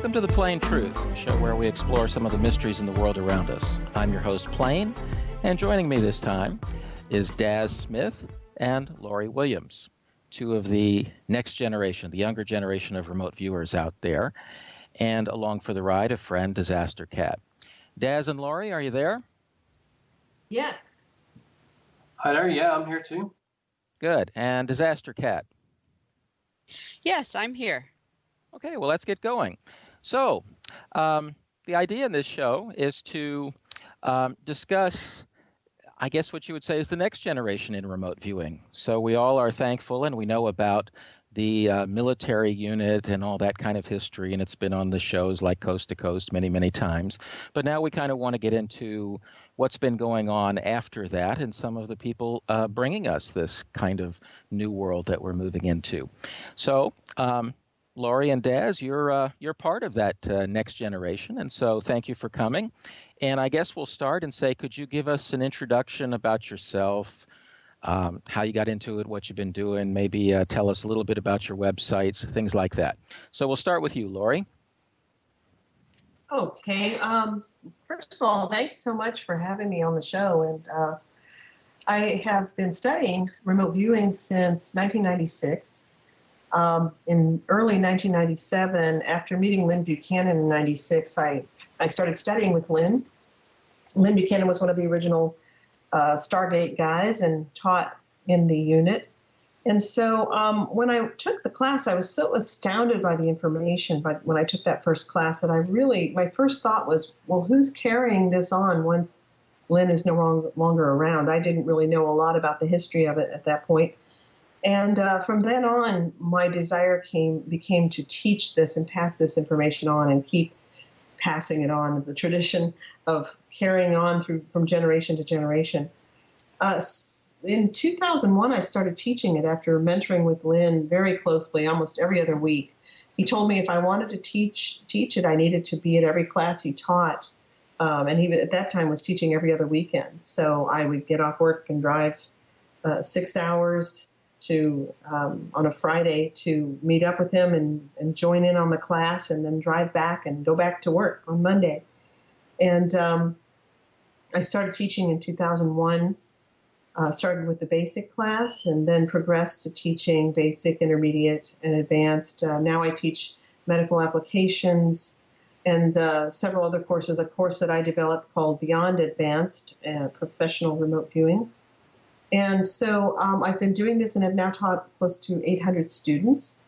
Welcome to The Plain Truth, a show where we explore some of the mysteries in the world around us. I'm your host, Plain, and joining me this time is Daz Smith and Lori Williams, two of the next generation, the younger generation of remote viewers out there, and along for the ride, a friend, Disaster Cat. Daz and Lori, are you there? Yes. Hi there, yeah, I'm here too. Good. And Disaster Cat? Yes, I'm here. Okay, well, let's get going. So, the idea in this show is to discuss, I guess what you would say is the next generation in remote viewing. So we all are thankful and we know about the military unit and all that kind of history, and it's been on the shows like Coast to Coast many, many times. But now we kind of want to get into what's been going on after that and some of the people bringing us this kind of new world that we're moving into. So, Lori and Daz, you're part of that next generation, and so thank you for coming. And I guess we'll start and say, could you give us an introduction about yourself, how you got into it, what you've been doing, maybe tell us a little bit about your websites, things like that. So we'll start with you, Lori. Okay. First of all, thanks so much for having me on the show. And I have been studying remote viewing since 1996. In early 1997, after meeting Lim Buchanan in 96, I started studying with Lim. Lim Buchanan was one of the original Stargate guys and taught in the unit. And so when I took the class, I was so astounded by the information when I took that first class that my first thought was, well, who's carrying this on once Lim is no longer around? I didn't really know a lot about the history of it at that point. And from then on, my desire became to teach this and pass this information on and keep passing it on, the tradition of carrying on from generation to generation. In 2001, I started teaching it after mentoring with Lynn very closely, almost every other week. He told me if I wanted to teach it, I needed to be at every class he taught. And he, at that time, was teaching every other weekend. So I would get off work and drive 6 hours on a Friday to meet up with him and join in on the class and then drive back and go back to work on Monday. And I started teaching in 2001, started with the basic class and then progressed to teaching basic, intermediate, and advanced. Now I teach medical applications and several other courses, a course that I developed called Beyond Advanced, Professional Remote Viewing. And so I've been doing this and have now taught close to 800 students.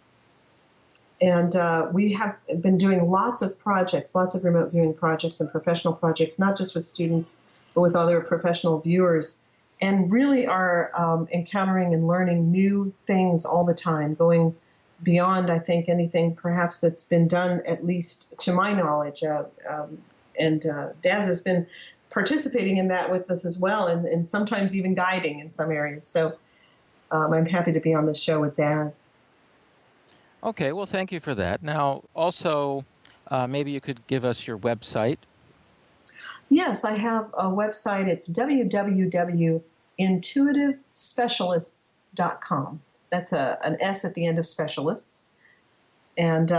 And we have been doing lots of projects, lots of remote viewing projects and professional projects, not just with students, but with other professional viewers, and really are encountering and learning new things all the time, going beyond, I think, anything perhaps that's been done, at least to my knowledge. And Daz has been participating in that with us as well, and sometimes even guiding in some areas. So I'm happy to be on the show with Daz. Okay, well, thank you for that. Now, also, maybe you could give us your website. Yes, I have a website. It's www.intuitivespecialists.com. That's an S at the end of specialists. And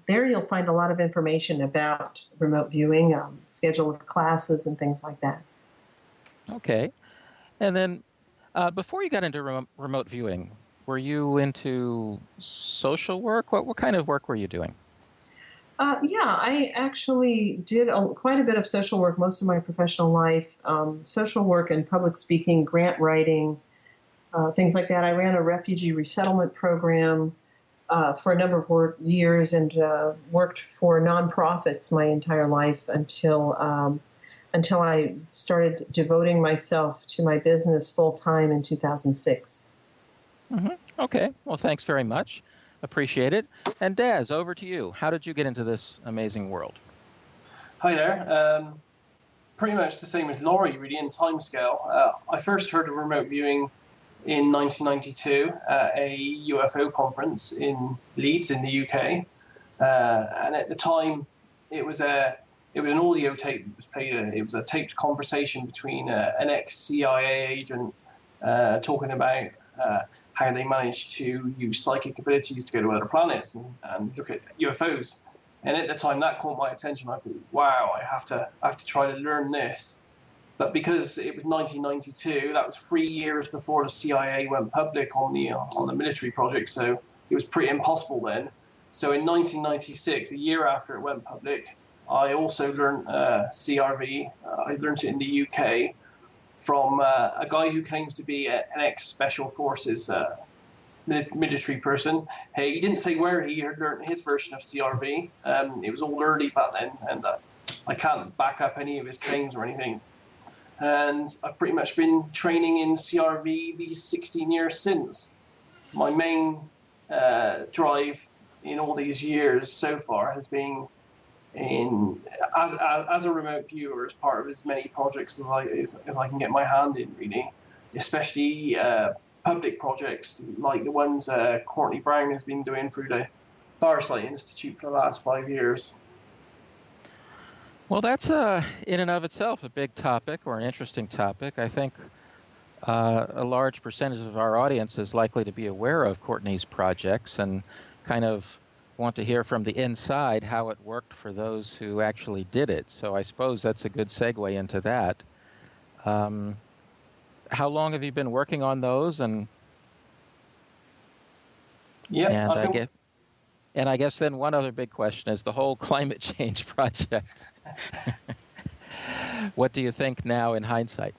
there you'll find a lot of information about remote viewing, schedule of classes, and things like that. Okay. And then before you got into remote viewing, were you into social work? What kind of work were you doing? Yeah, I actually did quite a bit of social work most of my professional life, social work and public speaking, grant writing, things like that. I ran a refugee resettlement program for a number of years and worked for nonprofits my entire life until I started devoting myself to my business full time in 2006. Mm-hmm. Okay. Well, thanks very much. Appreciate it. And Daz, over to you. How did you get into this amazing world? Hi there. Pretty much the same as Laurie, really, in timescale. I first heard of remote viewing in 1992 at a UFO conference in Leeds in the UK. And at the time, it was an audio tape that was played. It was a taped conversation between an ex-CIA agent talking about how they managed to use psychic abilities to go to other planets and look at UFOs. And at the time, that caught my attention. I thought, wow, I have to try to learn this. But because it was 1992, that was 3 years before the CIA went public on the military project, so it was pretty impossible then. So in 1996, a year after it went public, I also learned CRV. I learned it in the UK from a guy who claims to be an ex-Special Forces military person. Hey, he didn't say where he had learned his version of CRV. It was all early back then, and I can't back up any of his claims or anything. And I've pretty much been training in CRV these 16 years since. My main drive in all these years so far has been as a remote viewer, as part of as many projects as I can get my hand in, really, especially public projects like the ones Courtney Brown has been doing through the Firesight Institute for the last 5 years. Well, that's in and of itself a big topic, or an interesting topic. I think a large percentage of our audience is likely to be aware of Courtney's projects and kind of want to hear from the inside how it worked for those who actually did it. So I suppose that's a good segue into that. How long have you been working on those? And I guess then one other big question is the whole climate change project. What do you think now in hindsight?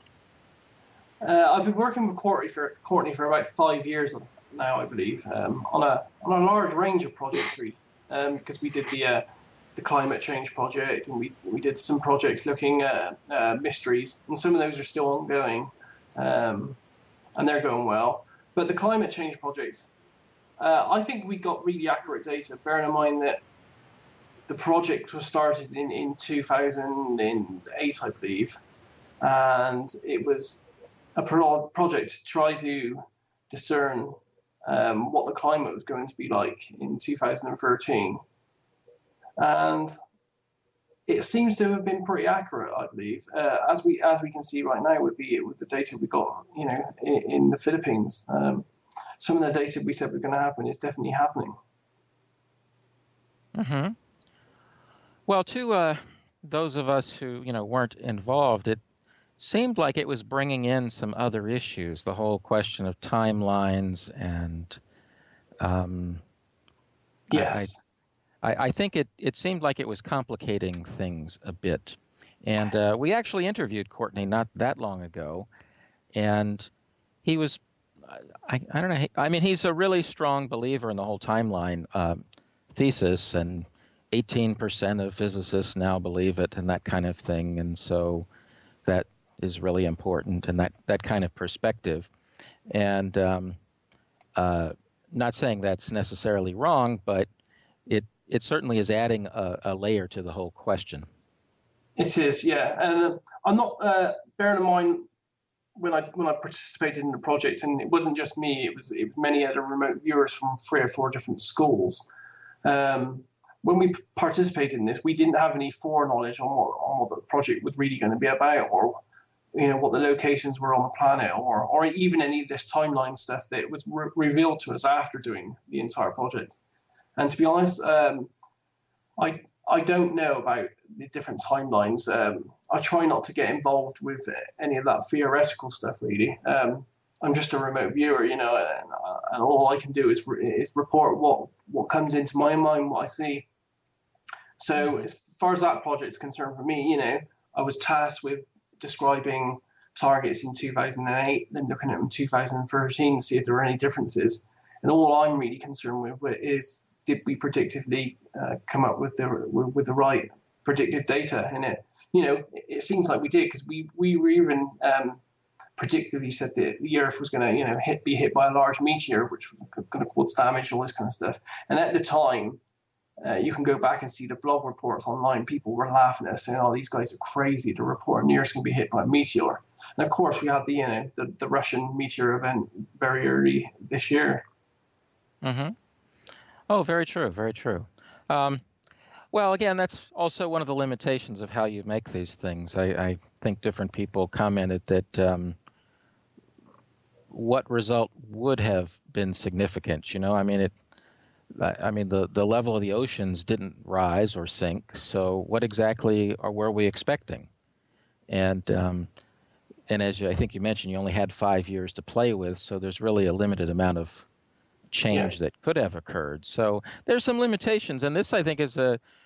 I've been working with Courtney for about 5 years now, I believe, on a large range of projects, really, because we did the climate change project, and we did some projects looking at mysteries, and some of those are still ongoing, and they're going well. But the climate change projects, I think we got really accurate data, bearing in mind that the project was started in 2008, I believe, and it was a project to try to discern what the climate was going to be like in 2013. And it seems to have been pretty accurate, I believe, as we can see right now with the data we got, in the Philippines. Some of the data we said were going to happen is definitely happening. Mm-hmm. Well, to those of us who weren't involved, it seemed like it was bringing in some other issues. The whole question of timelines and yes. I think it seemed like it was complicating things a bit. And we actually interviewed Courtney not that long ago, and he was, I don't know, I mean, he's a really strong believer in the whole timeline thesis, and 18% of physicists now believe it and that kind of thing. And so that is really important, and that kind of perspective. And not saying that's necessarily wrong, but it certainly is adding a layer to the whole question. It is, yeah. And I'm not bearing in mind when I participated in the project, and it wasn't just me, it was many other remote viewers from 3 or 4 different schools. When we participated in this, we didn't have any foreknowledge on what the project was really going to be about, or what the locations were on the planet, or even any of this timeline stuff that was revealed to us after doing the entire project. And to be honest, I don't know about the different timelines. I try not to get involved with any of that theoretical stuff, really. I'm just a remote viewer, and all I can do is report what comes into my mind, what I see. So as far as that project is concerned, for me, I was tasked with describing targets in 2008, then looking at them in 2013 to see if there were any differences. And all I'm really concerned with is, did we predictively come up with the right predictive data in it? It seems like we did, because we were even predictively said that the Earth was going to be hit by a large meteor, which was going to cause damage and all this kind of stuff. And at the time, you can go back and see the blog reports online. People were laughing at us, saying, "Oh, these guys are crazy to report the Earth's going to be hit by a meteor." And of course, we had the Russian meteor event very early this year. Mm-hmm. Oh, very true, very true. Well, again, that's also one of the limitations of how you make these things. I think different people commented that what result would have been significant. I mean, I mean, the level of the oceans didn't rise or sink. So what exactly were we expecting? And as I think you mentioned, you only had 5 years to play with, so there's really a limited amount of Yeah. change that could have occurred. So there's some limitations, and this I think is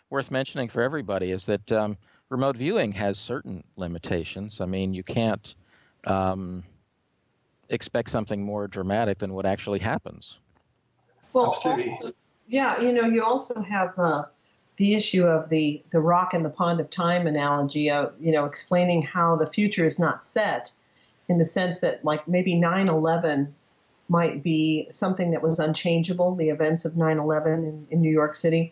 worth mentioning for everybody, is that remote viewing has certain limitations. I mean, you can't expect something more dramatic than what actually happens. Well, Absolutely. also, yeah, you also have the issue of the rock in the pond of time analogy of, explaining how the future is not set, in the sense that, like, maybe 9/11 might be something that was unchangeable, the events of 9/11 in New York City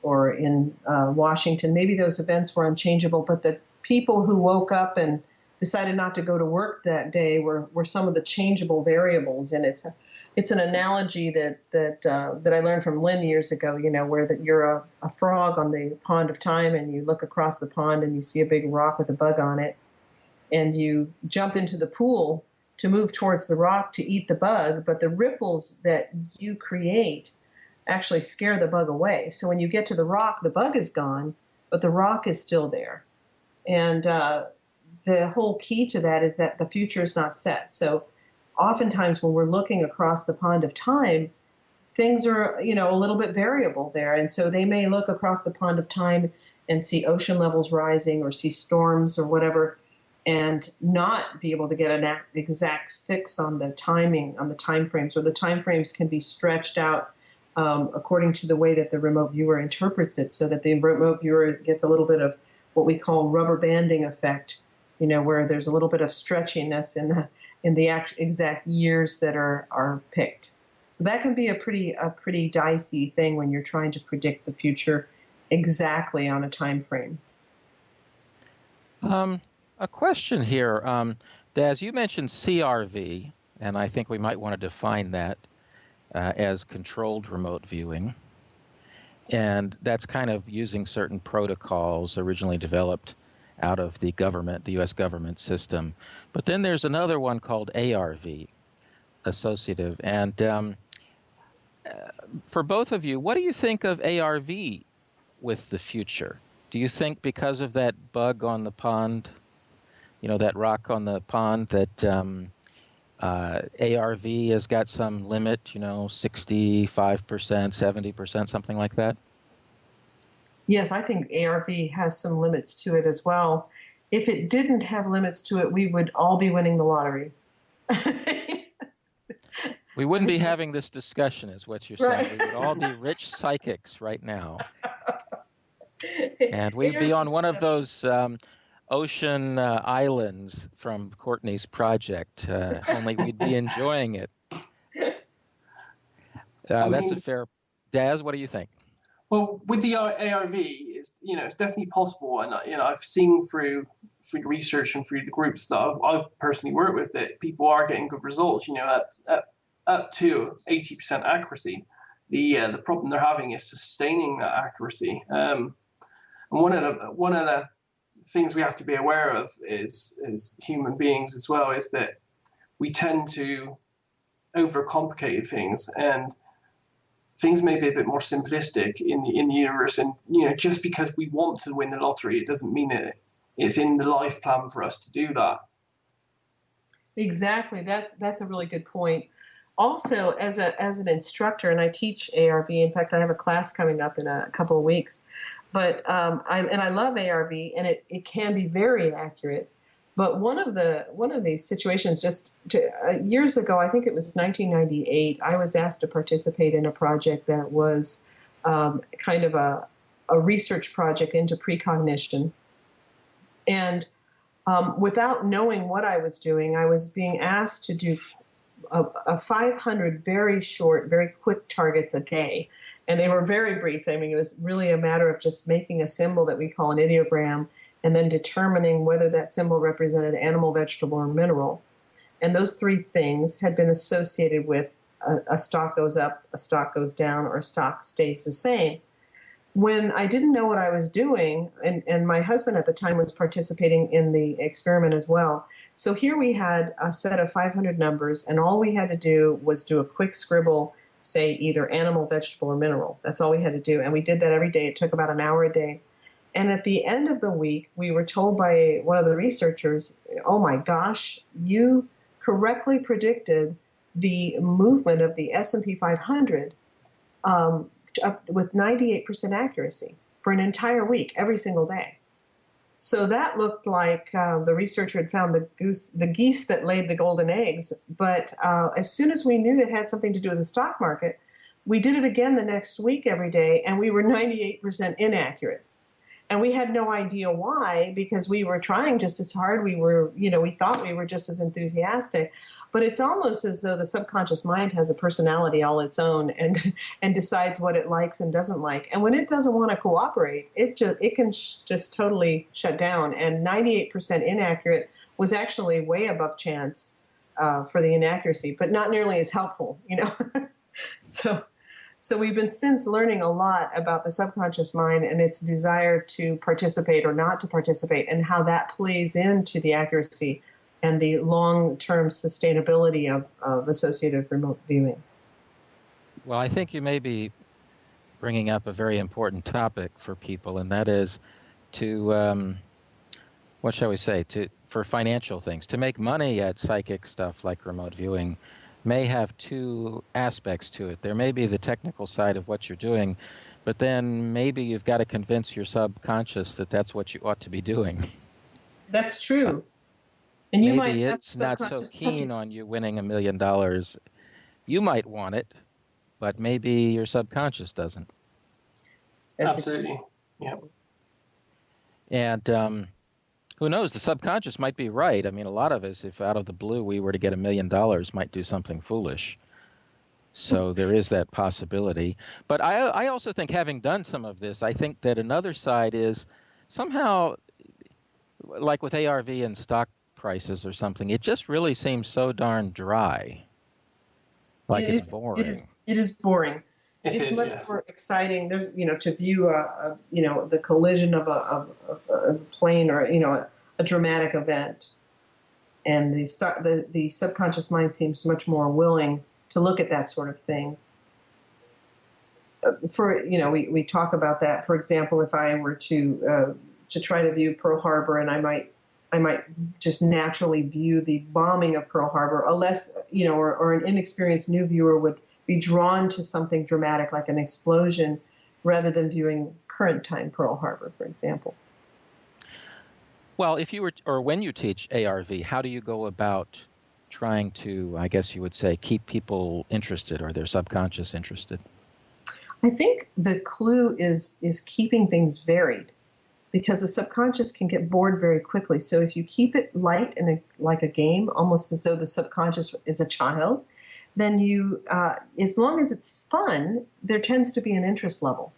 or in Washington. Maybe those events were unchangeable, but the people who woke up and decided not to go to work that day were some of the changeable variables. And it's an analogy that I learned from Lim years ago, where that you're a frog on the pond of time, and you look across the pond and you see a big rock with a bug on it, and you jump into the pool to move towards the rock to eat the bug, but the ripples that you create actually scare the bug away. So when you get to the rock, the bug is gone, but the rock is still there. And the whole key to that is that the future is not set. So oftentimes when we're looking across the pond of time, things are, a little bit variable there. And so they may look across the pond of time and see ocean levels rising or see storms or whatever, and not be able to get an exact fix on the timing, on the time frames, or the time frames can be stretched out according to the way that the remote viewer interprets it, so that the remote viewer gets a little bit of what we call rubber banding effect, where there's a little bit of stretchiness in the exact years that are picked. So that can be a pretty dicey thing when you're trying to predict the future exactly on a time frame. A question here, Daz, you mentioned CRV, and I think we might want to define that as controlled remote viewing. And that's kind of using certain protocols originally developed out of the government, the U.S. government system. But then there's another one called ARV, Associative. And for both of you, what do you think of ARV with the future? Do you think because of that bug on the pond, that rock on the pond, that ARV has got some limit, 65%, 70%, something like that? Yes, I think ARV has some limits to it as well. If it didn't have limits to it, we would all be winning the lottery. We wouldn't be having this discussion, is what you're saying. Right. We would all be rich psychics right now. And we'd be on one of those ocean islands from Courtney's project, only we'd be enjoying it. That's a fair... Daz, what do you think? Well, with the ARV, it's definitely possible, and I've seen through research and through the groups that I've personally worked with that people are getting good results. Up to 80% accuracy. The problem they're having is sustaining that accuracy. And one of the things we have to be aware of is human beings as well, is that we tend to overcomplicate things, and things may be a bit more simplistic in the universe. And just because we want to win the lottery, it doesn't mean it's in the life plan for us to do that. Exactly. That's a really good point. Also, as an instructor, and I teach ARV. In fact, I have a class coming up in a couple of weeks. But I love ARV, and it can be very accurate. But one of these situations, years ago, I think it was 1998, I was asked to participate in a project that was kind of a research project into precognition. And without knowing what I was doing, I was being asked to do a 500 very short, very quick targets a day. And they were very brief. I mean, it was really a matter of just making a symbol that we call an ideogram, and then determining whether that symbol represented animal, vegetable, or mineral. And those three things had been associated with a stock goes up, a stock goes down, or a stock stays the same. When I didn't know what I was doing, and my husband at the time was participating in the experiment as well. So here we had a set of 500 numbers, and all we had to do was do a quick scribble say either animal, vegetable, or mineral. That's all we had to do. And we did that every day. It took about an hour a day. And at the end of the week, we were told by one of the researchers, oh my gosh, you correctly predicted the movement of the S&P 500 up with 98% accuracy for an entire week, every single day. So that looked like the researcher had found the geese that laid the golden eggs. But as soon as we knew it had something to do with the stock market, we did it again the next week every day, and we were 98% inaccurate. And we had no idea why, because we were trying just as hard. We were, we thought we were just as enthusiastic. But it's almost as though the subconscious mind has a personality all its own and decides what it likes and doesn't like. And when it doesn't want to cooperate, it can just totally shut down. And 98% inaccurate was actually way above chance for the inaccuracy, but not nearly as helpful, So we've been since learning a lot about the subconscious mind and its desire to participate or not to participate, and how that plays into the accuracy and the long-term sustainability of associative remote viewing. Well, I think you may be bringing up a very important topic for people, and that is to, what shall we say, for financial things. To make money at psychic stuff like remote viewing may have two aspects to it. There may be the technical side of what you're doing, but then maybe you've got to convince your subconscious that that's what you ought to be doing. That's true. And you maybe might it's not so keen on you winning $1 million. You might want it, but maybe your subconscious doesn't. Absolutely. Yeah. And who knows? The subconscious might be right. I mean, a lot of us, if out of the blue we were to get $1 million, might do something foolish. So there is that possibility. But I also think, having done some of this, I think that another side is somehow, like with ARV and stock prices or something, it just really seems so darn dry. Like it's boring. It is boring. It's much more exciting. There's, to view the collision of a plane, or a dramatic event, and the subconscious mind seems much more willing to look at that sort of thing. We talk about that. For example, if I were to try to view Pearl Harbor, and I might just naturally view the bombing of Pearl Harbor, a less, or an inexperienced new viewer would be drawn to something dramatic like an explosion rather than viewing current time Pearl Harbor, for example. Well, if you were, or when you teach ARV, how do you go about trying to, I guess you would say, keep people interested, or their subconscious interested? I think the clue is keeping things varied, because the subconscious can get bored very quickly. So if you keep it light and like a game, almost as though the subconscious is a child, then you, as long as it's fun, there tends to be an interest level.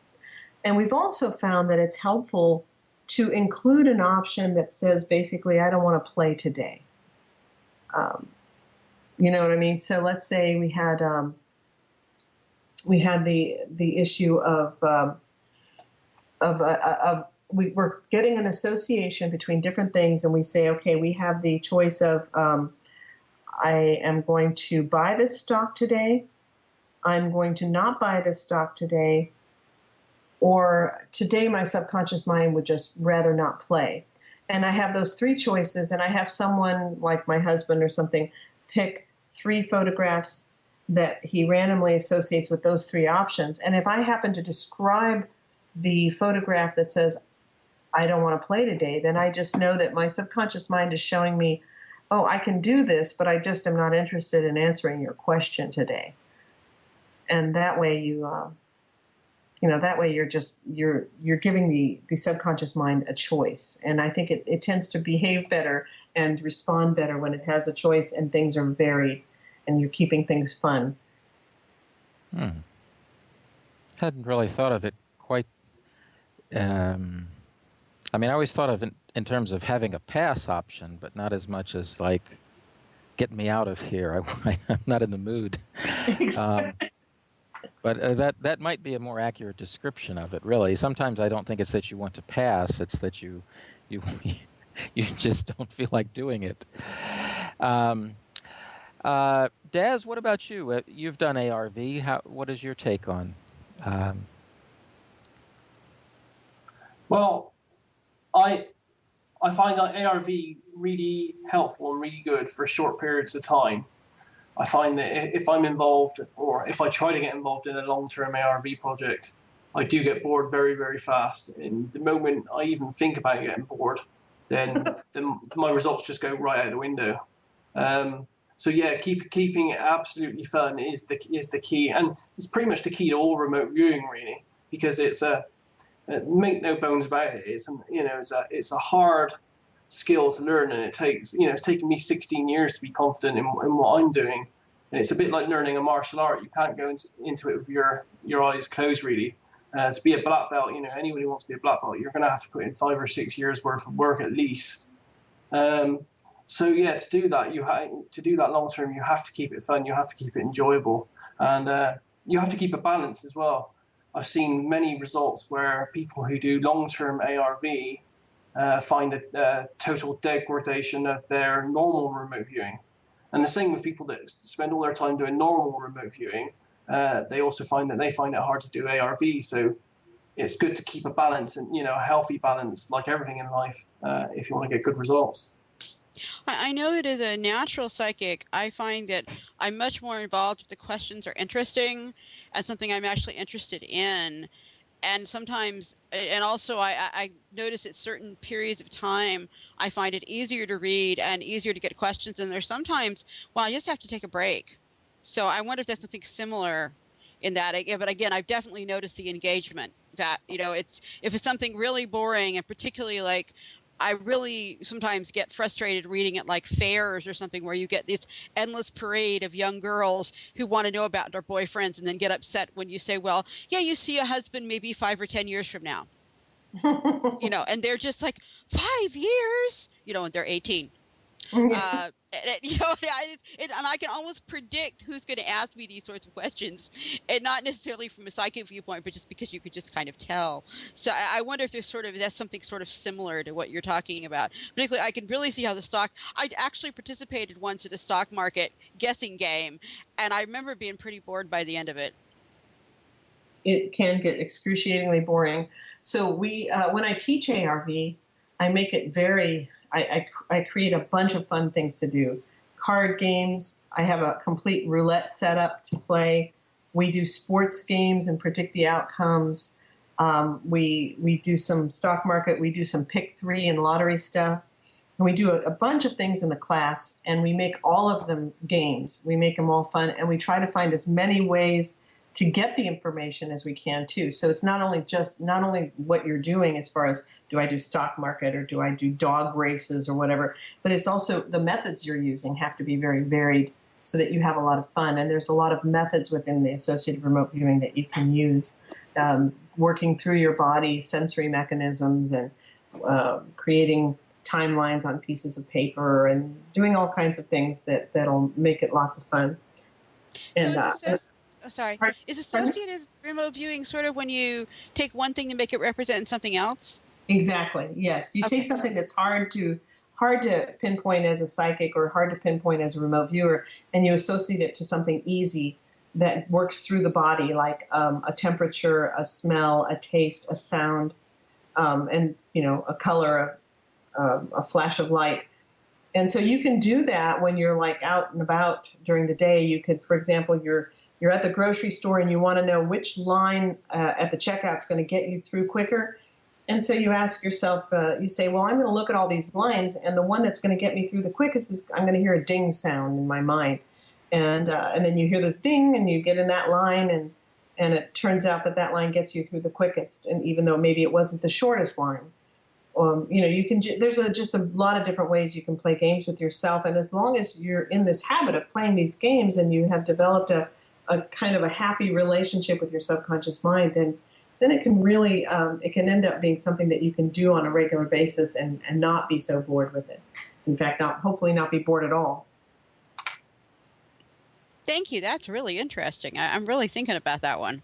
And we've also found that it's helpful to include an option that says, basically, I don't want to play today. You know what I mean? So let's say we had the issue of we're getting an association between different things, and we say, okay, we have the choice of I am going to buy this stock today, I'm going to not buy this stock today, or today my subconscious mind would just rather not play. And I have those three choices, and I have someone like my husband or something pick 3 photographs that he randomly associates with those 3 options. And if I happen to describe the photograph that says, I don't want to play today, then I just know that my subconscious mind is showing me, oh, I can do this, but I just am not interested in answering your question today. And that way you're giving the subconscious mind a choice. And I think it tends to behave better and respond better when it has a choice and things are varied and you're keeping things fun. Hadn't really thought of it quite. I always thought of it in terms of having a pass option, but not as much as like, get me out of here. I'm not in the mood. But that might be a more accurate description of it, really. Sometimes I don't think it's that you want to pass; it's that you just don't feel like doing it. Des, what about you? You've done ARV. What is your take on? Well, I find that ARV really helpful and really good for short periods of time. I find that if I'm involved, or if I try to get involved in a long-term ARV project, I do get bored very, very fast. And the moment I even think about getting bored, then my results just go right out the window. So yeah, keeping it absolutely fun is the key, and it's pretty much the key to all remote viewing, really, because it's make no bones about it. It's a hard skill to learn, and it's taken me 16 years to be confident in what I'm doing. And it's a bit like learning a martial art. You can't go into it with your eyes closed, really. To be a black belt, anyone who wants to be a black belt, you're going to have to put in 5 or 6 years worth of work at least. So yeah, to do that long term, you have to keep it fun. You have to keep it enjoyable, and you have to keep a balance as well. I've seen many results where people who do long term ARV find a total degradation of their normal remote viewing, and the same with people that spend all their time doing normal remote viewing. They also find it hard to do ARV. So it's good to keep a balance, and a healthy balance, like everything in life, if you want to get good results. I know that as a natural psychic, I find that I'm much more involved if the questions are interesting and something I'm actually interested in. And sometimes, and also I notice at certain periods of time, I find it easier to read and easier to get questions. And there's sometimes, I just have to take a break. So I wonder if there's something similar in that. But again, I've definitely noticed the engagement that, if it's something really boring, and particularly like, I really sometimes get frustrated reading it like fairs or something, where you get this endless parade of young girls who want to know about their boyfriends and then get upset when you say, well, yeah, you see a husband maybe 5 or 10 years from now, and they're just like, 5 years, and they're 18. And I can almost predict who's going to ask me these sorts of questions, and not necessarily from a psychic viewpoint, but just because you could just kind of tell. So I wonder if that's something sort of similar to what you're talking about. Particularly, I can really see how I actually participated once at a stock market guessing game, and I remember being pretty bored by the end of it. It can get excruciatingly boring. So when I teach ARV, I make it I create a bunch of fun things to do. Card games. I have a complete roulette setup to play. We do sports games and predict the outcomes. We do some stock market. We do some pick 3 and lottery stuff. And we do a bunch of things in the class, and we make all of them games. We make them all fun, and we try to find as many ways to get the information as we can too. So it's not only what you're doing as far as, do I do stock market or do I do dog races or whatever, but it's also the methods you're using have to be very varied so that you have a lot of fun. And there's a lot of methods within the associative remote viewing that you can use, working through your body, sensory mechanisms, and creating timelines on pieces of paper, and doing all kinds of things that'll make it lots of fun. And is associative remote viewing sort of when you take one thing to make it represent something else? Exactly. Yes. You take something that's hard to pinpoint as a psychic, or hard to pinpoint as a remote viewer, and you associate it to something easy that works through the body, like a temperature, a smell, a taste, a sound, and a color, a flash of light. And so you can do that when you're like out and about during the day. You could, for example, you're at the grocery store and you want to know which line at the checkout is going to get you through quicker. And so you ask yourself, you say, well, I'm going to look at all these lines, and the one that's going to get me through the quickest is I'm going to hear a ding sound in my mind. And then you hear this ding, and you get in that line, and it turns out that line gets you through the quickest. And even though maybe it wasn't the shortest line, you can. There's just a lot of different ways you can play games with yourself. And as long as you're in this habit of playing these games, and you have developed a kind of a happy relationship with your subconscious mind, then it can really, it can end up being something that you can do on a regular basis and not be so bored with it. In fact, hopefully not be bored at all. Thank you. That's really interesting. I'm really thinking about that one.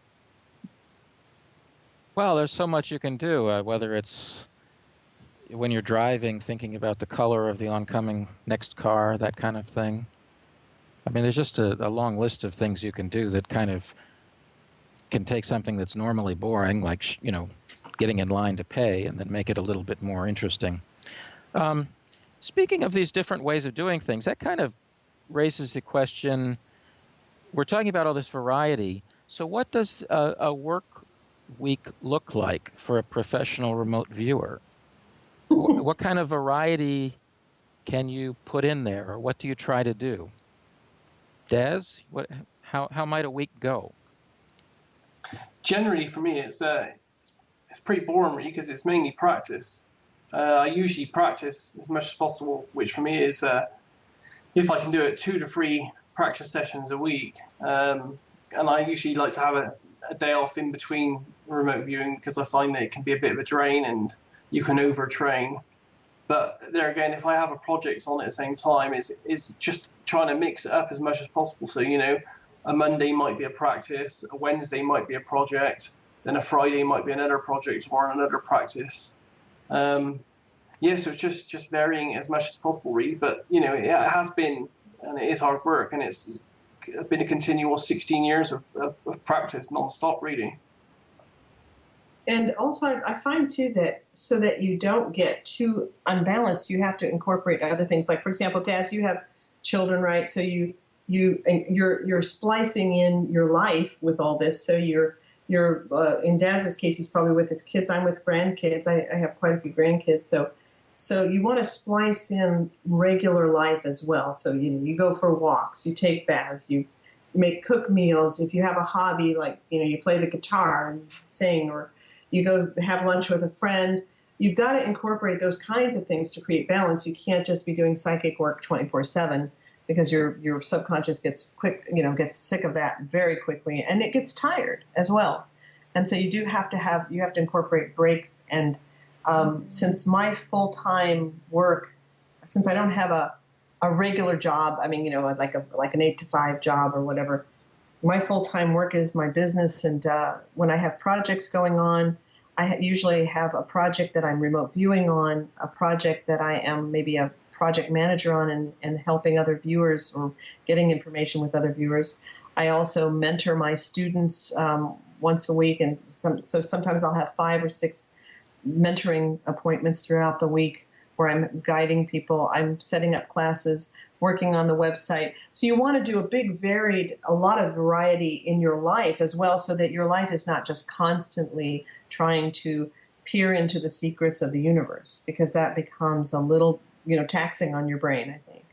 Well, there's so much you can do, whether it's when you're driving, thinking about the color of the oncoming next car, that kind of thing. I mean, there's just a long list of things you can do that kind of can take something that's normally boring, like, getting in line to pay, and then make it a little bit more interesting. Speaking of these different ways of doing things, that kind of raises the question, we're talking about all this variety. So what does a work week look like for a professional remote viewer? What kind of variety can you put in there, or what do you try to do? Des, how might a week go? Generally, for me, it's pretty boring, really, because it's mainly practice. I usually practice as much as possible, which for me is, if I can do it, 2 to 3 practice sessions a week. And I usually like to have a day off in between remote viewing, because I find that it can be a bit of a drain and you can overtrain. But there again, if I have a project on at the same time, it's just trying to mix it up as much as possible. So, a Monday might be a practice, a Wednesday might be a project, then a Friday might be another project or another practice. So it's just varying as much as possible, really. But, it has been, and it is hard work, and it's been a continual 16 years of practice non-stop, really. And also, I find, too, that so that you don't get too unbalanced, you have to incorporate other things. Like, for example, Daz, you have children, right? So you're splicing in your life with all this. So you're in Daz's case, he's probably with his kids. I'm with grandkids. I have quite a few grandkids. So you want to splice in regular life as well. So you go for walks, you take baths, you cook meals. If you have a hobby, like you play the guitar and sing, or you go have lunch with a friend, you've got to incorporate those kinds of things to create balance. You can't just be doing psychic work 24/7, because your subconscious gets sick of that very quickly, and it gets tired as well. And so you have to incorporate breaks. And since my full-time work, since I don't have a regular job, I mean, like an 8 to 5 job or whatever, my full-time work is my business. And when I have projects going on, I usually have a project that I'm remote viewing on, a project that I am maybe a project manager on, and helping other viewers or getting information with other viewers. I also mentor my students once a week, and so sometimes I'll have 5 or 6 mentoring appointments throughout the week where I'm guiding people. I'm setting up classes, working on the website. So you want to do a lot of variety in your life as well, so that your life is not just constantly trying to peer into the secrets of the universe, because that becomes a little taxing on your brain, I think.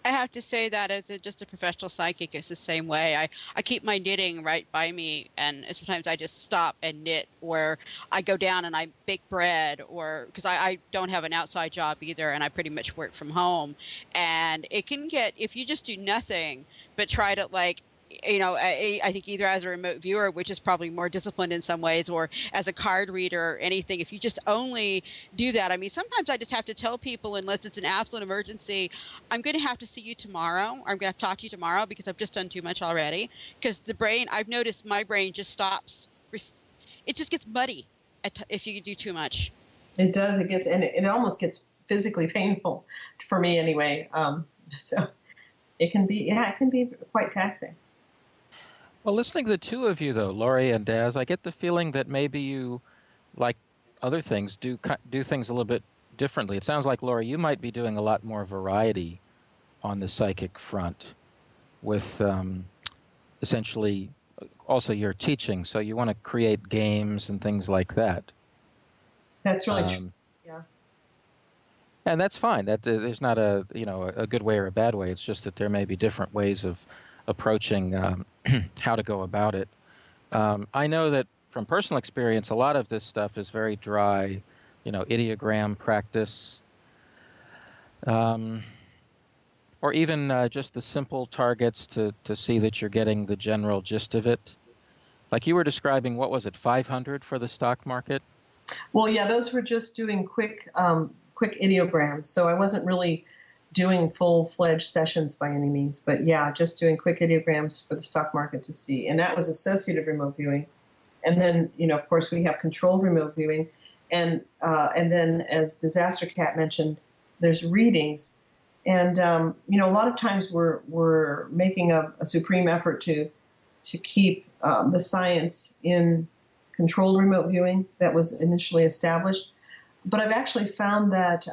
I have to say that as just a professional psychic, it's the same way. I keep my knitting right by me, and sometimes I just stop and knit, or I go down and I bake bread, or because I don't have an outside job either, and I pretty much work from home. And it can get, if you just do nothing but try to I think either as a remote viewer, which is probably more disciplined in some ways, or as a card reader or anything, if you just only do that. I mean, sometimes I just have to tell people, unless it's an absolute emergency, I'm going to have to see you tomorrow, or I'm going to have to talk to you tomorrow, because I've just done too much already. Because the brain, I've noticed my brain just stops. It just gets muddy if you do too much. It does. It almost gets physically painful for me anyway. So it can be quite taxing. Well, listening to the two of you, though, Laurie and Daz, I get the feeling that maybe you, like other things, do things a little bit differently. It sounds like, Laurie, you might be doing a lot more variety on the psychic front with essentially also your teaching. So you want to create games and things like that. That's really true. Yeah. And that's fine. That there's not a good way or a bad way. It's just that there may be different ways of approaching how to go about it. I know that from personal experience, a lot of this stuff is very dry, ideogram practice, or even just the simple targets to see that you're getting the general gist of it. Like you were describing, what was it, 500 for the stock market? Well, yeah, those were just doing quick ideograms. So I wasn't really doing full-fledged sessions by any means, but yeah, just doing quick ideograms for the stock market to see. And that was associative remote viewing. And then, of course, we have controlled remote viewing. And then, as Disaster Cat mentioned, there's readings. And a lot of times we're making a supreme effort to keep the science in controlled remote viewing that was initially established. But I've actually found that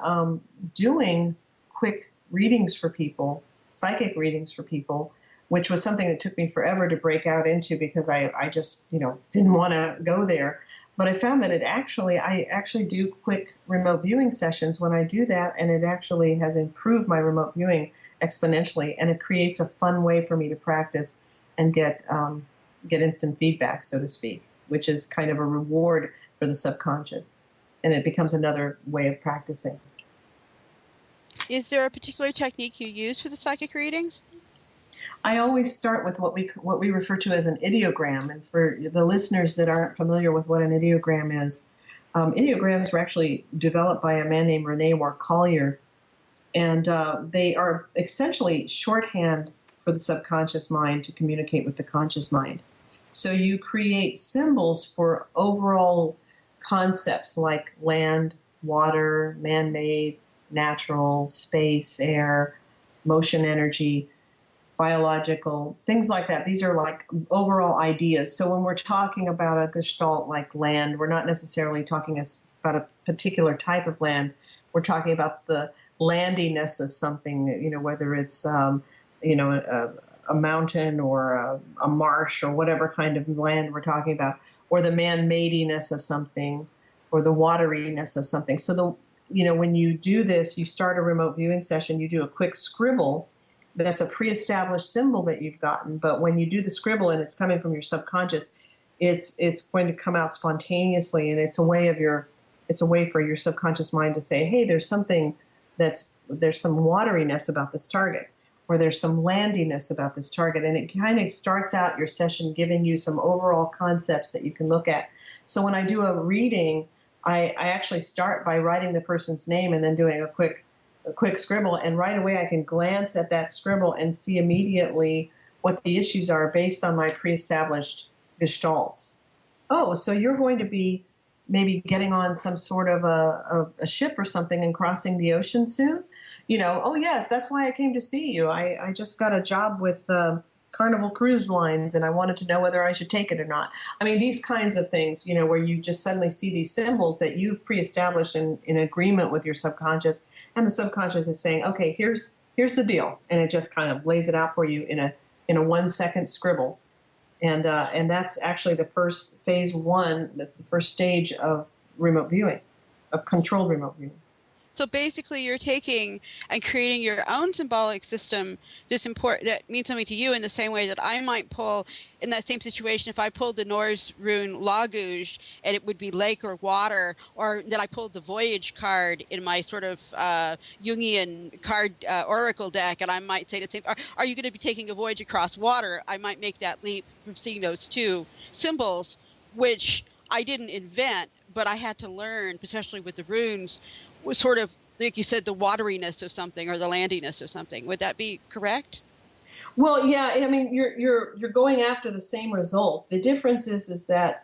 doing quick readings for people, psychic readings for people, which was something that took me forever to break out into because I just didn't want to go there. But I found that I actually do quick remote viewing sessions when I do that, and it actually has improved my remote viewing exponentially, and it creates a fun way for me to practice and get instant feedback, so to speak, which is kind of a reward for the subconscious, and it becomes another way of practicing. Is there a particular technique you use for the psychic readings? I always start with what we refer to as an ideogram. And for the listeners that aren't familiar with what an ideogram is, ideograms were actually developed by a man named Rene Collier, and they are essentially shorthand for the subconscious mind to communicate with the conscious mind. So you create symbols for overall concepts like land, water, man-made, natural, space, air, motion energy, biological, things like that. These are like overall ideas. So when we're talking about a gestalt like land, we're not necessarily talking about a particular type of land. We're talking about the landiness of something, whether it's, a mountain or a marsh or whatever kind of land we're talking about, or the man-madiness of something, or the wateriness of something. So when you do this, you start a remote viewing session, you do a quick scribble. That's a pre-established symbol that you've gotten, but when you do the scribble and it's coming from your subconscious, it's going to come out spontaneously, and it's a way for your subconscious mind to say, hey, there's some wateriness about this target, or there's some landiness about this target, and it kind of starts out your session giving you some overall concepts that you can look at. So when I do a reading, I actually start by writing the person's name and then doing a quick scribble, and right away I can glance at that scribble and see immediately what the issues are based on my pre-established gestalts. Oh, so you're going to be maybe getting on some sort of a ship or something and crossing the ocean soon? Oh yes, that's why I came to see you. I just got a job with Carnival Cruise Lines, and I wanted to know whether I should take it or not. I mean, these kinds of things, where you just suddenly see these symbols that you've pre-established in agreement with your subconscious, and the subconscious is saying, okay, here's the deal, and it just kind of lays it out for you in a 1-second scribble, and that's actually the first phase one. That's the first stage of remote viewing, of controlled remote viewing. So basically, you're taking and creating your own symbolic system that means something to you in the same way that I might pull, in that same situation, if I pulled the Norse rune Laguj, and it would be lake or water, or that I pulled the Voyage card in my sort of Jungian card oracle deck, and I might say the same, are you going to be taking a voyage across water? I might make that leap from seeing those two symbols, which I didn't invent, but I had to learn, especially with the runes, was sort of, like you said, the wateriness of something or the landiness of something. Would that be correct? Well, yeah. I mean, you're going after the same result. The difference is that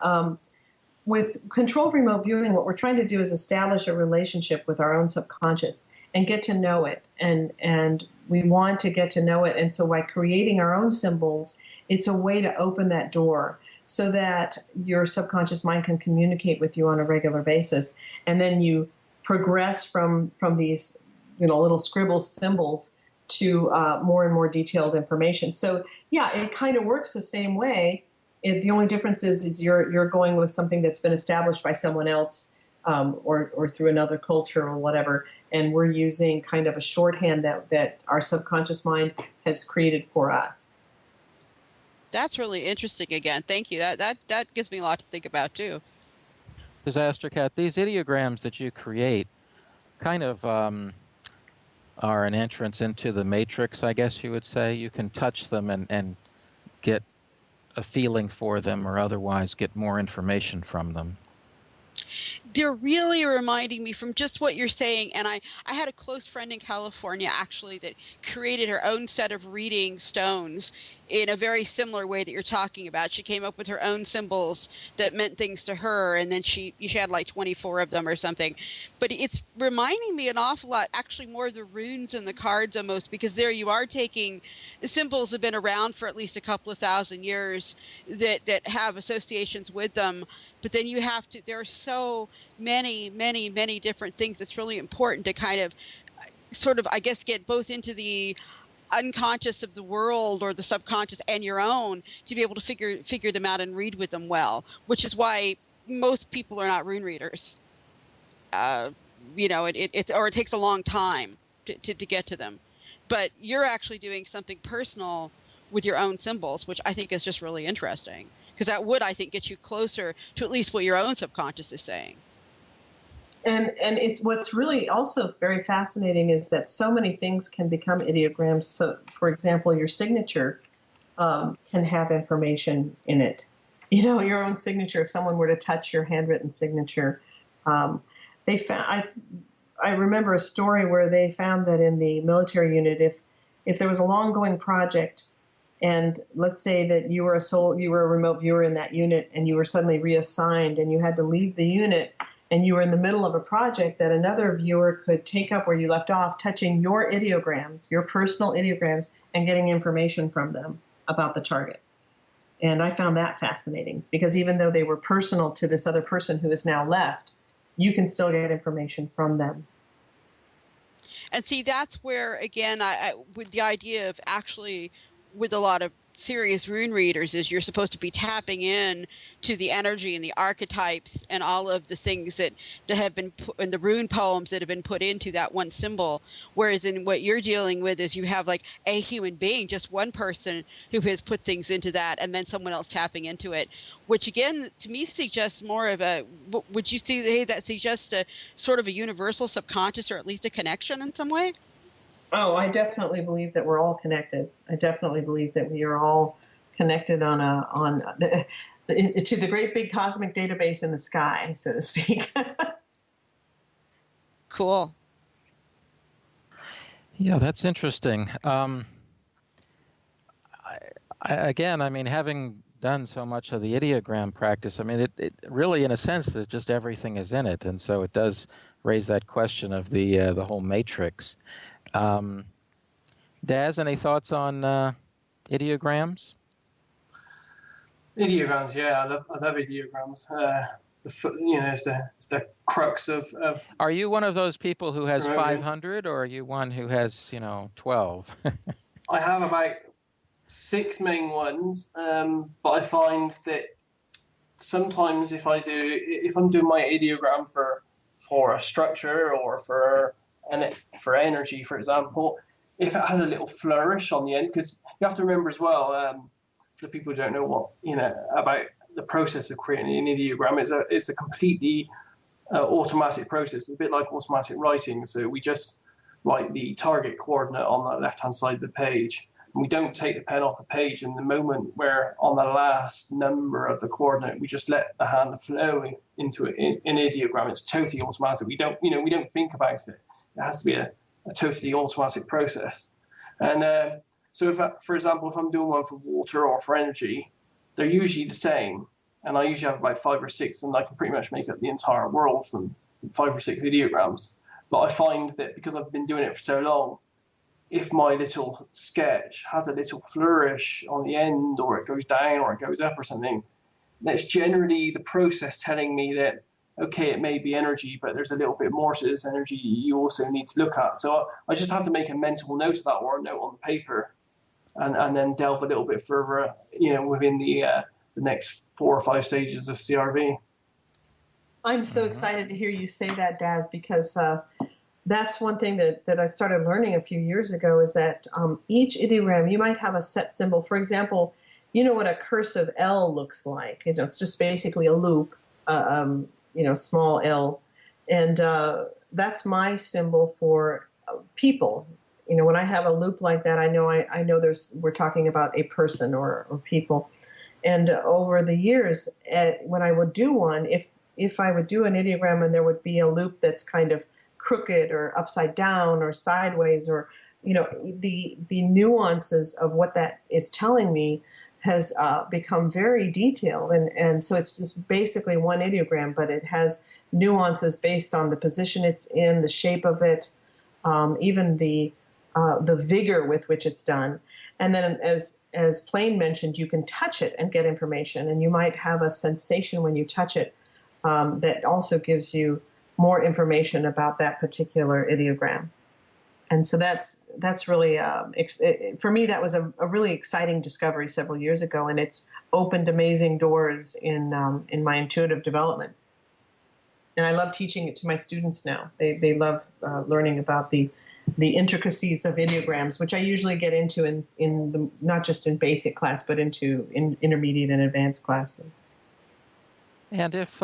with controlled remote viewing, what we're trying to do is establish a relationship with our own subconscious and get to know it. And we want to get to know it. And so by creating our own symbols, it's a way to open that door so that your subconscious mind can communicate with you on a regular basis. And then you progress from these little scribble symbols to more and more detailed information. So yeah, it kind of works the same way. The only difference is you're going with something that's been established by someone else, or through another culture or whatever, and we're using kind of a shorthand that our subconscious mind has created for us. That's really interesting. Again, thank you. That gives me a lot to think about too. Disaster Cat, these ideograms that you create kind of are an entrance into the matrix, I guess you would say. You can touch them and get a feeling for them, or otherwise get more information from them. They're really reminding me from just what you're saying, and I had a close friend in California actually that created her own set of reading stones in a very similar way that you're talking about. She came up with her own symbols that meant things to her, and then she had like 24 of them or something. But it's reminding me an awful lot, actually more of the runes and the cards almost, because there you are taking the symbols have been around for at least a couple of thousand years that have associations with them. But then you have to, there are so many, many, many different things. It's really important to kind of sort of, I guess, get both into the unconscious of the world or the subconscious and your own to be able to figure them out and read with them well, which is why most people are not rune readers. You know, it takes a long time to get to them. But you're actually doing something personal with your own symbols, which I think is just really interesting, because that would, I think, get you closer to at least what your own subconscious is saying. And it's what's really also very fascinating is that so many things can become ideograms. So, for example, your signature can have information in it. You know, your own signature. If someone were to touch your handwritten signature, they found. I remember a story where they found that in the military unit, if there was a long-going project, and let's say that you were a remote viewer in that unit, and you were suddenly reassigned, and you had to leave the unit, and you were in the middle of a project, that another viewer could take up where you left off, touching your ideograms, your personal ideograms, and getting information from them about the target. And I found that fascinating, because even though they were personal to this other person who is now left, you can still get information from them. And see, that's where, again, I with the idea of actually, with a lot of serious rune readers, is you're supposed to be tapping in to the energy and the archetypes and all of the things that have been put in the rune poems that have been put into that one symbol. Whereas in what you're dealing with is you have like a human being, just one person who has put things into that, and then someone else tapping into it, which again, to me, suggests more of a, would you say that suggests a sort of a universal subconscious, or at least a connection in some way? Oh, I definitely believe that we're all connected. I definitely believe that we are all connected to the great big cosmic database in the sky, so to speak. Cool. Yeah, that's interesting. Again, I mean, having done so much of the ideogram practice, I mean, it really, in a sense, is just everything is in it, and so it does raise that question of the whole matrix. Daz, any thoughts on ideograms? Ideograms, yeah, I love ideograms. It's the crux of. Are you one of those people who has Remotely. 500, or are you one who has 12? I have about 6 main ones, but I find that sometimes if I'm doing my ideogram for a structure or for energy, for example, if it has a little flourish on the end, because you have to remember as well, for the people who don't know about the process of creating an ideogram, it's a completely automatic process. It's a bit like automatic writing. So we just write the target coordinate on the left-hand side of the page, and we don't take the pen off the page. And the moment we're on the last number of the coordinate, we just let the hand flow into it. In ideogram, it's totally automatic. We don't think about it. It has to be a totally automatic process. And so, for example, if I'm doing one for water or for energy, they're usually the same. And I usually have about 5 or 6, and I can pretty much make up the entire world from 5 or 6 ideograms. But I find that because I've been doing it for so long, if my little sketch has a little flourish on the end, or it goes down, or it goes up or something, that's generally the process telling me that, okay, it may be energy, but there's a little bit more to this energy you also need to look at. So I just have to make a mental note of that, or a note on the paper, and then delve a little bit further, within the next 4 or 5 stages of CRV. I'm so excited to hear you say that, Daz, because that's one thing that I started learning a few years ago, is that each ideogram, you might have a set symbol. For example, you know what a cursive L looks like. It's just basically a loop, small L. And that's my symbol for people. When I have a loop like that, I know we're talking about a person or people. And over the years, when I would do one, if I would do an ideogram and there would be a loop that's kind of crooked or upside down or sideways or the nuances of what that is telling me has become very detailed, and so it's just basically one ideogram, but it has nuances based on the position it's in, the shape of it, even the vigor with which it's done. And then, as Plain mentioned, you can touch it and get information, and you might have a sensation when you touch it that also gives you more information about that particular ideogram. And so that's really, for me, that was a really exciting discovery several years ago, and it's opened amazing doors in my intuitive development. And I love teaching it to my students now. They love learning about the intricacies of ideograms, which I usually get into in the, not just in basic class, but in intermediate and advanced classes. And if,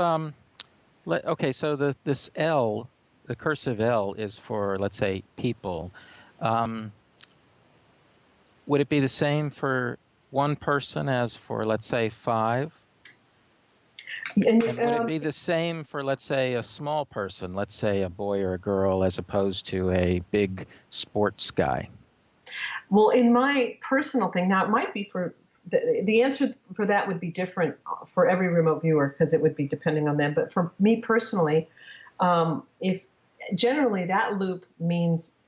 okay, so this L, the cursive L is for, let's say, people. Would it be the same for one person as for, let's say, 5? And would it be the same for, let's say, a small person, let's say a boy or a girl, as opposed to a big sports guy? Well, in my personal thing, now it might be for, the answer for that would be different for every remote viewer, because it would be depending on them. But for me personally, if generally that loop means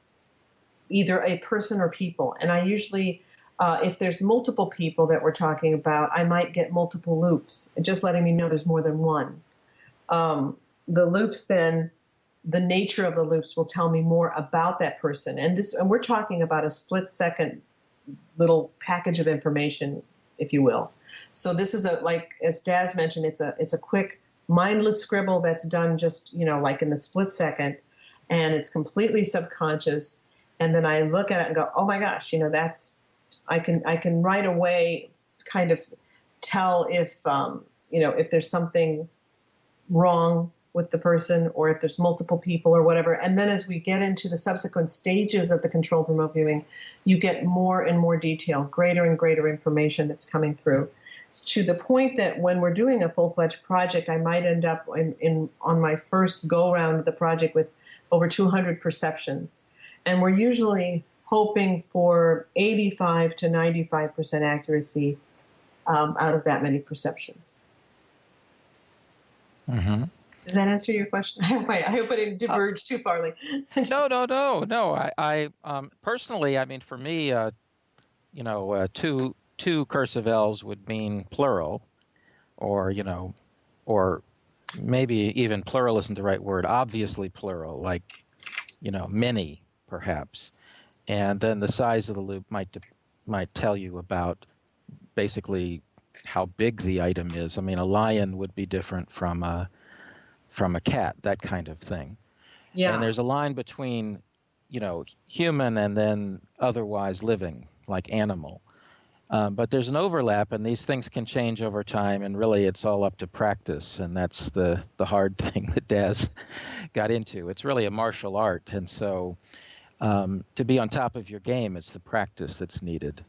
either a person or people. And I usually, if there's multiple people that we're talking about, I might get multiple loops, just letting me know there's more than one. The loops then, the nature of the loops will tell me more about that person. And we're talking about a split-second little package of information, if you will. So this is like, as Daz mentioned, it's a quick, mindless scribble that's done just, like in the split second, and it's completely subconscious. And then I look at it and go, oh my gosh, that's, I can right away kind of tell if, if there's something wrong with the person, or if there's multiple people or whatever. And then as we get into the subsequent stages of the controlled remote viewing, you get more and more detail, greater and greater information that's coming through, to the point that when we're doing a full-fledged project, I might end up on my first go-round of the project with over 200 perceptions. And we're usually hoping for 85 to 95% accuracy out of that many perceptions. Mm-hmm. Does that answer your question? I hope I didn't diverge too farly. No. I personally, I mean, for me, two cursive L's would mean plural, or maybe even plural isn't the right word. Obviously plural, like many perhaps, and then the size of the loop might tell you about basically how big the item is. I mean, a lion would be different from a cat, that kind of thing. Yeah. And there's a line between, human and then otherwise living, like animal. But there's an overlap, and these things can change over time, and really it's all up to practice, and that's the hard thing that Daz got into. It's really a martial art, and so to be on top of your game, it's the practice that's needed.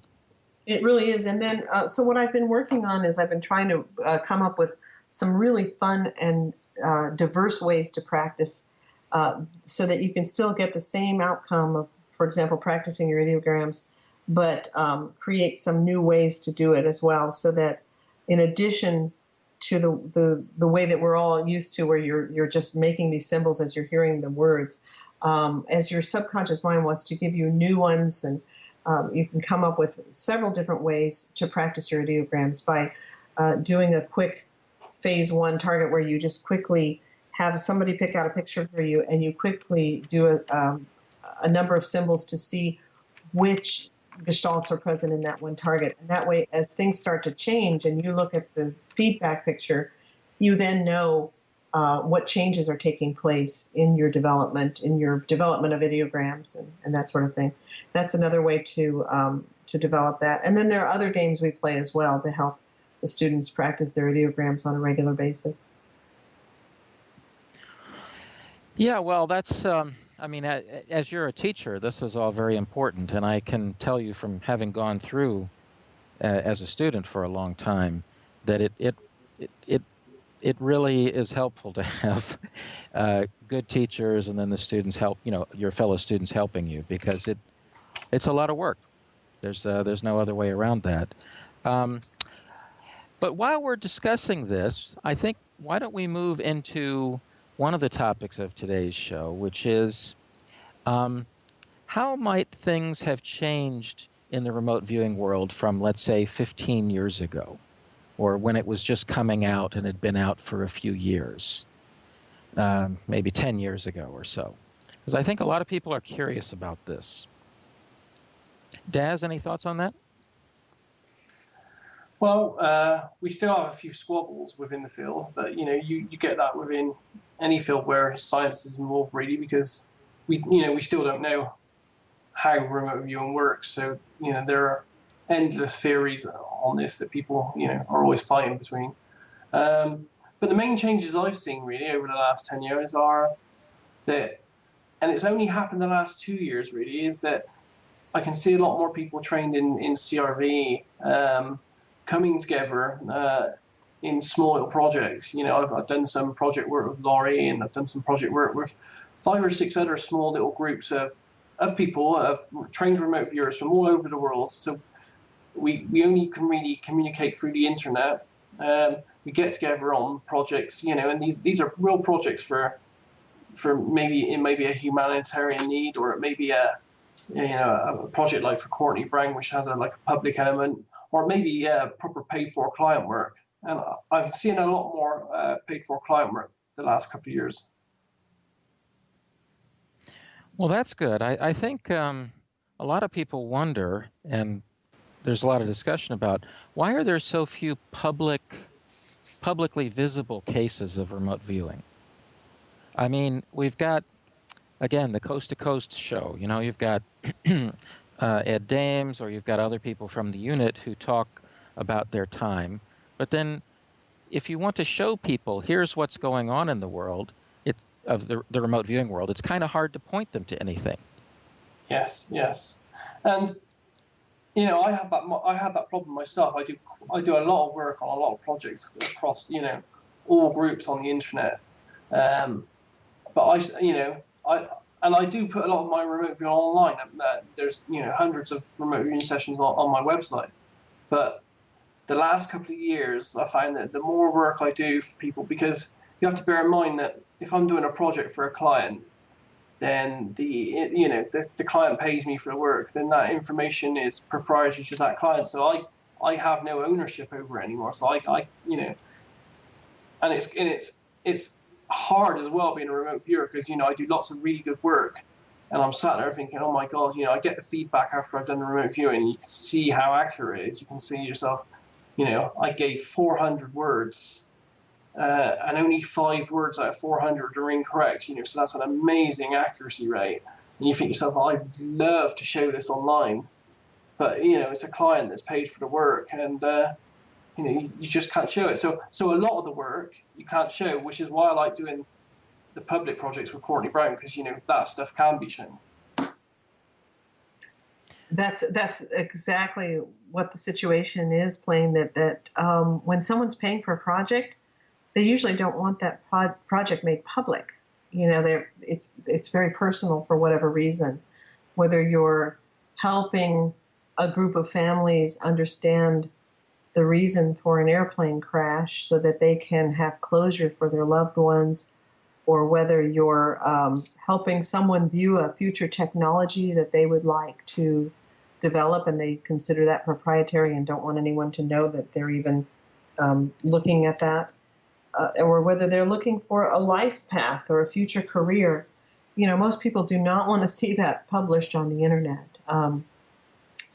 It really is. And then, so what I've been working on is I've been trying to come up with some really fun and diverse ways to practice so that you can still get the same outcome of, for example, practicing your ideograms, but create some new ways to do it as well, so that in addition to the way that we're all used to, where you're just making these symbols as you're hearing the words, as your subconscious mind wants to give you new ones, and you can come up with several different ways to practice your ideograms by doing a quick phase 1 target, where you just quickly have somebody pick out a picture for you, and you quickly do a number of symbols to see which gestalts are present in that one target. And that way, as things start to change and you look at the feedback picture, you then know what changes are taking place in your development of ideograms and that sort of thing. That's another way to develop that. And then there are other games we play as well to help the students practice their ideograms on a regular basis. Yeah, well, that's, as you're a teacher, this is all very important. And I can tell you from having gone through as a student for a long time that it really is helpful to have good teachers, and then the students help, your fellow students helping you, because It's a lot of work. There's no other way around that. But while we're discussing this, I think why don't we move into one of the topics of today's show, which is how might things have changed in the remote viewing world from, let's say, 15 years ago, or when it was just coming out and had been out for a few years, maybe 10 years ago or so? Because I think a lot of people are curious about this. Daz, any thoughts on that? Well, we still have a few squabbles within the field, but you get that within any field where science is involved, really, because we still don't know how remote viewing works. So there are endless theories on this that people are always fighting between. But the main changes I've seen really over the last 10 years are that, and it's only happened the last 2 years really, is that I can see a lot more people trained in CRV coming together in small little projects. I've done some project work with Laurie, and I've done some project work with 5 or 6 other small little groups of people, of trained remote viewers from all over the world. So we only can really communicate through the internet. We get together on projects, and these are real projects for maybe a humanitarian need, or it may be a project like for Courtney Brown, which has a public element, or maybe proper paid-for client work. And I've seen a lot more paid-for client work the last couple of years. Well, that's good. I think a lot of people wonder, and there's a lot of discussion about, why are there so few publicly visible cases of remote viewing? I mean, we've got, again, the Coast to Coast show. You've got Ed Dames, or you've got other people from the unit who talk about their time. But then if you want to show people, here's what's going on in the world, of the remote viewing world, it's kind of hard to point them to anything. Yes. And I have that problem myself. I do a lot of work on a lot of projects across all groups on the internet. But I do put a lot of my remote viewing online. There's hundreds of remote viewing sessions on my website. But the last couple of years, I find that the more work I do for people, because you have to bear in mind that if I'm doing a project for a client, then the client pays me for the work. Then that information is proprietary to that client. So I have no ownership over it anymore. So and it's hard as well being a remote viewer, because I do lots of really good work, and I'm sat there thinking, oh my god, I get the feedback after I've done the remote viewing. You can see how accurate it is. You can see yourself. I gave 400 words. And only 5 words out of 400 are incorrect, so that's an amazing accuracy rate. And you think to yourself, I'd love to show this online, but it's a client that's paid for the work, and you just can't show it. So a lot of the work you can't show, which is why I like doing the public projects with Courtney Brown, because that stuff can be shown. That's exactly what the situation is, playing that when someone's paying for a project, they usually don't want that project made public. It's very personal for whatever reason. Whether you're helping a group of families understand the reason for an airplane crash so that they can have closure for their loved ones, or whether you're helping someone view a future technology that they would like to develop, and they consider that proprietary and don't want anyone to know that they're even looking at that. Or whether they're looking for a life path or a future career. Most people do not want to see that published on the internet.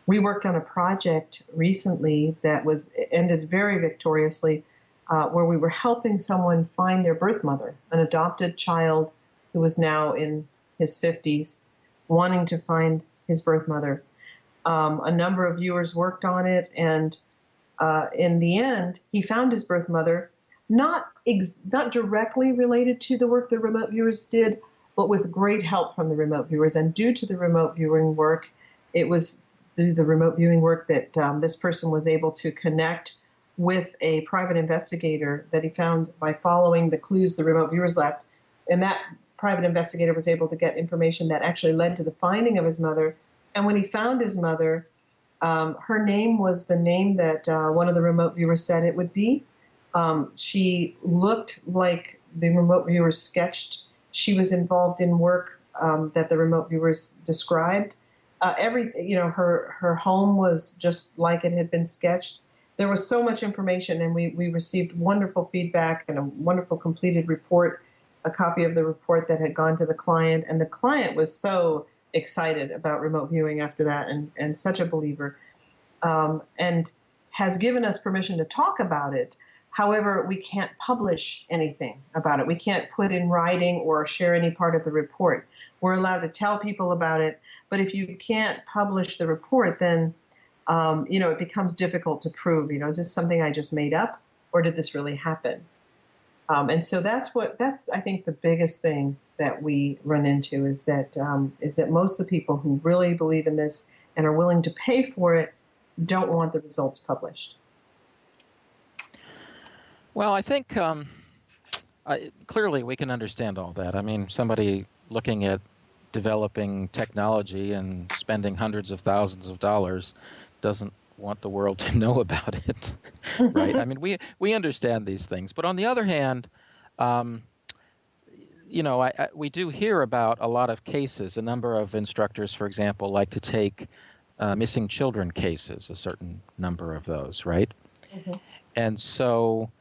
We worked on a project recently that ended very victoriously, where we were helping someone find their birth mother, an adopted child who was now in his 50s, wanting to find his birth mother. A number of viewers worked on it, and in the end, he found his birth mother, not directly related to the work the remote viewers did, but with great help from the remote viewers. And due to the remote viewing work, it was through the remote viewing work that this person was able to connect with a private investigator that he found by following the clues the remote viewers left. And that private investigator was able to get information that actually led to the finding of his mother And when he found his mother, her name was the name that one of the remote viewers said it would be. She looked like the remote viewers sketched. She was involved in work that the remote viewers described. Her home was just like it had been sketched. There was so much information, and we received wonderful feedback and a wonderful completed report, a copy of the report that had gone to the client. And the client was so excited about remote viewing after that, and such a believer, and has given us permission to talk about it. However, we can't publish anything about it. We can't put in writing or share any part of the report. We're allowed to tell people about it, but if you can't publish the report, then it becomes difficult to prove. Is this something I just made up, or did this really happen? And so that's I think the biggest thing that we run into is that most of the people who really believe in this and are willing to pay for it don't want the results published. Well, I think clearly we can understand all that. I mean, somebody looking at developing technology and spending hundreds of thousands of dollars doesn't want the world to know about it, right? I mean, we understand these things. But on the other hand, we do hear about a lot of cases. A number of instructors, for example, like to take missing children cases, a certain number of those, right? Mm-hmm. And so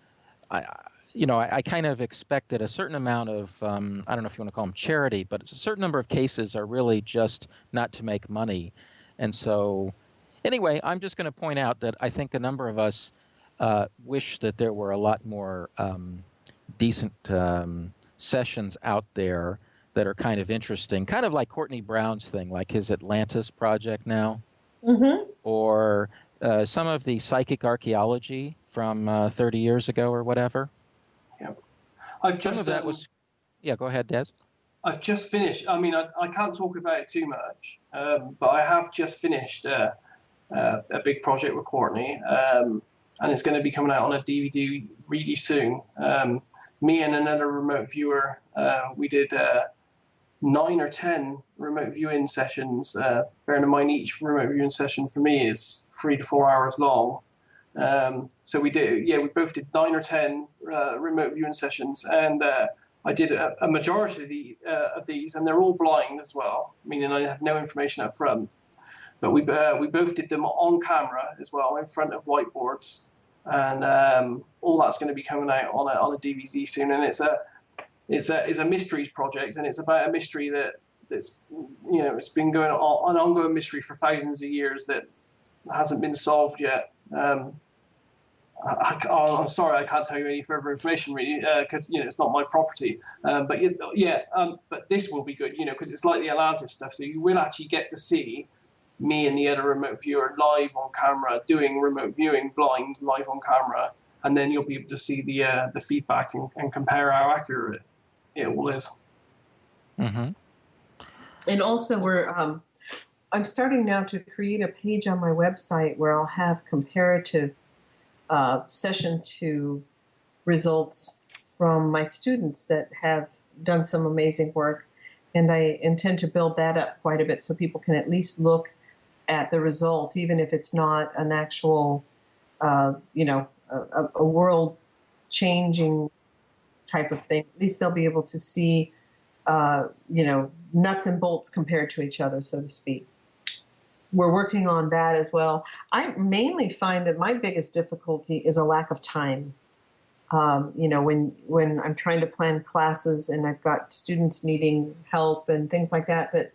I kind of expected a certain amount of, I don't know if you want to call them charity, but a certain number of cases are really just not to make money. And so anyway, I'm just going to point out that I think a number of us wish that there were a lot more decent sessions out there that are kind of interesting, kind of like Courtney Brown's thing, like his Atlantis project now, mm-hmm. or some of the psychic archaeology from 30 years ago or whatever. Yeah, go ahead, Des. I've just finished. I mean, I can't talk about it too much, but I have just finished a big project with Courtney, and it's going to be coming out on a DVD really soon. Me and another remote viewer, we did 9 or 10 remote viewing sessions. Bearing in mind, each remote viewing session for me is 3 to 4 hours long. So we both did 9 or 10 remote viewing sessions, and I did a majority of these, and they're all blind as well, meaning I have no information up front. But we both did them on camera as well, in front of whiteboards, and all that's going to be coming out on a DVD soon. And it's a mysteries project, and it's about a mystery that's it's been going on, an ongoing mystery for thousands of years that hasn't been solved yet. I'm sorry, I can't tell you any further information really, because it's not my property. But this will be good, because it's like the Atlantis stuff. So you will actually get to see me and the other remote viewer live on camera doing remote viewing blind live on camera, and then you'll be able to see the feedback and compare how accurate it all is. Mm-hmm. And also I'm starting now to create a page on my website where I'll have comparative session to results from my students that have done some amazing work. And I intend to build that up quite a bit so people can at least look at the results, even if it's not an actual, a world-changing type of thing. At least they'll be able to see, nuts and bolts compared to each other, so to speak. We're working on that as well. I mainly find that my biggest difficulty is a lack of time. When I'm trying to plan classes and I've got students needing help and things like that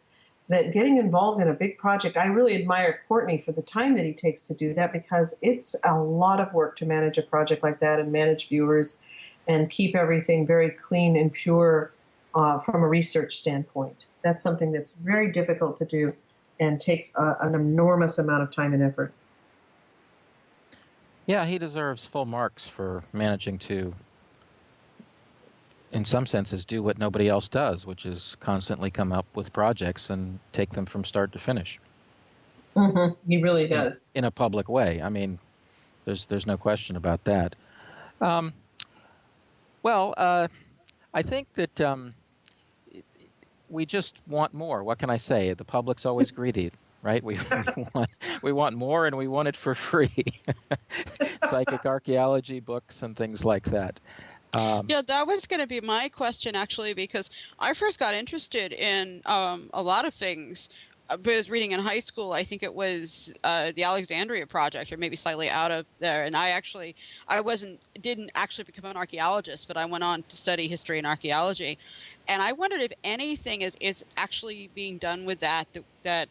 getting involved in a big project, I really admire Courtney for the time that he takes to do that, because it's a lot of work to manage a project like that and manage viewers and keep everything very clean and pure from a research standpoint. That's something that's very difficult to do and takes an enormous amount of time and effort. Yeah, he deserves full marks for managing to, in some senses, do what nobody else does, which is constantly come up with projects and take them from start to finish. Mm-hmm. He really does. In a public way. I mean, there's no question about that. I think that we just want more. What can I say? The public's always greedy. right? We want more, and we want it for free. Psychic archaeology books and things like that. Yeah, that was going to be my question, actually, because I first got interested in a lot of things. I was reading in high school. I think it was the Alexandria Project, or maybe slightly out of there. And didn't actually become an archaeologist, but I went on to study history and archaeology. And I wondered if anything is actually being done with that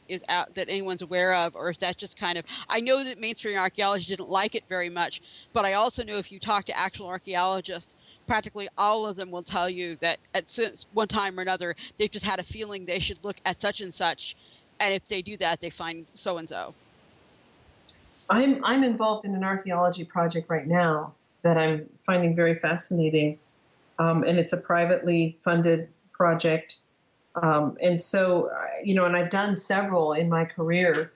is out, that anyone's aware of, or if that's just kind of. I know that mainstream archaeology didn't like it very much, but I also know if you talk to actual archaeologists, practically all of them will tell you that at one time or another, they've just had a feeling they should look at such and such. And if they do that, they find so and so. I'm involved in an archaeology project right now that I'm finding very fascinating. And it's a privately funded project. And so, and I've done several in my career,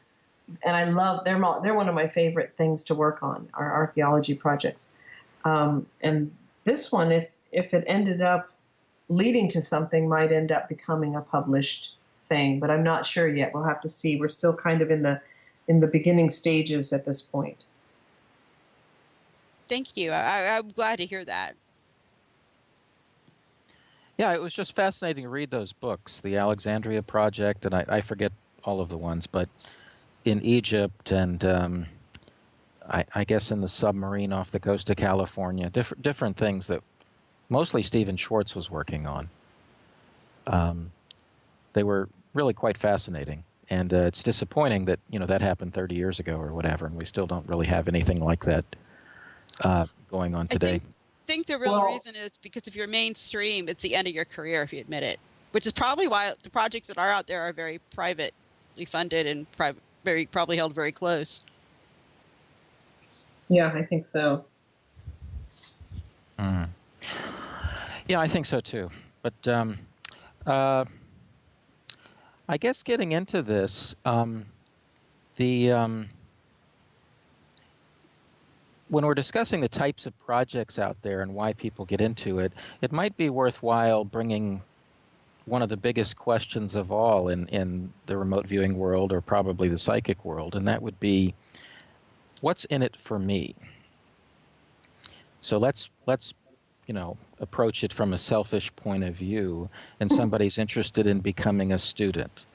and they're one of my favorite things to work on, are archaeology projects. And this one, if it ended up leading to something, might end up becoming a published thing, but I'm not sure yet. We'll have to see. We're still kind of in the beginning stages at this point. Thank you. I'm glad to hear that. Yeah, it was just fascinating to read those books, the Alexandria Project, and I forget all of the ones, but in Egypt and I guess in the submarine off the coast of California, different things that mostly Stephen Schwartz was working on. They were really quite fascinating, and it's disappointing that that happened 30 years ago or whatever, and we still don't really have anything like that going on today. I think the real reason is because if you're mainstream, it's the end of your career if you admit it, which is probably why the projects that are out there are very privately funded and probably held very close. Yeah, I think so. Yeah, I think so too. But I guess getting into this, when we're discussing the types of projects out there and why people get into it, it might be worthwhile bringing one of the biggest questions of all in the remote viewing world, or probably the psychic world, and that would be, what's in it for me? So let's approach it from a selfish point of view, and somebody's interested in becoming a student.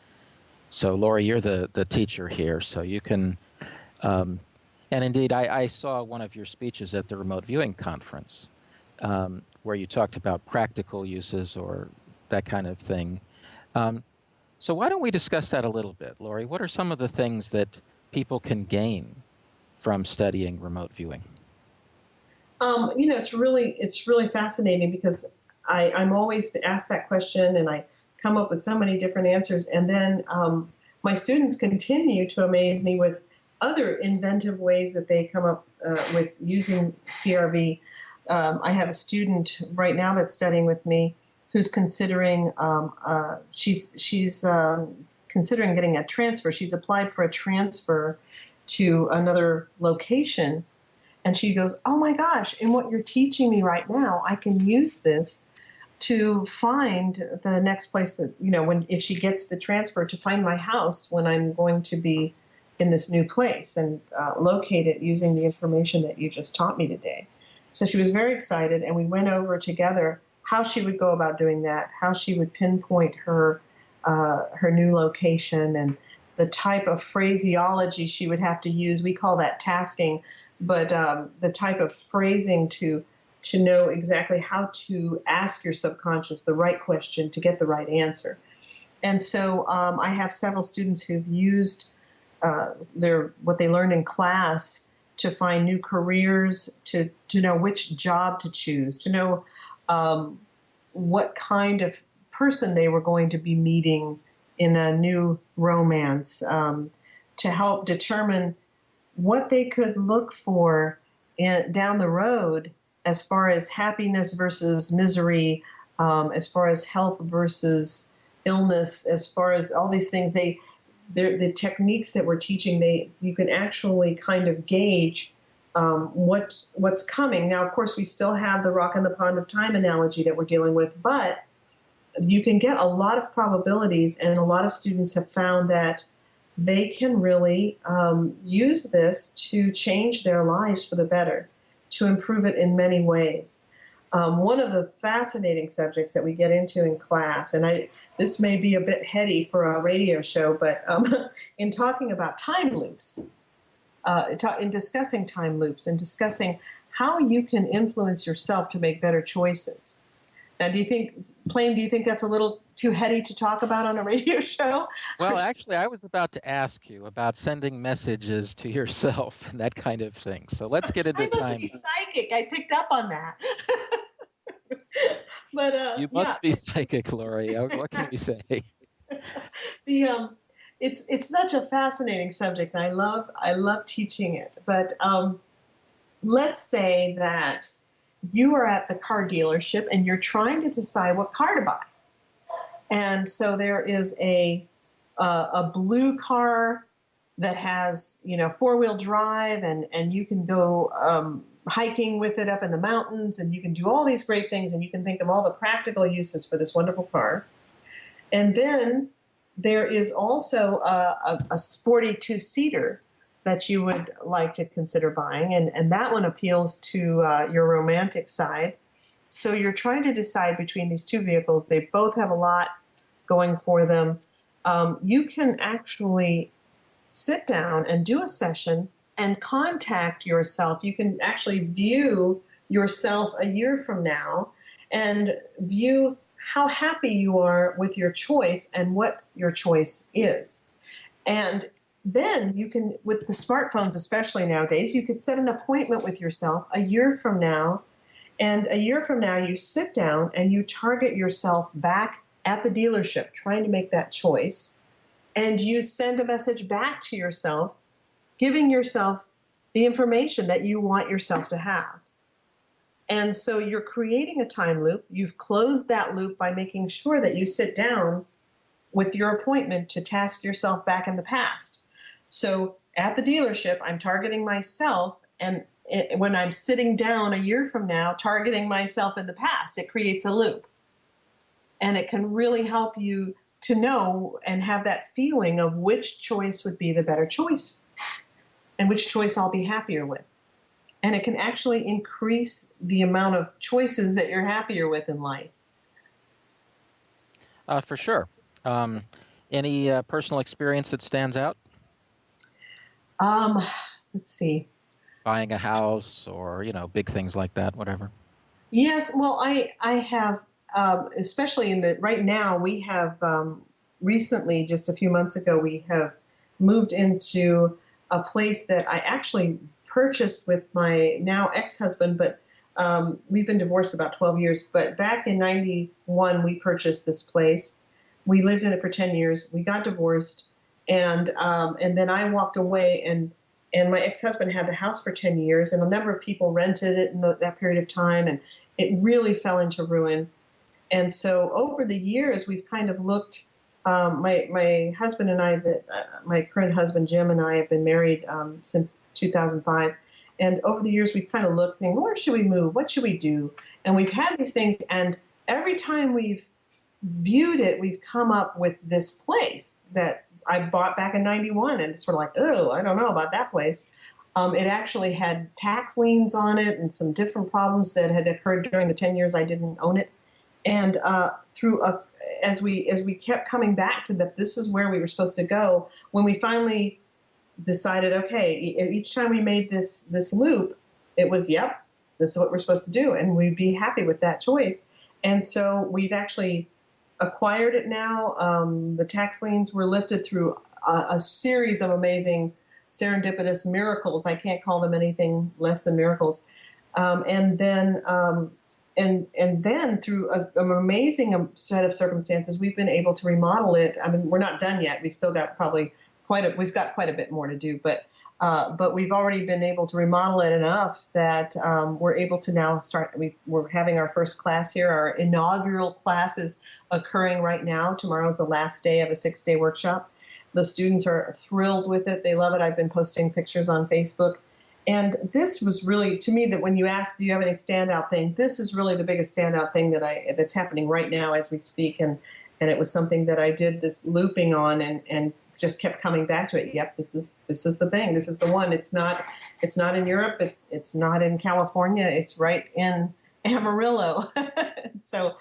So Lori, you're the teacher here, so you can, and indeed I saw one of your speeches at the remote viewing conference where you talked about practical uses or that kind of thing. So why don't we discuss that a little bit, Lori? What are some of the things that people can gain from studying remote viewing? It's really fascinating because I'm always asked that question, and I come up with so many different answers. And then my students continue to amaze me with other inventive ways that they come up with using CRV. I have a student right now that's studying with me who's considering she's considering getting a transfer. She's applied for a transfer to another location. And she goes, oh my gosh, in what you're teaching me right now, I can use this to find the next place that, if she gets the transfer, to find my house when I'm going to be in this new place and locate it using the information that you just taught me today. So she was very excited, and we went over together how she would go about doing that, how she would pinpoint her new location, and the type of phraseology she would have to use. We call that tasking. But the type of phrasing to know exactly how to ask your subconscious the right question to get the right answer. And so I have several students who've used what they learned in class to find new careers, to know which job to choose, to know what kind of person they were going to be meeting in a new romance, to help determine what they could look for down the road as far as happiness versus misery, as far as health versus illness, as far as all these things. The techniques that we're teaching, you can actually kind of gauge what's coming. Now, of course, we still have the rock in the pond of time analogy that we're dealing with, but you can get a lot of probabilities, and a lot of students have found that they can really use this to change their lives for the better, to improve it in many ways. One of the fascinating subjects that we get into in class, and this may be a bit heady for a radio show, but in talking about time loops, in discussing time loops and discussing how you can influence yourself to make better choices. Now, do you think that's a little too heady to talk about on a radio show? Well, actually, I was about to ask you about sending messages to yourself and that kind of thing. So let's get into time. I must be psychic. I picked up on that. But you must be psychic, Lori. What can we say? It's such a fascinating subject. I love teaching it. But let's say that you are at the car dealership and you're trying to decide what car to buy. And so there is a blue car that has, four-wheel drive, and you can go hiking with it up in the mountains, and you can do all these great things, and you can think of all the practical uses for this wonderful car. And then there is also a sporty two-seater that you would like to consider buying, and that one appeals to your romantic side. So you're trying to decide between these two vehicles. They both have a lot going for them. You can actually sit down and do a session and contact yourself. You can actually view yourself a year from now and view how happy you are with your choice and what your choice is. And then you can, with the smartphones especially nowadays, you could set an appointment with yourself a year from now. And a year from now, you sit down and you target yourself back at the dealership trying to make that choice. And you send a message back to yourself, giving yourself the information that you want yourself to have. And so you're creating a time loop. You've closed that loop by making sure that you sit down with your appointment to task yourself back in the past. So at the dealership, I'm targeting myself, and when I'm sitting down a year from now, targeting myself in the past, it creates a loop. And it can really help you to know and have that feeling of which choice would be the better choice and which choice I'll be happier with. And it can actually increase the amount of choices that you're happier with in life. For sure. Any personal experience that stands out? Let's see. Buying a house or, big things like that, whatever. Yes, well, I have, especially right now, we have recently, just a few months ago, we have moved into a place that I actually purchased with my now ex-husband, but we've been divorced about 12 years. But back in 91, we purchased this place. We lived in it for 10 years. We got divorced. And then I walked away, and my ex-husband had the house for 10 years, and a number of people rented it in that period of time, and it really fell into ruin. And so over the years, we've kind of looked, my husband and I, my current husband, Jim, and I have been married since 2005. And over the years, we've kind of looked, thinking, where should we move? What should we do? And we've had these things, and every time we've viewed it, we've come up with this place that I bought back in 91, and it's sort of like, oh, I don't know about that place. It actually had tax liens on it and some different problems that had occurred during the 10 years I didn't own it. And as we kept coming back to that, this is where we were supposed to go. When we finally decided, okay, each time we made this loop, it was, yep, this is what we're supposed to do, and we'd be happy with that choice. And so we've actually acquired it now. The tax liens were lifted through a series of amazing serendipitous miracles. I can't call them anything less than miracles. And then through an amazing set of circumstances, we've been able to remodel it. I mean, we're not done yet. We've still got we've got quite a bit more to do, but we've already been able to remodel it enough that we're able to now start. We're having our first class here. Our inaugural class is occurring right now. Tomorrow's the last day of a 6-day workshop. The students are thrilled with it. They love it. I've been posting pictures on Facebook. And this was really, to me, that when you ask, do you have any standout thing, this is really the biggest standout thing that's happening right now as we speak. And it was something that I did this looping on and just kept coming back to it. Yep, this is the thing. This is the one. It's not in Europe. It's not in California. It's right in Amarillo. So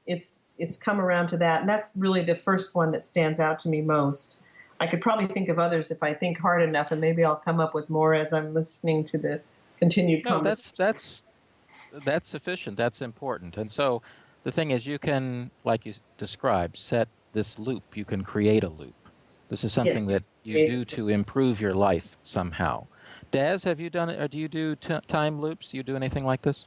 it's come around to that, and that's really the first one that stands out to me most. I could probably think of others if I think hard enough, and maybe I'll come up with more as I'm listening to the continued conversation. That's sufficient. That's important. And so the thing is, you can, like you described, set this loop. You can create a loop. This is something that you do to improve your life somehow. Daz, have you done it, or do you do time loops? Do you do anything like this?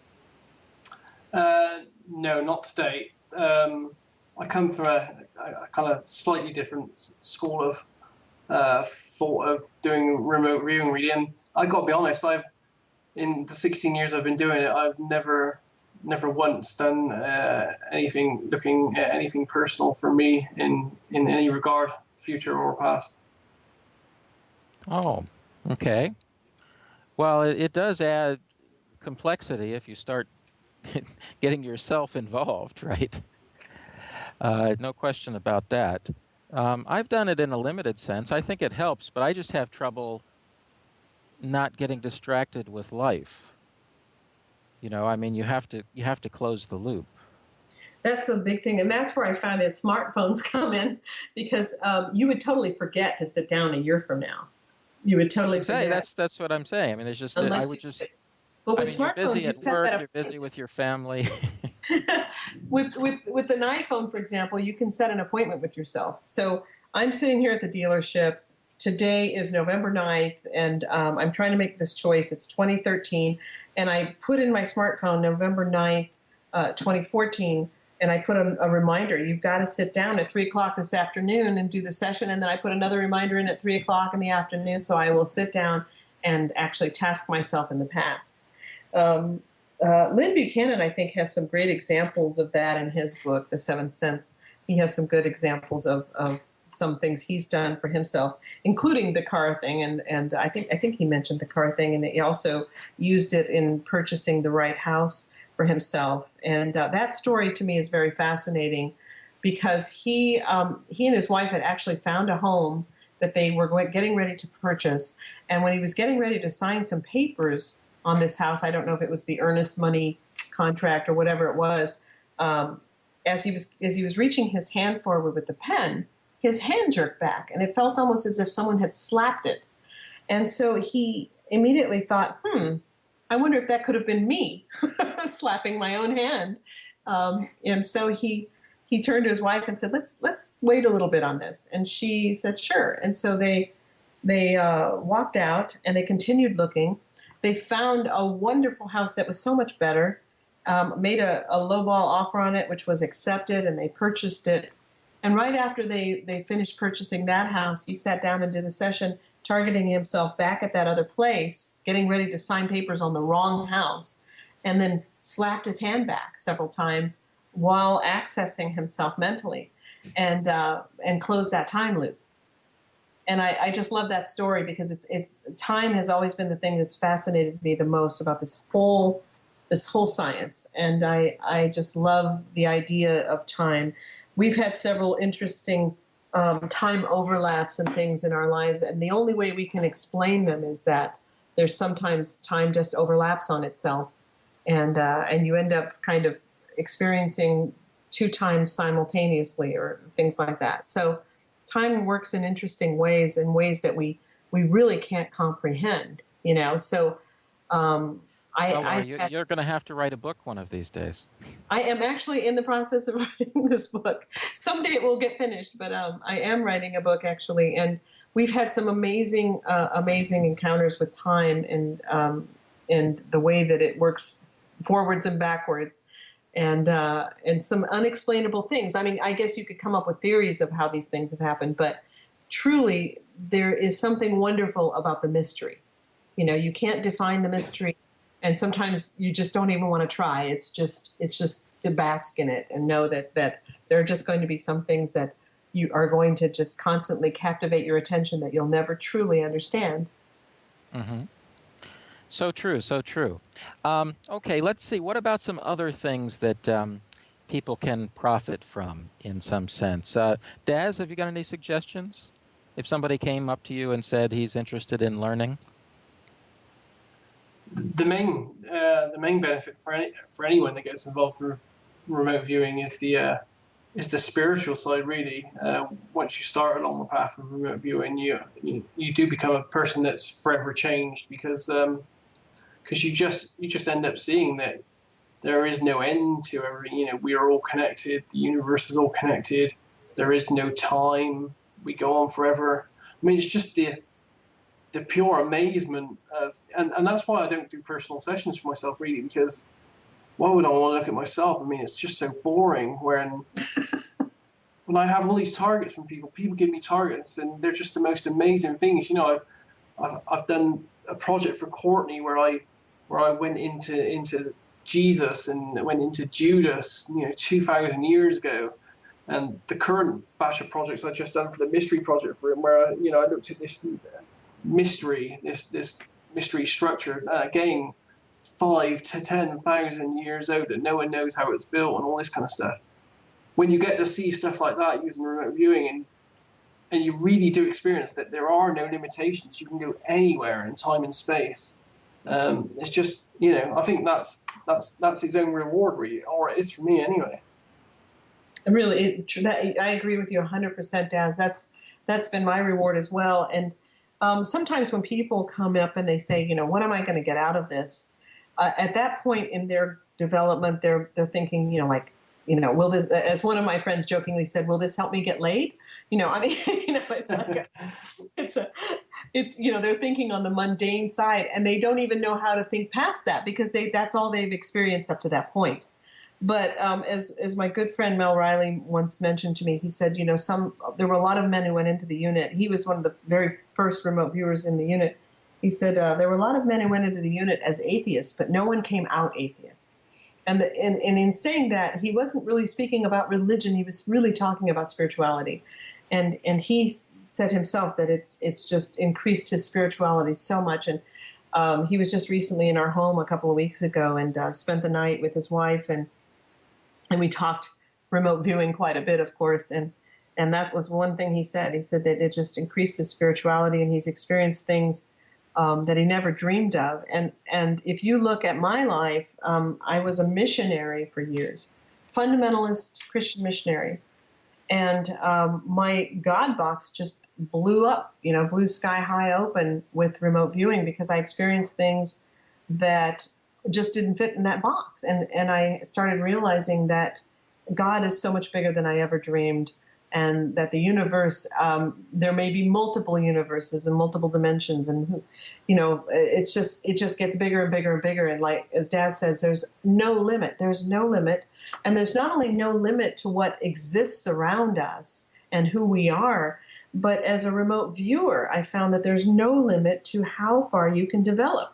No, not today. I come from a kind of slightly different school of thought of doing remote viewing reading. I got to be honest, in the 16 years I've been doing it, I've never once done anything looking at anything personal for me in any regard, future or past. Oh, okay. Well, it does add complexity if you start getting yourself involved, right? No question about that. I've done it in a limited sense. I think it helps, but I just have trouble not getting distracted with life. You know, I mean, you have to close the loop. That's a big thing, and that's where I find that smartphones come in, because you would totally forget to sit down a year from now. You would totally forget. That's what I'm saying. I mean, there's just But I with would just. smartphones, you're busy you at set work. that up. You're busy with your family. with an iPhone, for example, you can set an appointment with yourself. So I'm sitting here at the dealership. Today is November 9th, and I'm trying to make this choice. It's 2013, and I put in my smartphone November 9th, 2014, and I put a reminder. You've got to sit down at 3 o'clock this afternoon and do the session, and then I put another reminder in at 3 o'clock in the afternoon, so I will sit down and actually task myself in the past. Lim Buchanan, I think, has some great examples of that in his book, The Seventh Sense. He has some good examples of some things he's done for himself, including the car thing, and I think he mentioned the car thing, and he also used it in purchasing the right house for himself. And that story to me is very fascinating, because he and his wife had actually found a home that they were getting ready to purchase, and when he was getting ready to sign some papers on this house, I don't know if it was the earnest money contract or whatever it was, as he was reaching his hand forward with the pen, his hand jerked back, and it felt almost as if someone had slapped it. And so he immediately thought, I wonder if that could have been me slapping my own hand. And so he turned to his wife and said, let's wait a little bit on this. And she said, sure. And so they walked out, and they continued looking. They found a wonderful house that was so much better, made a lowball offer on it, which was accepted, and they purchased it. And right after they finished purchasing that house, he sat down and did a session targeting himself back at that other place, getting ready to sign papers on the wrong house, and then slapped his hand back several times while accessing himself mentally, and closed that time loop. And I just love that story, because it's time has always been the thing that's fascinated me the most about this whole science. And I just love the idea of time. We've had several interesting time overlaps and things in our lives, and the only way we can explain them is that there's sometimes time just overlaps on itself, and you end up kind of experiencing two times simultaneously, or things like that. So time works in interesting ways, in ways that we really can't comprehend, you know. So you're going to have to write a book one of these days. I am actually in the process of writing this book. Someday it will get finished, but I am writing a book, actually, and we've had some amazing encounters with time, and the way that it works forwards and backwards, and some unexplainable things. I mean, I guess you could come up with theories of how these things have happened, but truly there is something wonderful about the mystery. You know, you can't define the mystery. And sometimes you just don't even want to try. It's just to bask in it and know that there are just going to be some things that you are going to just constantly captivate your attention that you'll never truly understand. Mm-hmm. So true, so true. Okay, let's see. What about some other things that people can profit from in some sense? Daz, have you got any suggestions? if somebody came up to you and said he's interested in learning? The main benefit for anyone that gets involved through remote viewing is the spiritual side, really. Once you start along the path of remote viewing, you do become a person that's forever changed, because you just end up seeing that there is no end to everything. We are all connected. The universe is all connected. There is no time. We go on forever. I mean, it's just the pure amazement of, and that's why I don't do personal sessions for myself, really, because why would I want to look at myself? I mean, it's just so boring when I have all these targets from people give me targets, and they're just the most amazing things. I've done a project for Courtney where I went into Jesus and went into Judas, 2,000 years ago. And the current batch of projects I've just done for the mystery project for him, where I looked at this mystery, this mystery structure, again, 5,000 to 10,000 years old, and no one knows how it's built and all this kind of stuff. When you get to see stuff like that using remote viewing, and you really do experience that there are no limitations, you can go anywhere in time and space. It's just, I think that's its own reward, really, or it is for me anyway. Really, I agree with you 100%, Daz. That's been my reward as well. And sometimes when people come up and they say, what am I going to get out of this? At that point in their development, they're thinking, will this, as one of my friends jokingly said, will this help me get laid? It's like they're thinking on the mundane side, and they don't even know how to think past that, because that's all they've experienced up to that point. But as my good friend Mel Riley once mentioned to me, he said, there were a lot of men who went into the unit. He was one of the very first remote viewers in the unit. He said there were a lot of men who went into the unit as atheists, but no one came out atheist. And in saying that, he wasn't really speaking about religion. He was really talking about spirituality. And he said himself that it's just increased his spirituality so much. And he was just recently in our home a couple of weeks ago and spent the night with his wife, and we talked remote viewing quite a bit, of course, and that was one thing he said. He said that it just increased his spirituality, and he's experienced things that he never dreamed of. And if you look at my life, I was a missionary for years, fundamentalist Christian missionary, and my God box just blew up, blew sky high open with remote viewing, because I experienced things that just didn't fit in that box. And I started realizing that God is so much bigger than I ever dreamed, and that the universe, there may be multiple universes and multiple dimensions, and it just gets bigger and bigger and bigger. And like as Daz says, there's no limit. There's no limit. And there's not only no limit to what exists around us and who we are, but as a remote viewer, I found that there's no limit to how far you can develop.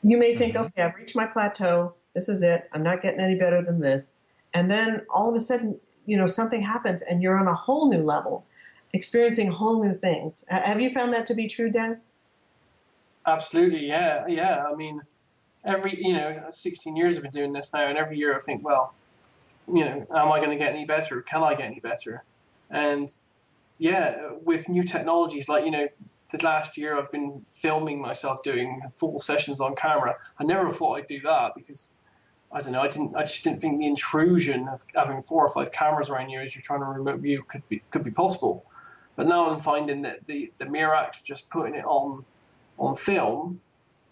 You may think, okay, I've reached my plateau. This is it. I'm not getting any better than this. And then all of a sudden, something happens and you're on a whole new level, experiencing whole new things. Have you found that to be true, Daz? Absolutely, yeah. I mean, 16 years I've been doing this now, and every year I think, well, am I going to get any better? Can I get any better? And yeah, with new technologies like, the last year I've been filming myself doing full sessions on camera. I never thought I'd do that, because I don't know, I just didn't think the intrusion of having 4 or 5 cameras around you as you're trying to remote view could be possible. But now I'm finding that the mere act of just putting it on film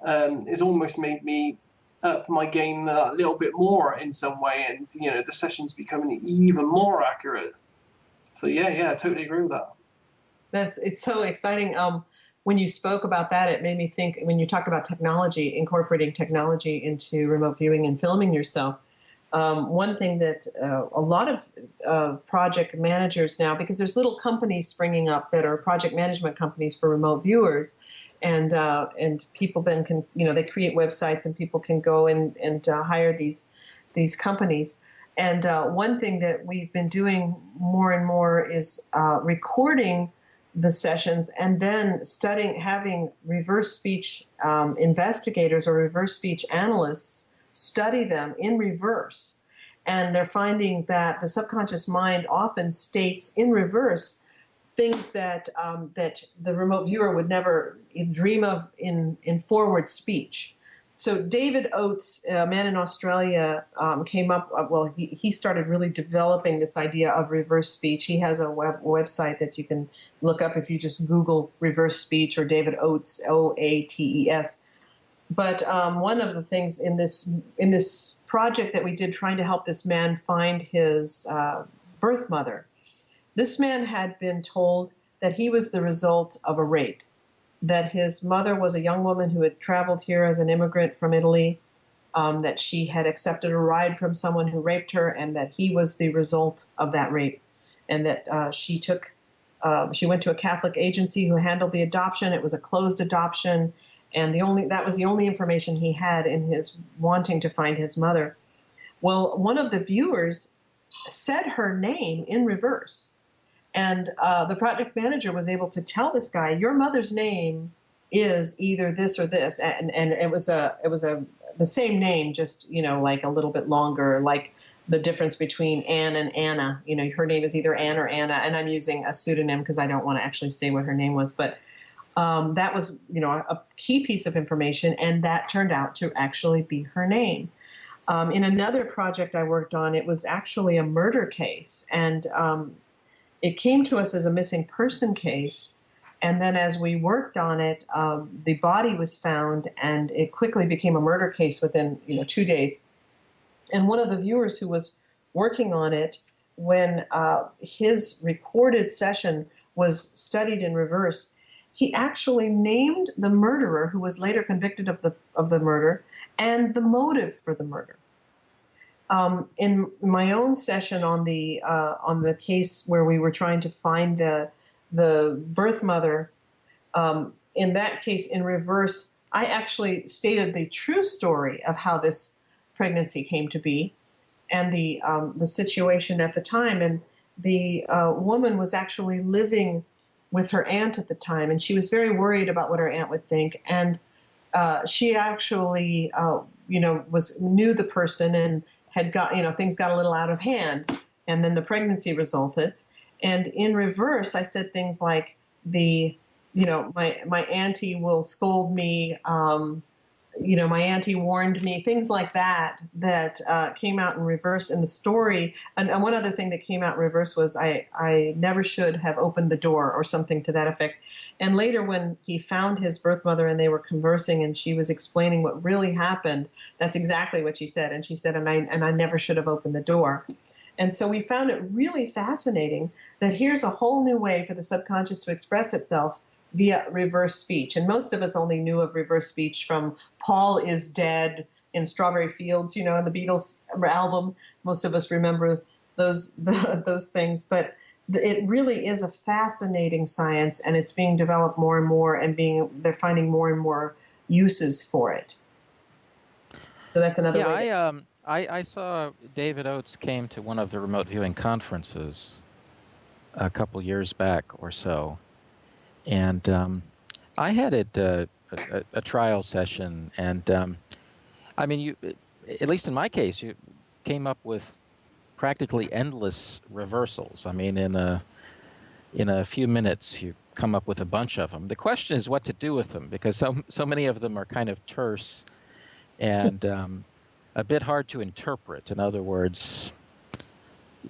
has almost made me up my game a little bit more in some way, and the session's becoming even more accurate. So yeah, I totally agree with that. It's so exciting. When you spoke about that, it made me think, when you talk about technology, incorporating technology into remote viewing and filming yourself, one thing that a lot of project managers now, because there's little companies springing up that are project management companies for remote viewers, and people then can, they create websites and people can go and hire these companies. And one thing that we've been doing more and more is recording the sessions and then having reverse speech investigators or reverse speech analysts study them in reverse. And they're finding that the subconscious mind often states in reverse things that that the remote viewer would never dream of in forward speech. So David Oates, a man in Australia, came up, he started really developing this idea of reverse speech. He has a website that you can look up if you just Google reverse speech or David Oates, Oates. But one of the things in this project that we did trying to help this man find his birth mother, this man had been told that he was the result of a rape, that his mother was a young woman who had traveled here as an immigrant from Italy, that she had accepted a ride from someone who raped her, and that he was the result of that rape, and that she went to a Catholic agency who handled the adoption. It was a closed adoption, and that was the only information he had in his wanting to find his mother. Well, one of the viewers said her name in reverse. And the project manager was able to tell this guy, your mother's name is either this or this, and it was the same name, just like a little bit longer, like the difference between Anne and Anna. Her name is either Anne or Anna, and I'm using a pseudonym because I don't want to actually say what her name was, but that was a key piece of information, and that turned out to actually be her name. In another project I worked on, it was actually a murder case, and it came to us as a missing person case, and then as we worked on it, the body was found, and it quickly became a murder case within 2 days. And one of the viewers who was working on it, when his recorded session was studied in reverse, he actually named the murderer, who was later convicted of the murder, and the motive for the murder. In my own session on the case where we were trying to find the birth mother, in that case in reverse, I actually stated the true story of how this pregnancy came to be, and the situation at the time. And the woman was actually living with her aunt at the time, and she was very worried about what her aunt would think. And she actually, knew the person and had got, things got a little out of hand, and then the pregnancy resulted. And in reverse, I said things like my auntie will scold me, my auntie warned me, things like that came out in reverse in the story. And one other thing that came out in reverse was I never should have opened the door, or something to that effect. And later, when he found his birth mother and they were conversing and she was explaining what really happened, that's exactly what she said. And she said, and I never should have opened the door. And so we found it really fascinating that here's a whole new way for the subconscious to express itself via reverse speech. And most of us only knew of reverse speech from Paul is Dead in Strawberry Fields, in the Beatles album. Most of us remember those things. But it really is a fascinating science, and it's being developed more and more, and they're finding more and more uses for it. So that's another way. Yeah, I saw David Oates came to one of the remote viewing conferences a couple years back or so, and I had a trial session, and you, at least in my case, you came up with practically endless reversals. In a few minutes, you come up with a bunch of them. The question is what to do with them, because so many of them are kind of terse and a bit hard to interpret. In other words,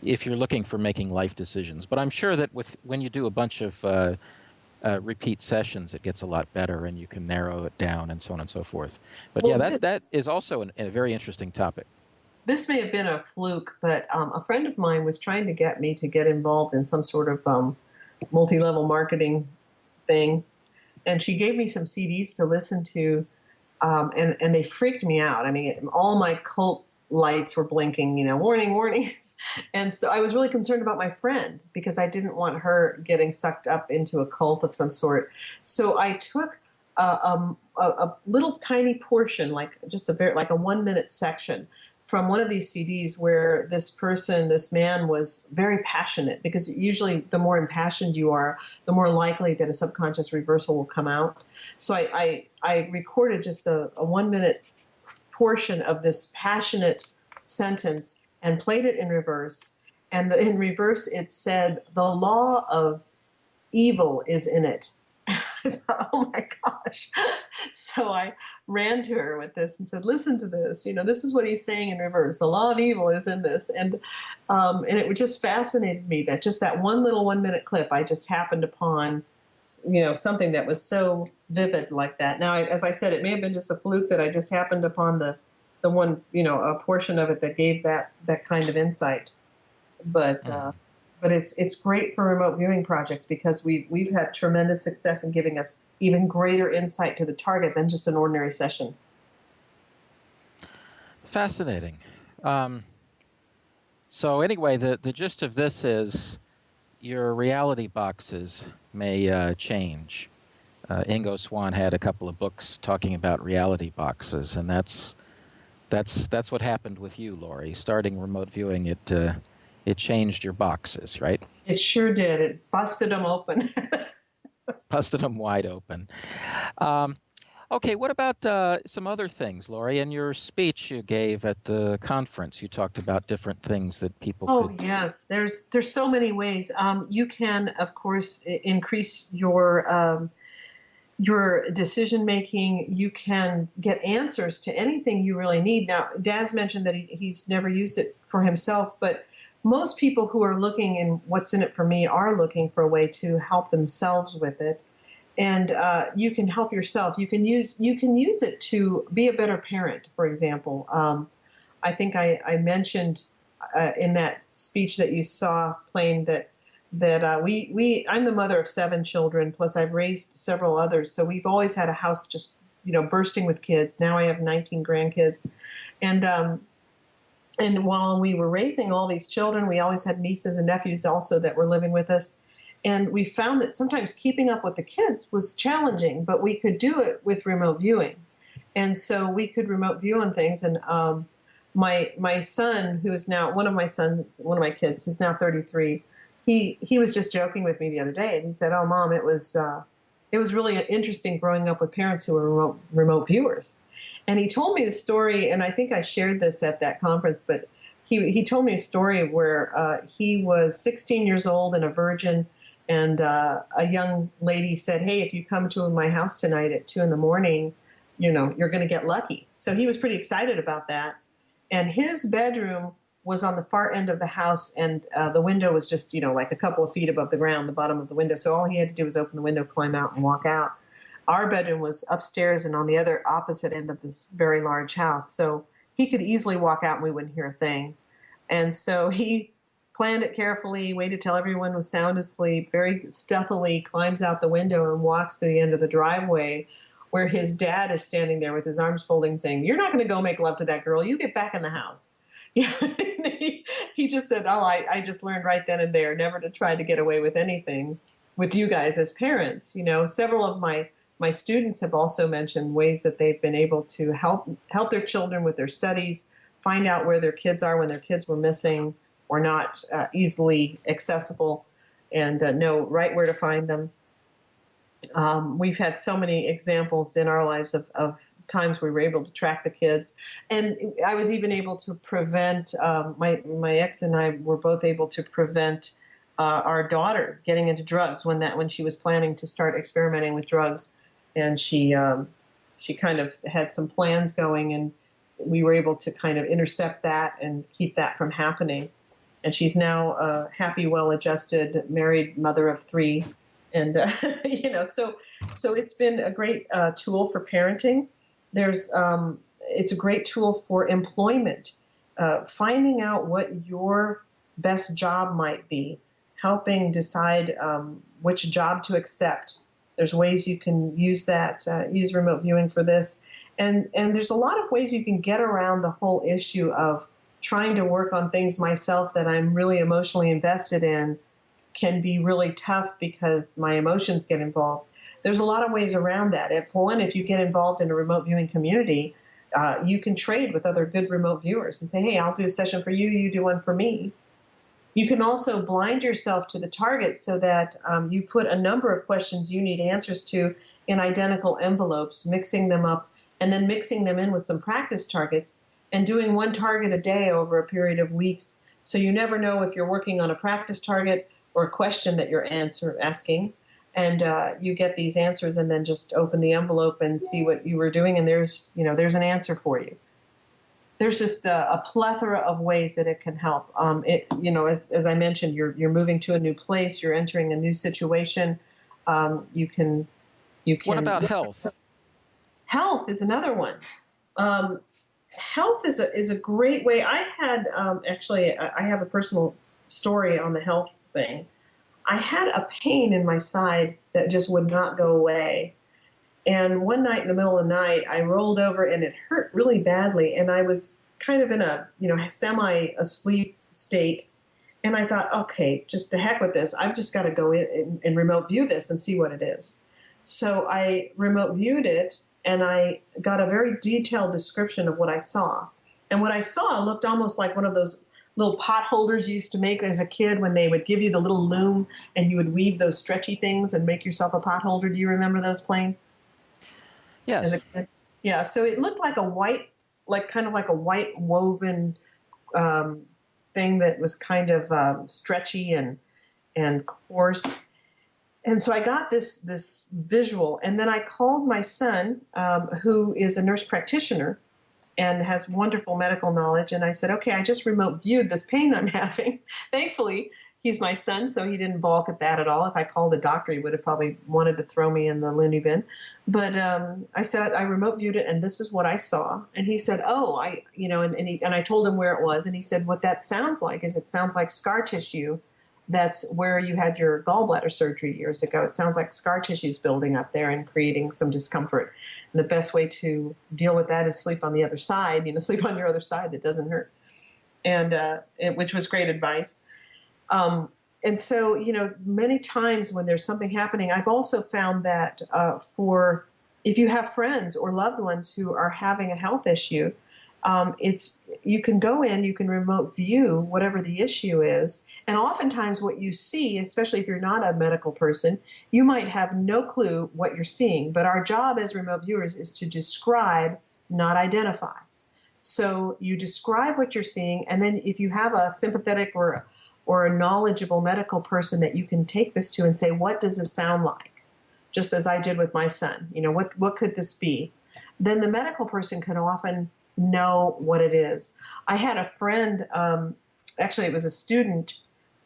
if you're looking for making life decisions. But I'm sure that when you do a bunch of repeat sessions, it gets a lot better, and you can narrow it down, and so on and so forth. But that is also a very interesting topic. This may have been a fluke, but a friend of mine was trying to get me to get involved in some sort of multi-level marketing thing. And she gave me some CDs to listen to, and they freaked me out. All my cult lights were blinking, warning, warning. And so I was really concerned about my friend, because I didn't want her getting sucked up into a cult of some sort. So I took a little tiny portion, like just a 1-minute section from one of these CDs where this man was very passionate, because usually the more impassioned you are, the more likely that a subconscious reversal will come out. So I recorded just a 1-minute portion of this passionate sentence and played it in reverse. And in reverse, it said, the law of evil is in it. I thought, oh my gosh. So I ran to her with this and said, listen to this. This is what he's saying in reverse. The law of evil is in this. And it just fascinated me that just that one little 1-minute clip, I just happened upon, something that was so vivid like that. Now, as I said, it may have been just a fluke that I just happened upon the one, a portion of it that gave that kind of insight. But it's great for remote viewing projects because we've had tremendous success in giving us even greater insight to the target than just an ordinary session. Fascinating. So anyway, the gist of this is your reality boxes may change. Ingo Swann had a couple of books talking about reality boxes, and that's what happened with you, Lori. Starting remote viewing, it changed your boxes, right? It sure did. It busted them open. Busted them wide open. Okay, what about some other things, Lori? In your speech you gave at the conference, you talked about different things that people could... Oh, yes. There's so many ways. You can, of course, increase your decision making. You can get answers to anything you really need. Now, Daz mentioned that he's never used it for himself, but most people who are looking in what's in it for me are looking for a way to help themselves with it. And you can help yourself. You can use it to be a better parent, for example. I think I mentioned in that speech that you saw playing that I'm the mother of 7 children, plus I've raised several others. So we've always had a house just, bursting with kids. Now I have 19 grandkids. And while we were raising all these children, we always had nieces and nephews also that were living with us. And we found that sometimes keeping up with the kids was challenging, but we could do it with remote viewing. And so we could remote view on things. And my son, who is now one of my kids, who's now 33, he was just joking with me the other day, and he said, "Oh, Mom, it was really interesting growing up with parents who were remote viewers." And he told me the story, and I think I shared this at that conference, but he told me a story where he was 16 years old and a virgin, and a young lady said, "Hey, if you come to my house tonight at 2 a.m, you're going to get lucky." So he was pretty excited about that. And his bedroom was on the far end of the house, and the window was just, like a couple of feet above the ground, the bottom of the window. So all he had to do was open the window, climb out, and walk out. Our bedroom was upstairs and on the other opposite end of this very large house. So he could easily walk out and we wouldn't hear a thing. And so he planned it carefully, waited till everyone was sound asleep, very stealthily climbs out the window and walks to the end of the driveway where his dad is standing there with his arms folding saying, "You're not going to go make love to that girl. You get back in the house." Yeah, he just said, "Oh, I just learned right then and there never to try to get away with anything with you guys as parents." Several of my students have also mentioned ways that they've been able to help their children with their studies, find out where their kids are when their kids were missing or not easily accessible, and know right where to find them. We've had so many examples in our lives of times we were able to track the kids. And I was even able to prevent, my ex and I were both able to prevent our daughter getting into drugs when she was planning to start experimenting with drugs. And she kind of had some plans going, and we were able to kind of intercept that and keep that from happening. And she's now a happy, well-adjusted, married mother of 3. And, so it's been a great tool for parenting. It's a great tool for employment, finding out what your best job might be, helping decide which job to accept. There's ways you can use that, use remote viewing for this. And there's a lot of ways you can get around the whole issue of trying to work on things myself that I'm really emotionally invested in can be really tough because my emotions get involved. There's a lot of ways around that. If you get involved in a remote viewing community, you can trade with other good remote viewers and say, "Hey, I'll do a session for you, you do one for me." You can also blind yourself to the target so that you put a number of questions you need answers to in identical envelopes, mixing them up, and then mixing them in with some practice targets and doing one target a day over a period of weeks. So you never know if you're working on a practice target or a question that you're asking. and you get these answers, and then just open the envelope and see what you were doing, and there's an answer for you. There's just a plethora of ways that it can help. As I mentioned, you're moving to a new place, you're entering a new situation. You can. What about health? Health is another one. Health is a great way. I had I have a personal story on the health thing. I had a pain in my side that just would not go away. And one night in the middle of the night, I rolled over and it hurt really badly. And I was kind of in a, semi-asleep state. And I thought, okay, just to heck with this. I've just got to go in and remote view this and see what it is. So I remote viewed it, and I got a very detailed description of what I saw. And what I saw looked almost like one of those little pot holders you used to make as a kid when they would give you the little loom and you would weave those stretchy things and make yourself a pot holder. Do you remember those playing? Yes. As a kid? Yeah, so it looked like kind of like a white woven thing that was kind of stretchy and coarse. And so I got this visual, and then I called my son, who is a nurse practitioner and has wonderful medical knowledge, and I said, okay, I just remote viewed this pain I'm having. Thankfully, he's my son, so he didn't balk at that at all. If I called a doctor, he would have probably wanted to throw me in the loony bin. But I said, I remote viewed it, and this is what I saw. And he said, oh, and I told him where it was, and he said, what that sounds like is it sounds like scar tissue. That's where you had your gallbladder surgery years ago. It sounds like scar tissue is building up there and creating some discomfort. And the best way to deal with that is sleep on the other side, sleep on your other side that doesn't hurt. And which was great advice. And so, many times when there's something happening, I've also found that if you have friends or loved ones who are having a health issue, you can go in, you can remote view whatever the issue is. And oftentimes what you see, especially if you're not a medical person, you might have no clue what you're seeing. But our job as remote viewers is to describe, not identify. So you describe what you're seeing, and then if you have a sympathetic or a knowledgeable medical person that you can take this to and say, what does this sound like? Just as I did with my son. What could this be? Then the medical person can often know what it is. I had a friend, actually it was a student,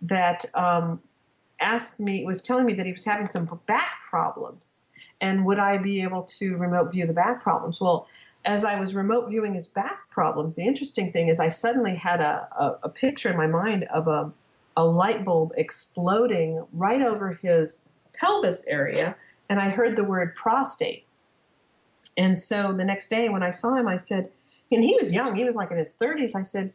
that was telling me that he was having some back problems, and would I be able to remote view the back problems? Well, as I was remote viewing his back problems, the interesting thing is I suddenly had a picture in my mind of a light bulb exploding right over his pelvis area, and I heard the word prostate. And so the next day when I saw him, I said, and he was young, he was like in his 30s, I said,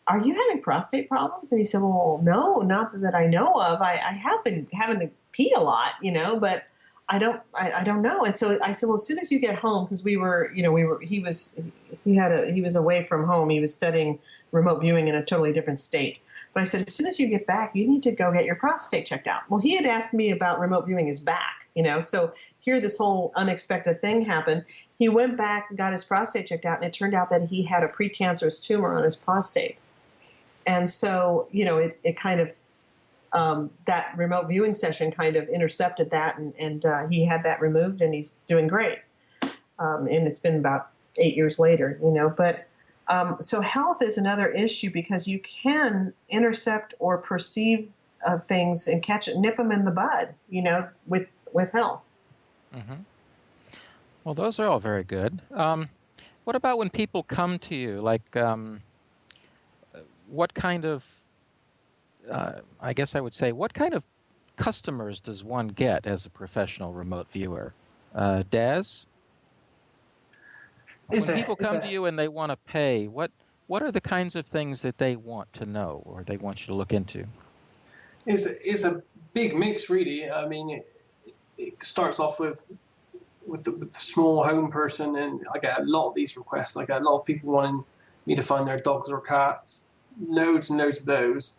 are you having prostate problems? And he said, well, no, not that I know of. I have been having to pee a lot, but I don't know. And so I said, well, as soon as you get home, because he was away from home. He was studying remote viewing in a totally different state. But I said, as soon as you get back, you need to go get your prostate checked out. Well, he had asked me about remote viewing his back, so here this whole unexpected thing happened. He went back and got his prostate checked out, and it turned out that he had a precancerous tumor on his prostate. And so, it kind of, that remote viewing session kind of intercepted that, and he had that removed, and he's doing great. And it's been about 8 years later, but so health is another issue because you can intercept or perceive things and nip them in the bud, with health. Mm-hmm. Well, those are all very good. What about when people come to you? Like, what kind of, I guess I would say, what kind of customers does one get as a professional remote viewer? Daz? When people come to you and they want to pay, what are the kinds of things that they want to know or they want you to look into? It's a big mix, really. I mean, it starts off with the small home person, and I get a lot of these requests. I get a lot of people wanting me to find their dogs or cats. Loads and loads of those.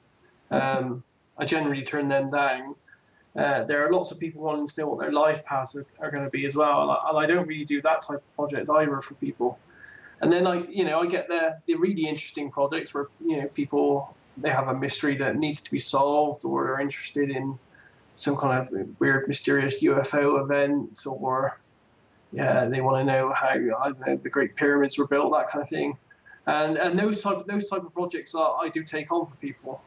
I generally turn them down. There are lots of people wanting to know what their life paths are going to be as well, and I don't really do that type of project either for people. And then I get the really interesting projects where people, they have a mystery that needs to be solved, or they're interested in some kind of weird, mysterious UFO event, or they want to know how, I don't know, the Great Pyramids were built, that kind of thing. And those type of projects I do take on for people.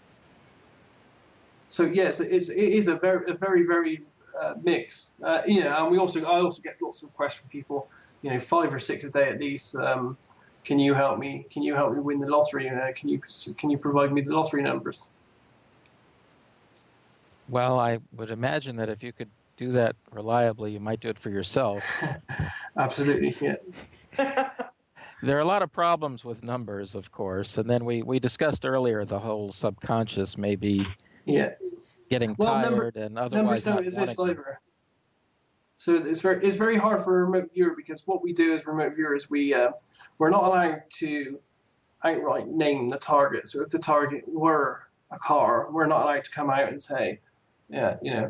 So yes, it is a very mix. And I also get lots of requests from people, 5 or 6 a day at least. Can you help me? Can you help me win the lottery? Can you provide me the lottery numbers? Well, I would imagine that if you could do that reliably, you might do it for yourself. Absolutely, yeah. There are a lot of problems with numbers, of course, and then we discussed earlier the whole subconscious maybe getting tired and otherwise numbers don't exist either. So it's very hard for a remote viewer, because what we do as remote viewers, we're not allowed to outright name the target. So if the target were a car, we're not allowed to come out and say,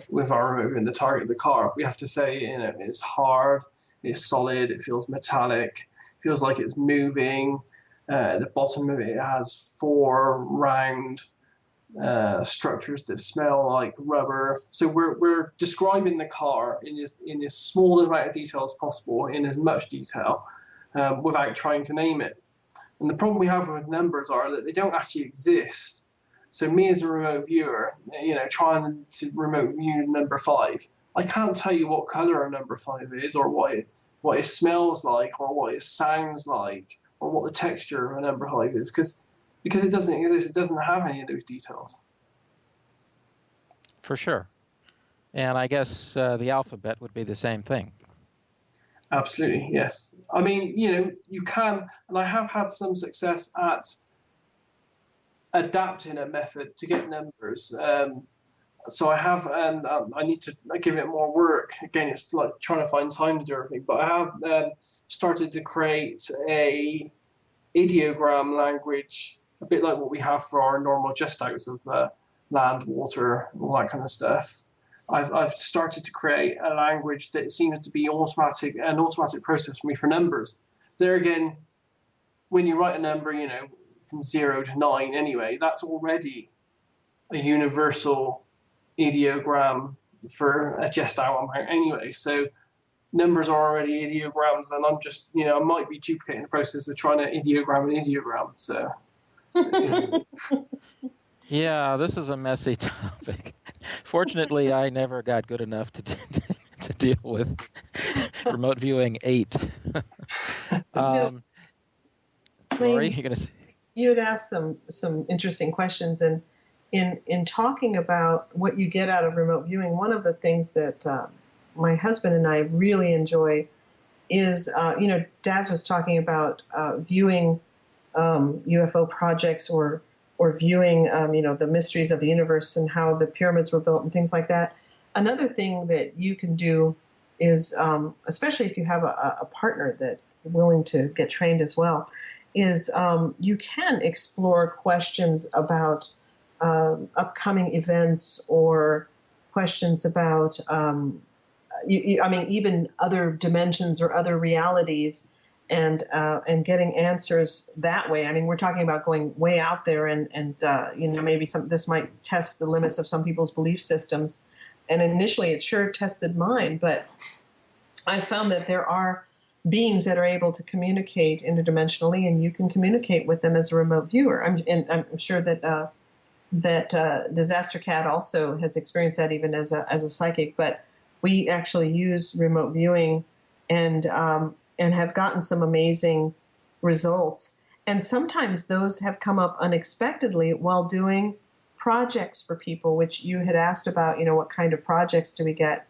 with our remote viewing, the target is a car. We have to say, it's hard, it's solid, it feels metallic, feels like it's moving. At the bottom of it has 4 round structures that smell like rubber. So we're describing the car in as small amount of detail as possible, in as much detail, without trying to name it. And the problem we have with numbers are that they don't actually exist. So me as a remote viewer, trying to remote view number 5, I can't tell you what color a number 5 is, or what it smells like, or what it sounds like, or what the texture of a number 5 is, because it doesn't exist. It doesn't have any of those details. For sure. And I guess the alphabet would be the same thing. Absolutely, yes. I mean, you can, and I have had some success at adapting a method to get numbers. So I have, and I need to give it more work. Again, it's like trying to find time to do everything. But I have started to create a ideogram language, a bit like what we have for our normal just outs of land, water, all that kind of stuff. I've started to create a language that seems to be an automatic process for me for numbers. There again, when you write a number, from 0 to 9 anyway, that's already a universal ideogram for a just out amount anyway. So numbers are already ideograms, and I'm just, I might be duplicating the process of trying to ideogram an ideogram. So. Yeah, this is a messy topic. Fortunately, I never got good enough to deal with remote viewing 8. Lori, you're going to say? You had asked some interesting questions, and in talking about what you get out of remote viewing, one of the things that my husband and I really enjoy is, Daz was talking about viewing UFO projects or viewing, the mysteries of the universe and how the pyramids were built and things like that. Another thing that you can do is, especially if you have a partner that's willing to get trained as well, is you can explore questions about upcoming events, or questions about, even other dimensions or other realities, and getting answers that way. I mean, we're talking about going way out there, and maybe this might test the limits of some people's belief systems. And initially, it sure tested mine, but I found that there are beings that are able to communicate interdimensionally, and you can communicate with them as a remote viewer. I'm sure that Disaster Cat also has experienced that, even as a psychic. But we actually use remote viewing and have gotten some amazing results. And sometimes those have come up unexpectedly while doing projects for people, which you had asked about, what kind of projects do we get?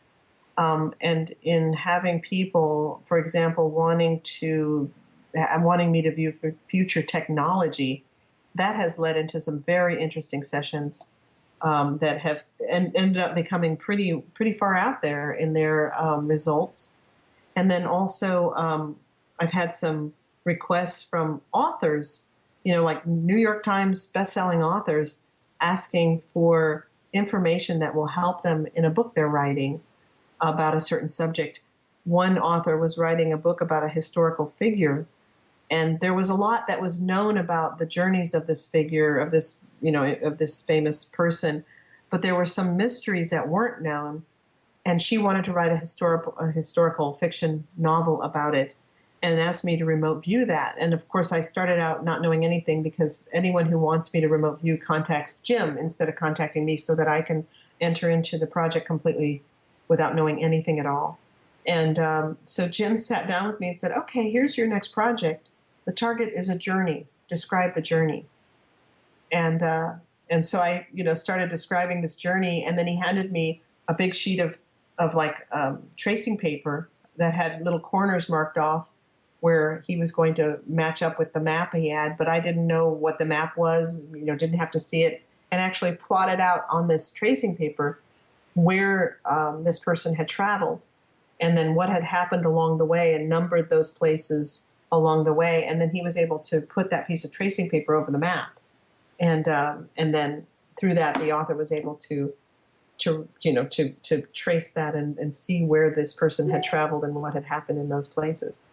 And in having people, for example, wanting me to view for future technology, that has led into some very interesting sessions that have ended up becoming pretty far out there in their results. And then also, I've had some requests from authors, like New York Times bestselling authors, asking for information that will help them in a book they're writing about a certain subject. One author was writing a book about a historical figure, and there was a lot that was known about the journeys of this figure, of this famous person, but there were some mysteries that weren't known. And she wanted to write a historical fiction novel about it and asked me to remote view that. And of course, I started out not knowing anything, because anyone who wants me to remote view contacts Jim instead of contacting me, so that I can enter into the project completely without knowing anything at all. And so Jim sat down with me and said, okay, here's your next project. The target is a journey. Describe the journey. And so I, started describing this journey, and then he handed me a big sheet of tracing paper that had little corners marked off where he was going to match up with the map he had, but I didn't know what the map was, didn't have to see it, and actually plotted out on this tracing paper where this person had traveled, and then what had happened along the way, and numbered those places along the way. And then he was able to put that piece of tracing paper over the map. And then through that, the author was able to trace that and see where this person had traveled and what had happened in those places.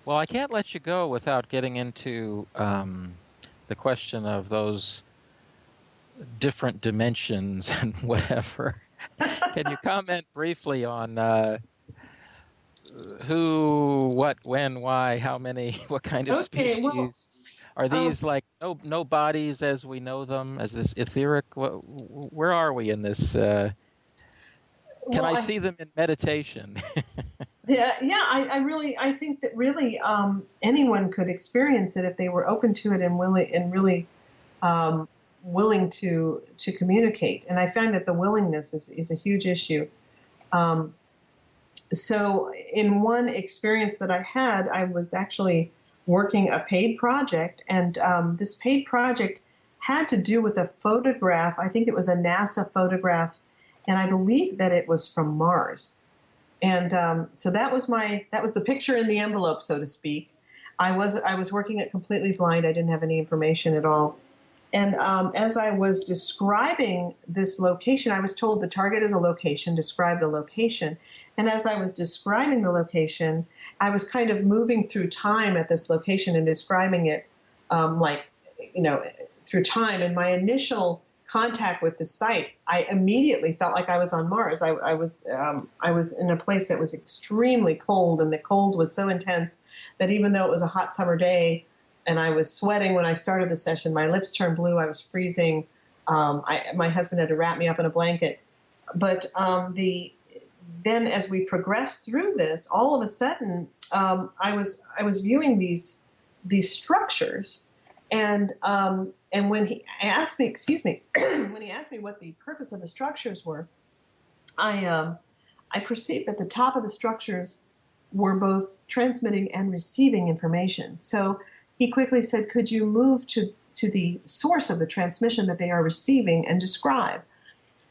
Well, I can't let you go without getting into the question of those different dimensions and whatever. Can you comment briefly on who, what, when, why, how many, what kind of species? Well, are these like no bodies as we know them, as this etheric? Where are we in this? Can I see them in meditation? I think that really anyone could experience it if they were open to it and really willing to communicate. And I find that the willingness is a huge issue. So in one experience that I had, I was actually working a paid project, and this paid project had to do with a photograph. I think it was a NASA photograph, and I believe that it was from Mars. And so that was the picture in the envelope, so to speak. I was working it completely blind. I didn't have any information at all. And as I was describing this location, I was told the target is a location, describe the location. And as I was describing the location, I was kind of moving through time at this location and describing it through time. And my initial contact with the site, I immediately felt like I was on Mars. I was in a place that was extremely cold, and the cold was so intense that even though it was a hot summer day and I was sweating when I started the session, my lips turned blue, I was freezing. My husband had to wrap me up in a blanket. But then as we progressed through this, all of a sudden, I was viewing these structures, and when he asked me, when he asked me what the purpose of the structures were, I perceived that the top of the structures were both transmitting and receiving information. So he quickly said, "Could you move to the source of the transmission that they are receiving and describe?"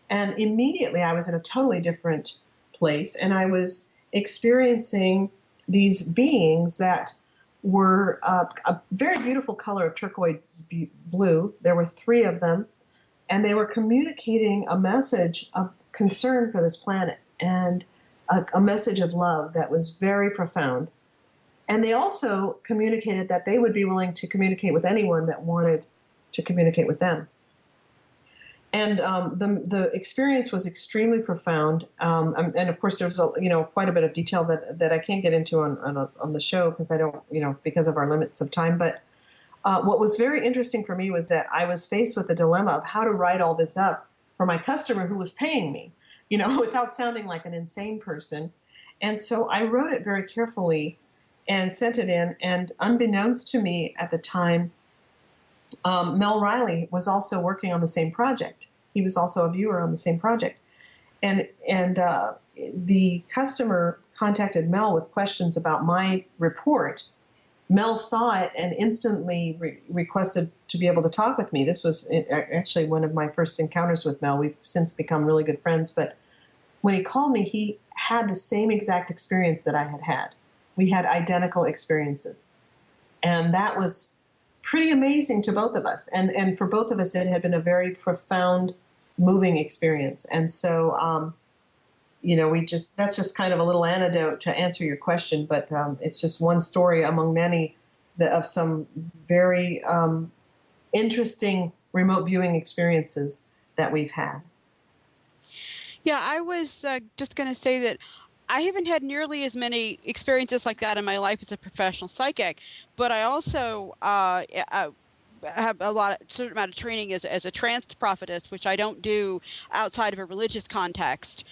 And immediately, I was in a totally different place, and I was experiencing these beings that were a very beautiful color of turquoise blue. There were 3 of them, and they were communicating a message of concern for this planet and a message of love that was very profound. And they also communicated that they would be willing to communicate with anyone that wanted to communicate with them. And the experience was extremely profound, and of course there's quite a bit of detail that I can't get into on the show because I don't because of our limits of time. But what was very interesting for me was that I was faced with the dilemma of how to write all this up for my customer who was paying me, without sounding like an insane person. And so I wrote it very carefully and sent it in. And unbeknownst to me at the time, Mel Riley was also working on the same project. He was also a viewer on the same project. And the customer contacted Mel with questions about my report. Mel saw it and instantly requested to be able to talk with me. This was actually one of my first encounters with Mel. We've since become really good friends. But when he called me, he had the same exact experience that I had had. We had identical experiences. And that was pretty amazing to both of us. And for both of us, it had been a very profound, moving experience. And so, that's just kind of a little anecdote to answer your question, but it's just one story among many of some very interesting remote viewing experiences that we've had. Yeah, I was just going to say that I haven't had nearly as many experiences like that in my life as a professional psychic, but I also have certain amount of training as a trance prophetess, which I don't do outside of a religious context.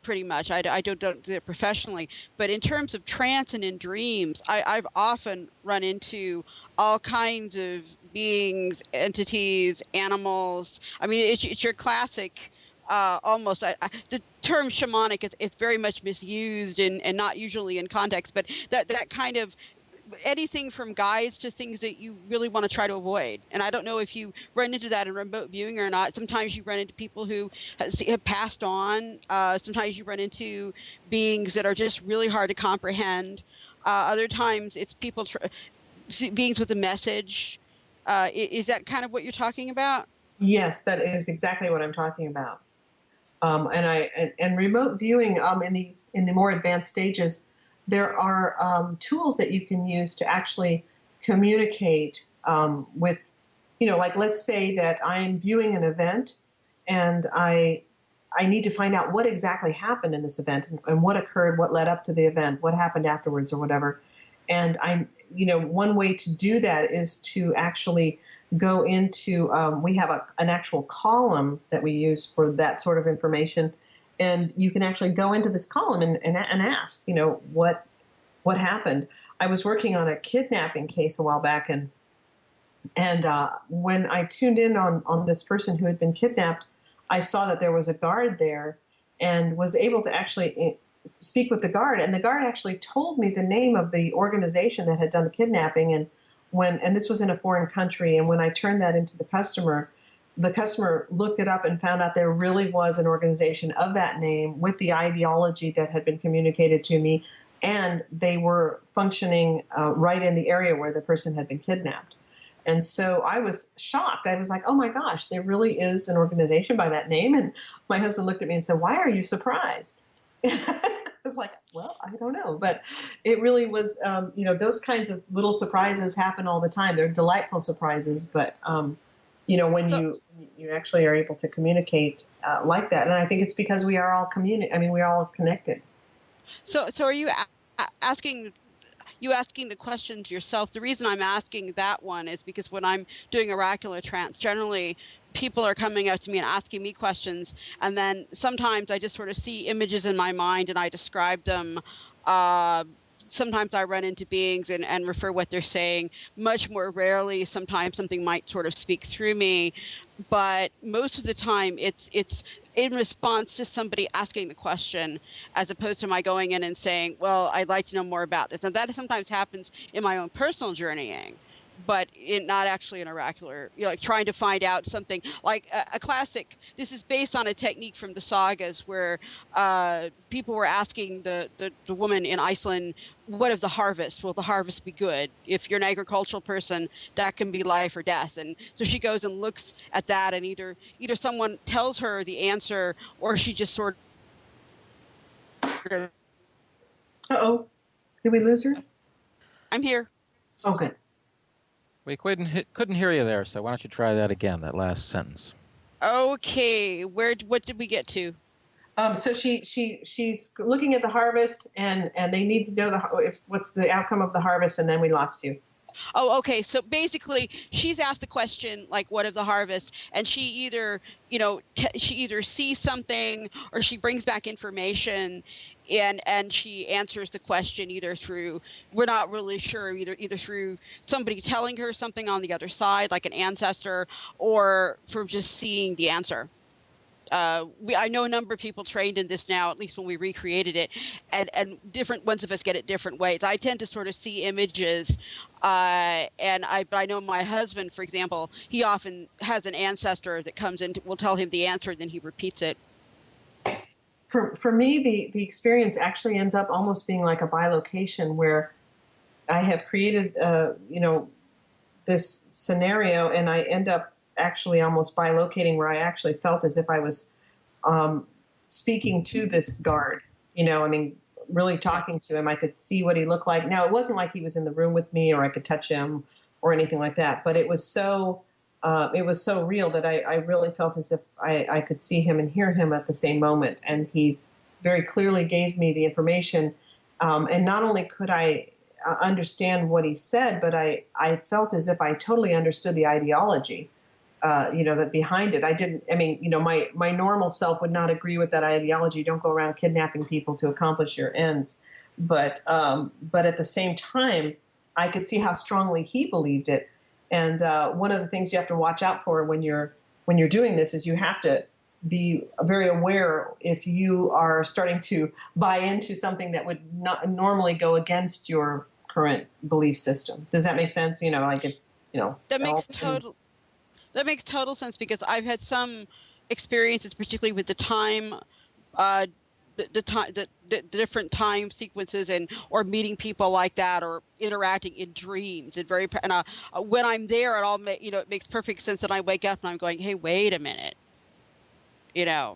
Pretty much, I don't do it professionally. But in terms of trance and in dreams, I've often run into all kinds of beings, entities, animals. I mean, it's your classic. Almost the term shamanic it's very much misused and not usually in context, but that kind of anything from guides to things that you really want to try to avoid. And I don't know if you run into that in remote viewing or not. Sometimes you run into people who have passed on. Sometimes you run into beings that are just really hard to comprehend. Other times it's people beings with a message. Is that kind of what you're talking about? Yes, that is exactly what I'm talking about. And remote viewing in the more advanced stages, there are tools that you can use to actually communicate with, like let's say that I'm viewing an event and I need to find out what exactly happened in this event and what occurred, what led up to the event, what happened afterwards or whatever. And one way to do that is to actually go into, we have an actual column that we use for that sort of information. And you can actually go into this column and ask, what happened. I was working on a kidnapping case a while back, and when I tuned in on this person who had been kidnapped, I saw that there was a guard there and was able to actually speak with the guard. And the guard actually told me the name of the organization that had done the kidnapping. And this was in a foreign country. And when I turned that into the customer looked it up and found out there really was an organization of that name with the ideology that had been communicated to me. And they were functioning right in the area where the person had been kidnapped. And so I was shocked. I was like, oh my gosh, there really is an organization by that name. And my husband looked at me and said, why are you surprised? I was like, well, I don't know. But it really was, those kinds of little surprises happen all the time. They're delightful surprises. But, when you actually are able to communicate like that. And I think it's because we are all we are all connected. So are you asking the questions yourself? The reason I'm asking that one is because when I'm doing oracular trance, generally people are coming up to me and asking me questions, and then sometimes I just sort of see images in my mind and I describe them. Sometimes I run into beings and refer what they're saying. Much more rarely, sometimes something might sort of speak through me, but most of the time it's in response to somebody asking the question, as opposed to my going in and saying, well, I'd like to know more about this. And that sometimes happens in my own personal journeying, but not actually an oracular, like trying to find out something like a classic. This is based on a technique from the sagas where people were asking the woman in Iceland, what of the harvest? Will the harvest be good? If you're an agricultural person, that can be life or death. And so she goes and looks at that, and either someone tells her the answer, or she just sort of... Uh-oh. Did we lose her? I'm here. Okay. We couldn't hear you there, so why don't you try that again, that last sentence. Okay, what did we get to? So she's looking at the harvest, and they need to know what's the outcome of the harvest, and then we lost you. Oh, okay. So basically, she's asked the question, like, what of the harvest? And she either, she either sees something or she brings back information, and she answers the question either through, we're not really sure, either through somebody telling her something on the other side, like an ancestor, or from just seeing the answer. I know a number of people trained in this now, at least when we recreated it, and different ones of us get it different ways. I tend to sort of see images, but I know my husband, for example, he often has an ancestor that comes in, will tell him the answer, and then he repeats it. For me, the experience actually ends up almost being like a bilocation where I have created, this scenario, and I end up actually almost bilocating where I actually felt as if I was speaking to this guard, really talking to him. I could see what he looked like. Now, it wasn't like he was in the room with me or I could touch him or anything like that, but it was so it was so real that I really felt as if I could see him and hear him at the same moment. And he very clearly gave me the information. And not only could I understand what he said, but I felt as if I totally understood the ideology, that behind it. My normal self would not agree with that ideology. Don't go around kidnapping people to accomplish your ends. But at the same time, I could see how strongly he believed it. And one of the things you have to watch out for when you're doing this is you have to be very aware if you are starting to buy into something that would not normally go against your current belief system. Does that make sense? That makes total sense, because I've had some experiences, particularly with the time, the different time sequences, or meeting people like that, or interacting in dreams, and when I'm there, it makes perfect sense. And I wake up and I'm going, hey, wait a minute, Yeah.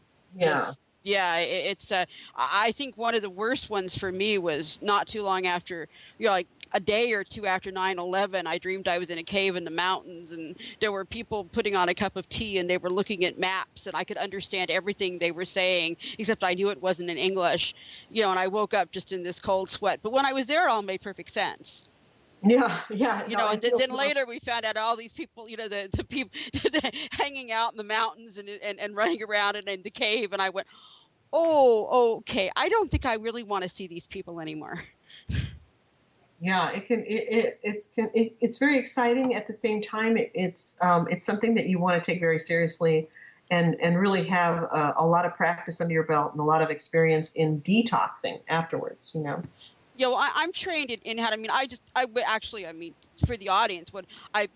It's I think one of the worst ones for me was not too long after, like a day or two after 9/11, I dreamed I was in a cave in the mountains, and there were people putting on a cup of tea, and they were looking at maps, and I could understand everything they were saying, except I knew it wasn't in English, and I woke up just in this cold sweat. But when I was there, it all made perfect sense. Yeah. And then later we found out all these people, the people hanging out in the mountains and running around and in the cave, and I went, oh, okay, I don't think I really want to see these people anymore. Yeah, it's very exciting. At the same time, it's something that you want to take very seriously, and really have a lot of practice under your belt and a lot of experience in detoxing afterwards. I'm trained in how to, for the audience,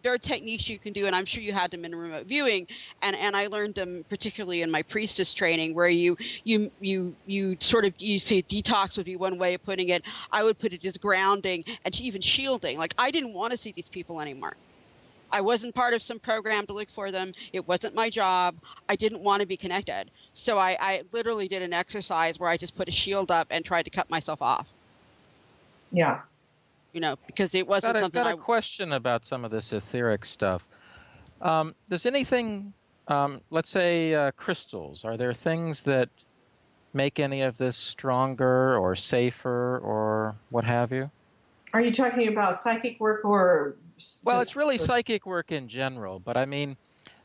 there are techniques you can do, and I'm sure you had them in remote viewing, and I learned them particularly in my priestess training, where you see detox would be one way of putting it. I would put it as grounding and even shielding. Like, I didn't want to see these people anymore. I wasn't part of some program to look for them. It wasn't my job. I didn't want to be connected. So I literally did an exercise where I just put a shield up and tried to cut myself off. Yeah. Because it wasn't something. Got a question about some of this etheric stuff. Does anything, let's say crystals, are there things that make any of this stronger or safer or what have you? Are you talking about psychic work or? Well, it's really psychic work in general, but I mean,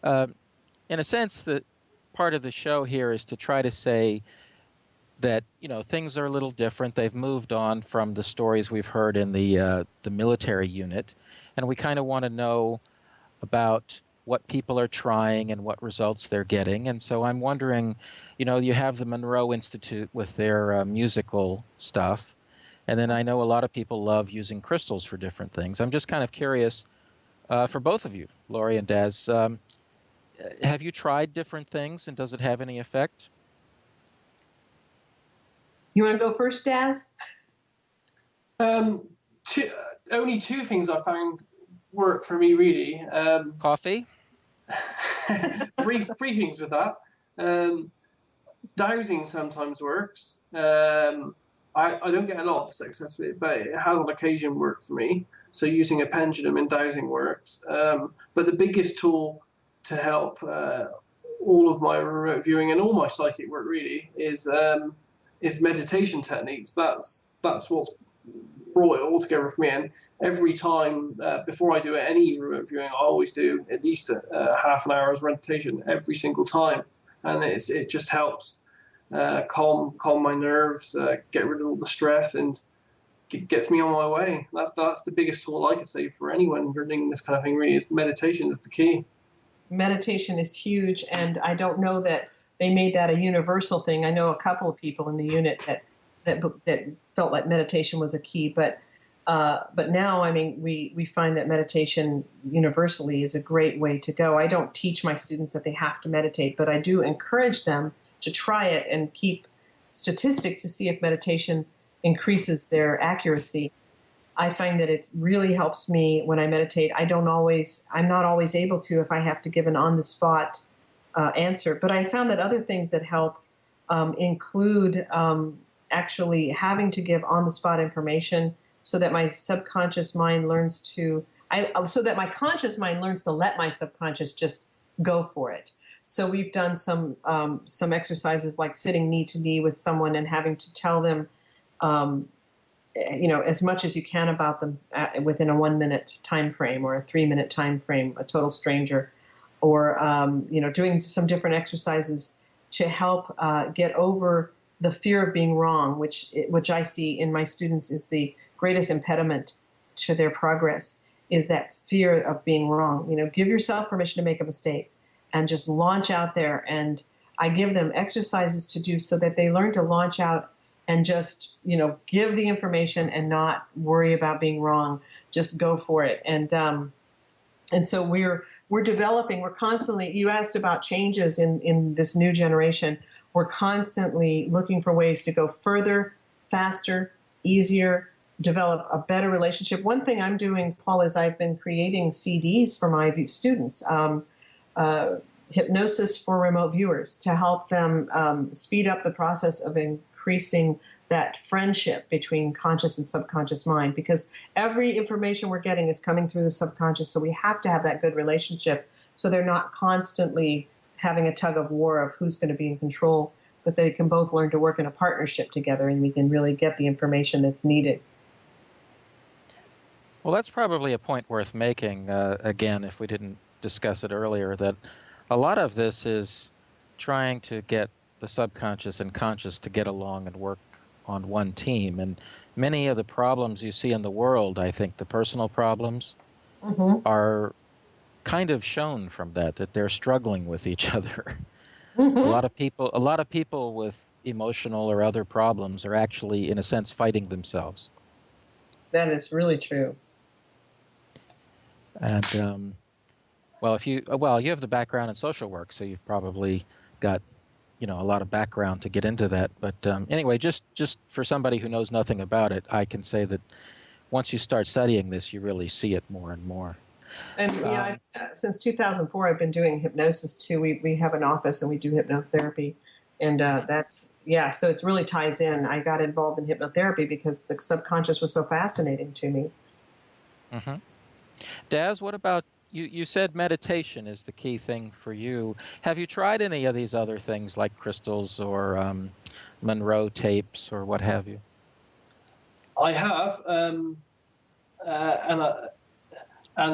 in a sense, that part of the show here is to try to say that things are a little different. They've moved on from the stories we've heard in the military unit, and we kind of want to know about what people are trying and what results they're getting. And so I'm wondering, you have the Monroe Institute with their musical stuff, and then I know a lot of people love using crystals for different things. I'm just kind of curious, for both of you, Laurie and Daz, have you tried different things, and does it have any effect? You want to go first, Daz? Only two things I found work for me, really. Coffee? Three things with that. Dowsing sometimes works. I don't get a lot of success with it, but it has on occasion worked for me. So using a pendulum in dowsing works. But the biggest tool to help all of my remote viewing and all my psychic work, really, is meditation techniques. That's what's brought it all together for me. And every time before I do any remote viewing, I always do at least half an hour's meditation every single time, and it just helps calm my nerves, get rid of all the stress, and gets me on my way. That's the biggest tool I could say for anyone learning this kind of thing. Really, is meditation is the key. Meditation is huge, and I don't know that they made that a universal thing. I know a couple of people in the unit that felt like meditation was a key, but now, I mean, we find that meditation universally is a great way to go. I don't teach my students that they have to meditate, but I do encourage them to try it and keep statistics to see if meditation increases their accuracy. I find that it really helps me when I meditate. I'm not always able to if I have to give an on-the-spot answer. But I found that other things that help include actually having to give on-the-spot information so that my subconscious mind learns to so that my conscious mind learns to let my subconscious just go for it. So we've done some exercises like sitting knee to knee with someone and having to tell them, as much as you can about them within a 1 minute time frame or a 3 minute time frame, a total stranger, or doing some different exercises to help get over the fear of being wrong, which I see in my students is the greatest impediment to their progress, is that fear of being wrong. Give yourself permission to make a mistake and just launch out there. And I give them exercises to do so that they learn to launch out and just, give the information and not worry about being wrong. Just go for it. And so we're developing, we're constantly, you asked about changes in this new generation. We're constantly looking for ways to go further, faster, easier, develop a better relationship. One thing I'm doing, Paul, is I've been creating CDs for my students, hypnosis for remote viewers, to help them speed up the process of increasing that friendship between conscious and subconscious mind, because every information we're getting is coming through the subconscious. So we have to have that good relationship so they're not constantly having a tug of war of who's going to be in control, but they can both learn to work in a partnership together and we can really get the information that's needed. Well, that's probably a point worth making, again, if we didn't discuss it earlier, that a lot of this is trying to get the subconscious and conscious to get along and work on one team. And many of the problems you see in the world, I think the personal problems, are kind of shown from that they're struggling with each other. A lot of people with emotional or other problems are actually, in a sense, fighting themselves. That is really true. And you have the background in social work, so you've probably got a lot of background to get into that. But anyway, just for somebody who knows nothing about it, I can say that once you start studying this, you really see it more and more. And since 2004, I've been doing hypnosis too. We have an office and we do hypnotherapy, and so it really ties in. I got involved in hypnotherapy because the subconscious was so fascinating to me. Mm-hmm. Daz, what about you? You said meditation is the key thing for you. Have you tried any of these other things like crystals or Monroe tapes or what have you? I have, and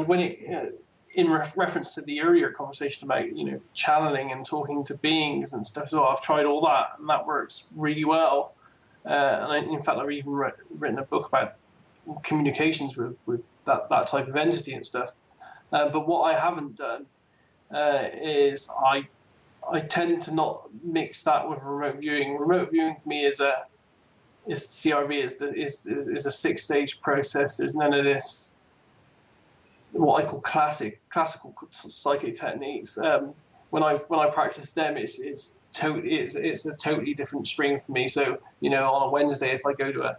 when it in reference to the earlier conversation about channeling and talking to beings and stuff, so I've tried all that and that works really well. In fact, I've even written a book about communications with that type of entity and stuff. But what I haven't done is I tend to not mix that with remote viewing. Remote viewing for me is CRV is a 6-stage process. There's none of this what I call classical psychic techniques. When I practice them, it's a totally different stream for me. So on a Wednesday, if I go to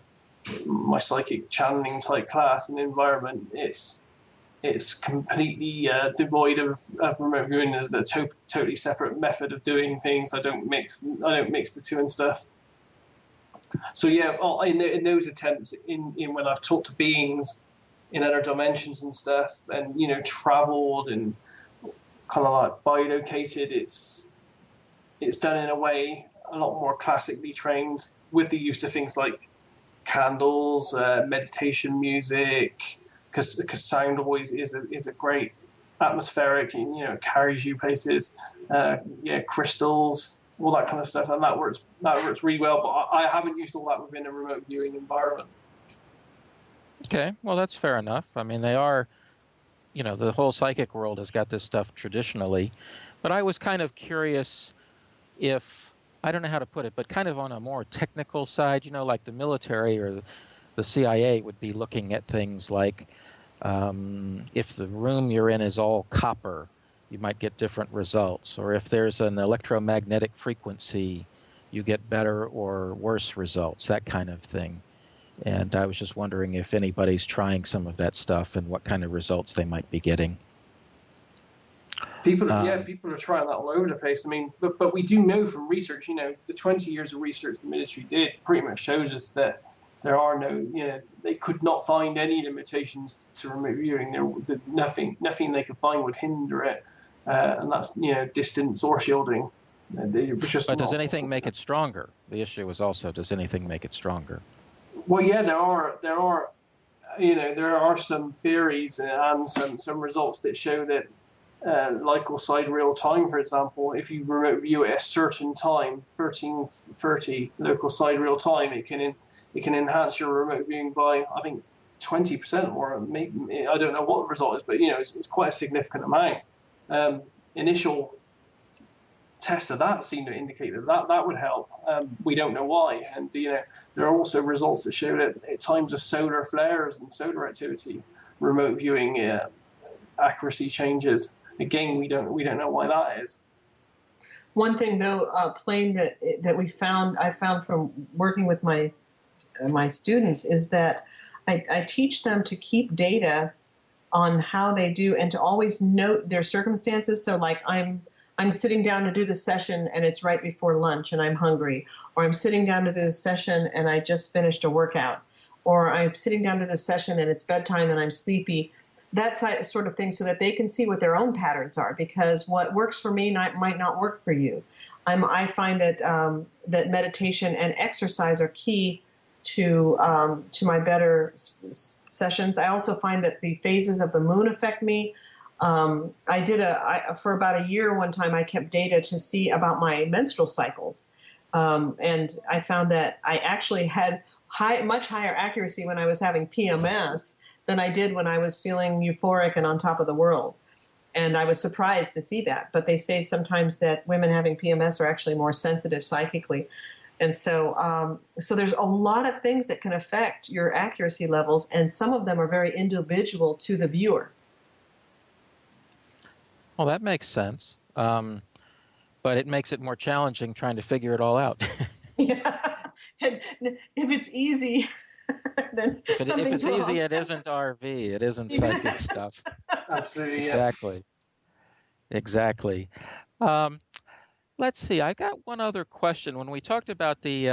my psychic channeling type class and environment, it's completely devoid of remote viewing. There's a totally separate method of doing things. I don't mix the two and stuff. So in those attempts, in when I've talked to beings in other dimensions and stuff, and traveled and kind of like bilocated, it's done in a way a lot more classically trained with the use of things like candles, meditation music, because sound always is a great atmospheric, it carries you places. Crystals, all that kind of stuff, and that works really well. But I haven't used all that within a remote viewing environment. Okay, well, that's fair enough. I mean, they are, the whole psychic world has got this stuff traditionally, but I was kind of curious if, I don't know how to put it, but kind of on a more technical side, like the military or the CIA would be looking at things like if the room you're in is all copper, you might get different results, or if there's an electromagnetic frequency, you get better or worse results, that kind of thing. And I was just wondering if anybody's trying some of that stuff and what kind of results they might be getting. People are trying that all over the place. I mean, but we do know from research, the 20 years of research the military did pretty much shows us that there are no, they could not find any limitations to remote viewing. Nothing they could find would hinder it, and that's distance or shielding. But does anything make it stronger? The issue is also, does anything make it stronger? Well, yeah, there are some theories and some results that show that local side real time, for example, if you remote view at a certain time, 13:30 local side real time, it can enhance your remote viewing by, I think, 20%, or maybe, I don't know what the result is, but it's quite a significant amount. Initial tests of that seem to indicate that would help. We don't know why, and there are also results that show that at times of solar flares and solar activity, remote viewing accuracy changes. Again, we don't know why that is. One thing though, plain that I found from working with my students is that I teach them to keep data on how they do and to always note their circumstances. So like I'm sitting down to do the session and it's right before lunch and I'm hungry, or I'm sitting down to do the session and I just finished a workout, or I'm sitting down to the session and it's bedtime and I'm sleepy. That sort of thing, so that they can see what their own patterns are, because what works for me might not work for you. I find that that meditation and exercise are key to my better sessions. I also find that the phases of the moon affect me. For about a year one time, I kept data to see about my menstrual cycles. And I found that I actually had much higher accuracy when I was having PMS than I did when I was feeling euphoric and on top of the world. And I was surprised to see that. But they say sometimes that women having PMS are actually more sensitive psychically. And so there's a lot of things that can affect your accuracy levels, and some of them are very individual to the viewer. Well, that makes sense. But it makes it more challenging trying to figure it all out. Yeah. And if it's easy, then if it's wrong. easy, it isn't RV. It isn't psychic stuff. Absolutely. Exactly. Let's see. I got one other question. When we talked about the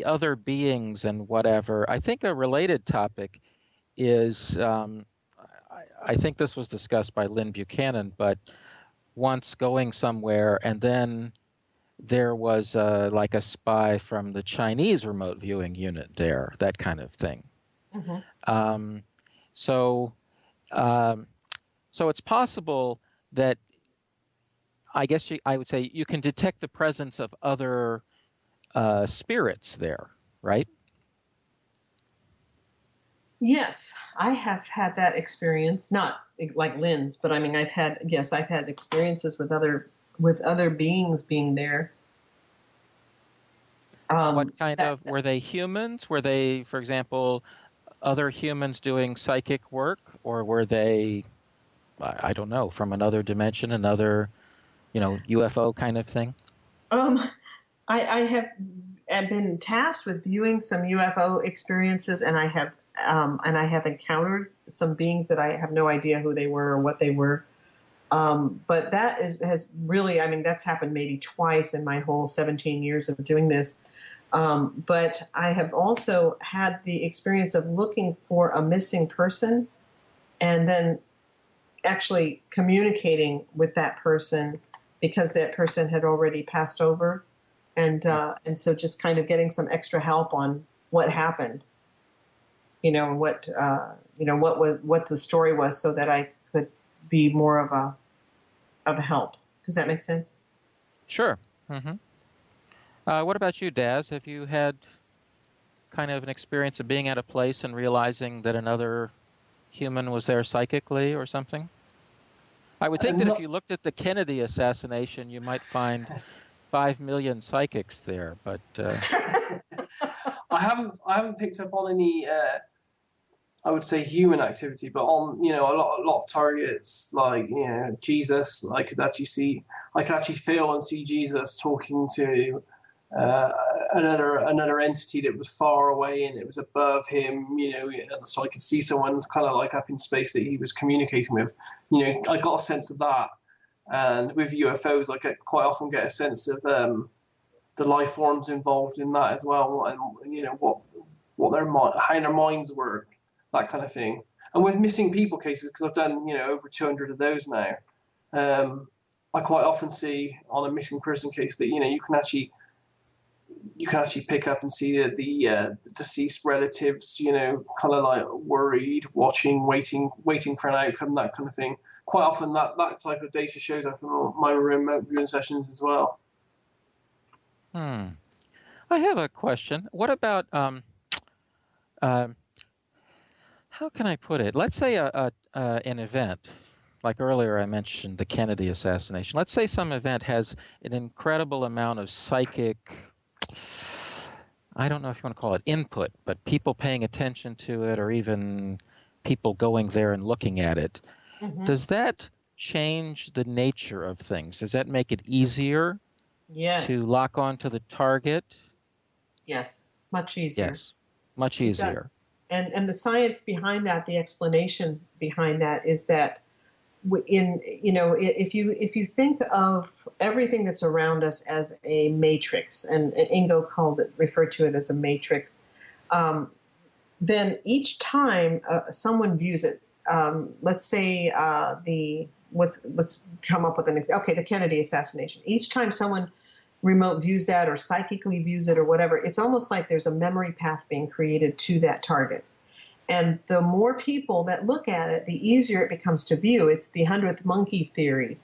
other beings and whatever, I think a related topic is, I think this was discussed by Lim Buchanan, but once going somewhere and then there was like a spy from the Chinese remote viewing unit there, that kind of thing. Mm-hmm. So it's possible that, I guess I would say, you can detect the presence of other spirits there, right? Yes, I have had that experience, not like Lynn's, but I mean, I've had experiences with other beings being there. What kind of, were they humans? Were they, for example, other humans doing psychic work, or were they, I don't know, from another dimension, another, UFO kind of thing? I have been tasked with viewing some UFO experiences, and I have encountered some beings that I have no idea who they were or what they were. But that has really, that's happened maybe twice in my whole 17 years of doing this. But I have also had the experience of looking for a missing person and then actually communicating with that person because that person had already passed over. And so just kind of getting some extra help on what happened, what the story was, so that I could be more of a help. Does that make sense? Sure. Mm-hmm. What about you, Daz? Have you had kind of an experience of being at a place and realizing that another human was there psychically or something? I would think that if you looked at the Kennedy assassination, you might find 5 million psychics there, but I haven't picked up on any I would say human activity, but on a lot of targets like Jesus, I could actually feel and see Jesus talking to another entity that was far away and it was above him, so I could see someone kind of like up in space that he was communicating with. I got a sense of that. And with UFOs, I quite often get a sense of the life forms involved in that as well, and how their minds work, that kind of thing. And with missing people cases, because I've done over 200 of those now, I quite often see on a missing person case that you can actually pick up and see the deceased relatives, kind of like worried, watching, waiting for an outcome, that kind of thing. Quite often that type of data shows up in my remote viewing sessions as well. I have a question. What about how can I put it? Let's say an event, like earlier I mentioned the Kennedy assassination. Let's say some event has an incredible amount of psychic, I don't know if you want to call it input, but people paying attention to it, or even people going there and looking at it. Mm-hmm. Does that change the nature of things? Does that make it easier to lock on to the target? Yes, much easier. Yes, much easier. And the science behind that, the explanation behind that is that if you think of everything that's around us as a matrix, and Ingo referred to it as a matrix, then each time someone views it, let's say let's come up with an example. Okay, the Kennedy assassination. Each time someone remote views that or psychically views it or whatever, it's almost like there's a memory path being created to that target. And the more people that look at it, the easier it becomes to view. It's the 100th monkey theory.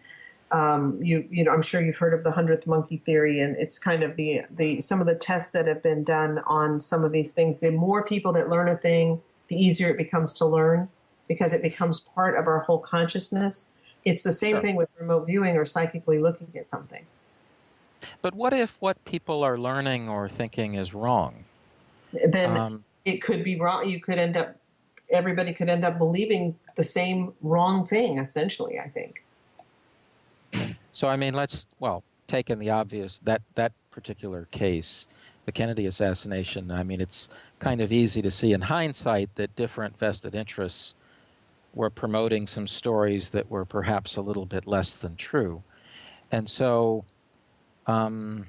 I'm sure you've heard of the 100th monkey theory, and it's kind of the some of the tests that have been done on some of these things. The more people that learn a thing, the easier it becomes to learn, because it becomes part of our whole consciousness. It's the same thing with remote viewing or psychically looking at something. But what if what people are learning or thinking is wrong? Then it could be wrong. Everybody could end up believing the same wrong thing, essentially, I think. So, I mean, taking the obvious, that particular case, the Kennedy assassination, I mean, it's kind of easy to see in hindsight that different vested interests were promoting some stories that were perhaps a little bit less than true. And so, I'm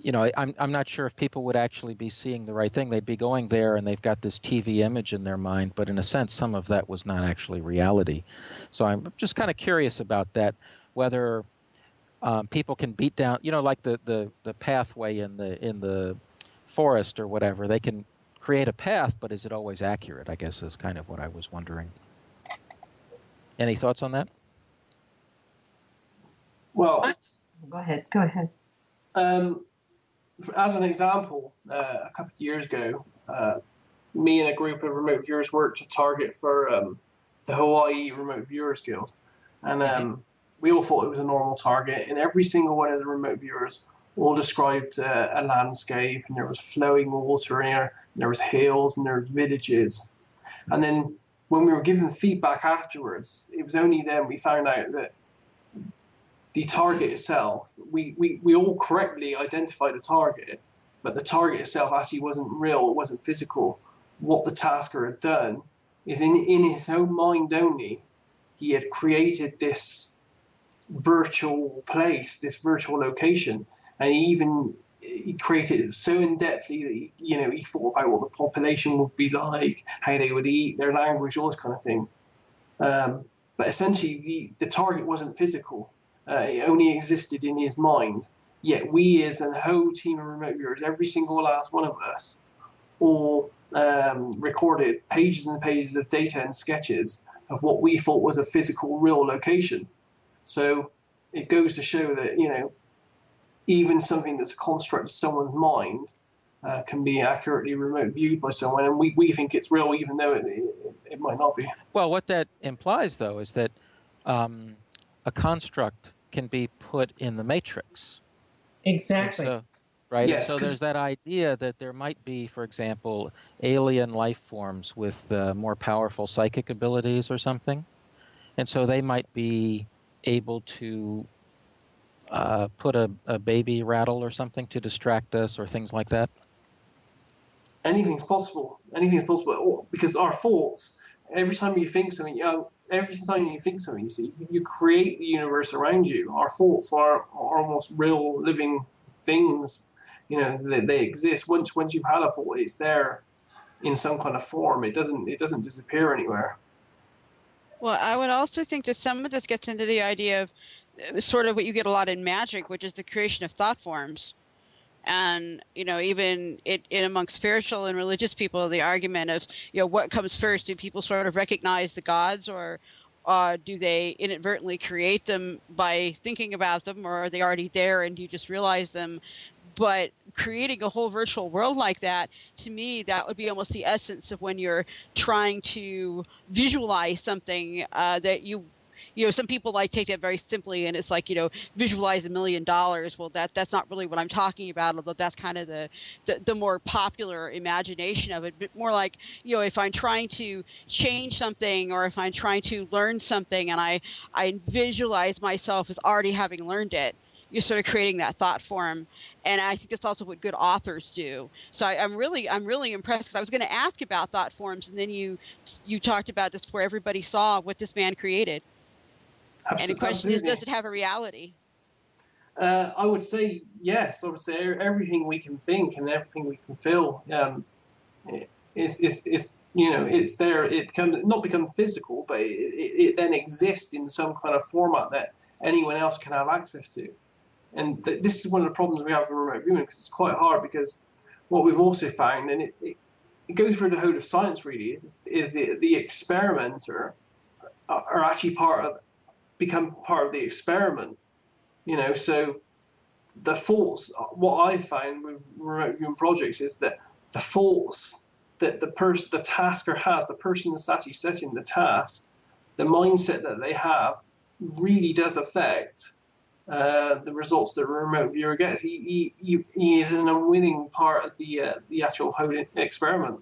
not sure if people would actually be seeing the right thing. They'd be going there and they've got this TV image in their mind, but in a sense, some of that was not actually reality. So I'm just kind of curious about that, whether people can beat down, like the pathway in the forest or whatever. They can create a path, but is it always accurate? I guess is kind of what I was wondering. Any thoughts on that? Well, go ahead. As an example, a couple of years ago, me and a group of remote viewers worked a target for the Hawaii Remote Viewers Guild. And we all thought it was a normal target. And every single one of the remote viewers all described a landscape, and there was flowing water in there was hills, and there were villages. And then when we were given feedback afterwards, it was only then we found out that the target itself, we all correctly identified the target, but the target itself actually wasn't real, it wasn't physical. What the tasker had done is in his own mind only, he had created this virtual place, this virtual location, and he created it so in-depthly that he thought about what the population would be like, how they would eat, their language, all this kind of thing. But essentially, the target wasn't physical. It only existed in his mind. Yet we, as a whole team of remote viewers, every single last one of us, all recorded pages and pages of data and sketches of what we thought was a physical, real location. So it goes to show that, even something that's a construct of someone's mind can be accurately remote viewed by someone, and we think it's real, even though it might not be. Well, what that implies, though, is that a construct can be put in the matrix. Exactly. So, right? Yes, so there's that idea that there might be, for example, alien life forms with more powerful psychic abilities or something. And so they might be able to put a baby rattle or something to distract us or things like that. Anything's possible. Anything's possible. Because our thoughts, every time you think something, you see, you create the universe around you. Our thoughts are almost real living things. they exist. Once you've had a thought, it's there in some kind of form. It doesn't disappear anywhere. Well, I would also think that some of this gets into the idea of sort of what you get a lot in magic, which is the creation of thought forms. And, even in amongst spiritual and religious people, the argument of, what comes first? Do people sort of recognize the gods, or do they inadvertently create them by thinking about them, or are they already there and you just realize them? But creating a whole virtual world like that, to me, that would be almost the essence of when you're trying to visualize something that some people take that very simply, and it's like, visualize $1 million. Well, that's not really what I'm talking about, although that's kind of the more popular imagination of it. But more like, if I'm trying to change something, or if I'm trying to learn something, and I visualize myself as already having learned it, you're sort of creating that thought form. And I think that's also what good authors do. So I'm really impressed, because I was going to ask about thought forms, and then you talked about this where everybody saw what this man created. And the question is, does it have a reality? I would say yes. I would say everything we can think and everything we can feel is it's there. It not become physical, but it then exists in some kind of format that anyone else can have access to. And this is one of the problems we have with remote viewing, because it's quite hard, because what we've also found, and it goes through the whole of science really, is the experimenter are actually become part of the experiment. So the faults, what I find with remote viewing projects is that the faults that the tasker has, the person that's actually setting the task, the mindset that they have really does affect the results that a remote viewer gets. He is an unwilling part of the actual whole experiment.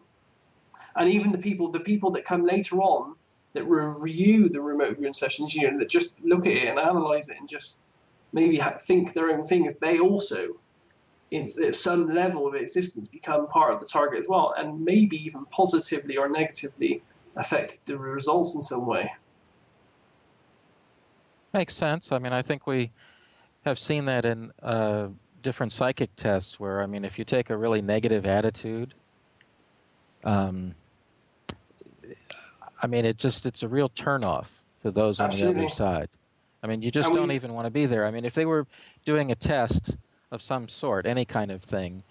And even the people that come later on that review the remote viewing sessions, that just look at it and analyze it and just maybe think their own things, they also, at some level of existence, become part of the target as well, and maybe even positively or negatively affect the results in some way. Makes sense. I mean, I think we have seen that in different psychic tests where, if you take a really negative attitude, it's a real turnoff to those on Absolutely. the other side. You just don't even want to be there. If they were doing a test of some sort, any kind of thing,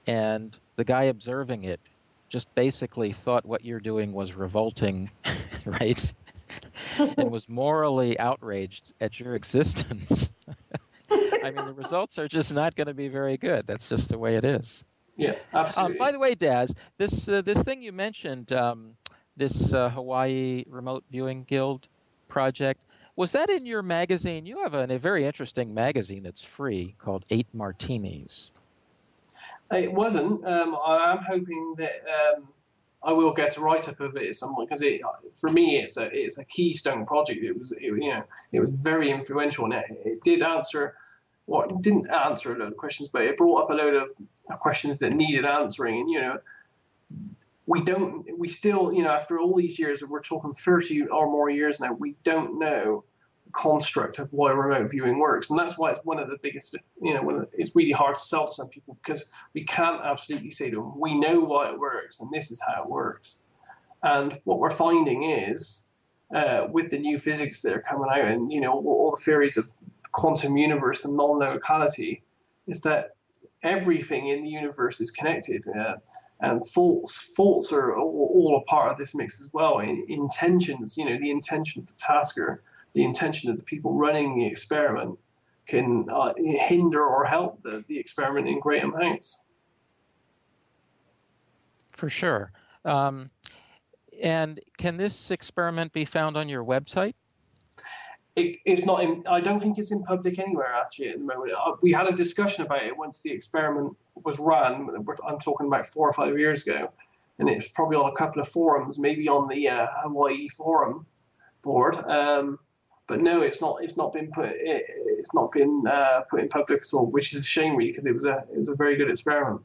and the guy observing it just basically thought what you're doing was revolting, right? And was morally outraged at your existence. The results are just not going to be very good. That's just the way it is. Yeah, absolutely. By the way, Daz, this thing you mentioned, this Hawaii Remote Viewing Guild project, was that in your magazine? You have a very interesting magazine that's free called 8 Martinis. It wasn't. I am hoping that I will get a write-up of it at some point, because for me it's a keystone project. It was very influential, and it didn't answer a load of questions, but it brought up a load of questions that needed answering. And we still, after all these years, we're talking 30 or more years now, we don't know the construct of why remote viewing works. And that's why it's one of the biggest, it's really hard to sell to some people, because we can't absolutely say to them, we know why it works and this is how it works. And what we're finding is, with the new physics that are coming out, and, all the theories of the quantum universe and non-locality, is that everything in the universe is connected. And faults are all a part of this mix as well. Intentions, the intention of the tasker, the intention of the people running the experiment can hinder or help the experiment in great amounts. For sure. And can this experiment be found on your website? It's not. I don't think it's in public anywhere actually at the moment. We had a discussion about it once the experiment was run. I'm talking about 4 or 5 years ago, and it's probably on a couple of forums, maybe on the Hawaii forum board. But no, it's not been put. It's not been put in public at all, which is a shame, really, because it was a very good experiment.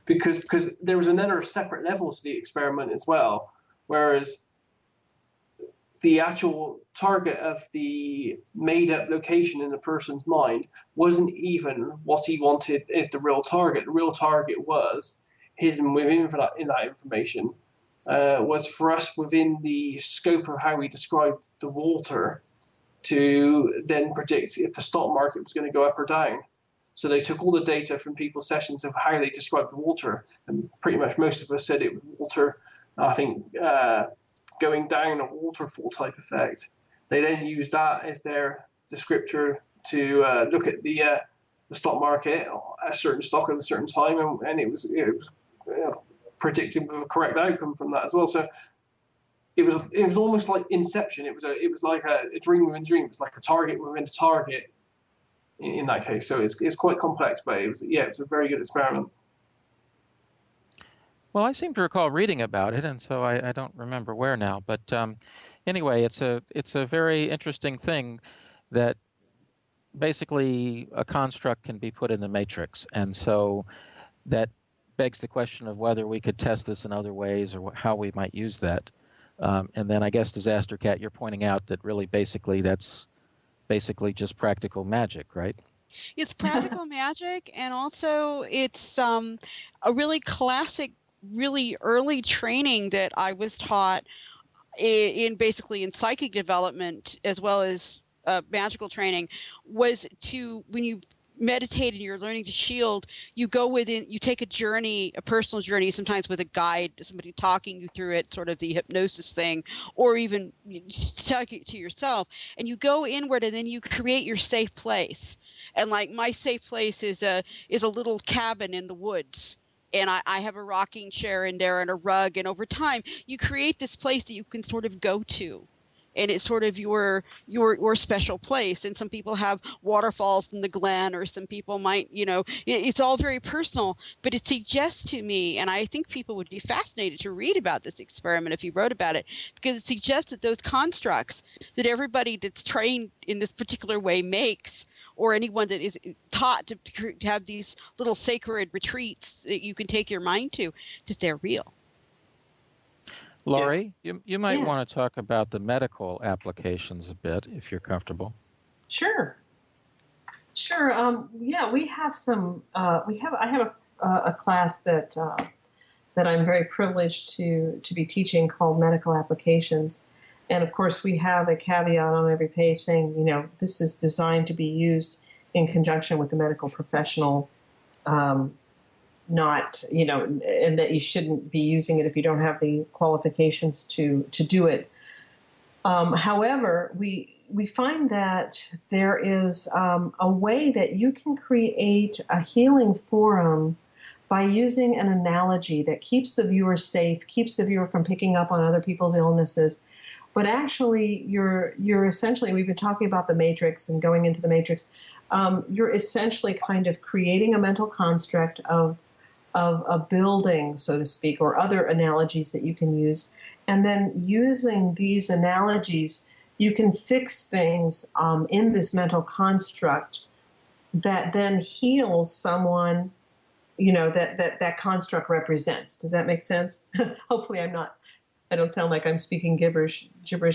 Because there was another separate levels to the experiment as well, whereas the actual target of the made-up location in the person's mind wasn't even what he wanted as the real target. The real target was hidden within in that information, was for us within the scope of how we described the water to then predict if the stock market was going to go up or down. So they took all the data from people's sessions of how they described the water, and pretty much most of us said it was water, I think, going down a waterfall type effect. They then used that as their descriptor to look at the stock market, a certain stock at a certain time, and it was predicted with a correct outcome from that as well. So it was almost like Inception. It was like a dream within a dream. It was like a target within a target in that case. So it's quite complex, but it was a very good experiment. Well, I seem to recall reading about it, and so I don't remember where now. But anyway, it's a very interesting thing that basically a construct can be put in the matrix, and so that begs the question of whether we could test this in other ways or how we might use that. And then I guess, Disaster Cat, you're pointing out that really that's basically just practical magic, right? It's practical magic, and also it's a really classic, really early training that I was taught in psychic development as well as magical training, was to, when you meditate and you're learning to shield, you go within, you take a journey, a personal journey, sometimes with a guide, somebody talking you through it, sort of the hypnosis thing, or even talk it to yourself, and you go inward and then you create your safe place. And like my safe place is a little cabin in the woods. And I have a rocking chair in there and a rug. And over time, you create this place that you can sort of go to. And it's sort of your special place. And some people have waterfalls in the glen, or some people might, it's all very personal. But it suggests to me, and I think people would be fascinated to read about this experiment if you wrote about it, because it suggests that those constructs that everybody that's trained in this particular way makes, or anyone that is taught to have these little sacred retreats that you can take your mind to, that they're real. Laurie, you might want to talk about the medical applications a bit, if you're comfortable. Sure. We have some. I have a class that I'm very privileged to be teaching called Medical Applications. And of course, we have a caveat on every page saying, this is designed to be used in conjunction with the medical professional, not, and that you shouldn't be using it if you don't have the qualifications to do it. However, we find that there is a way that you can create a healing forum by using an analogy that keeps the viewer safe, keeps the viewer from picking up on other people's illnesses. But actually, you're essentially, we've been talking about the matrix and going into the matrix, you're essentially kind of creating a mental construct of a building, so to speak, or other analogies that you can use. And then using these analogies, you can fix things in this mental construct that then heals someone, that construct represents. Does that make sense? Hopefully I don't sound like I'm speaking gibberish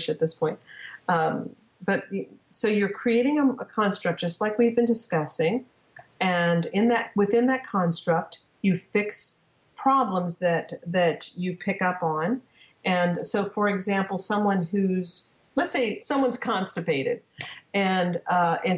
at this point. But so you're creating a construct just like we've been discussing, and within that construct, you fix problems that you pick up on. And so, for example, let's say someone's constipated, and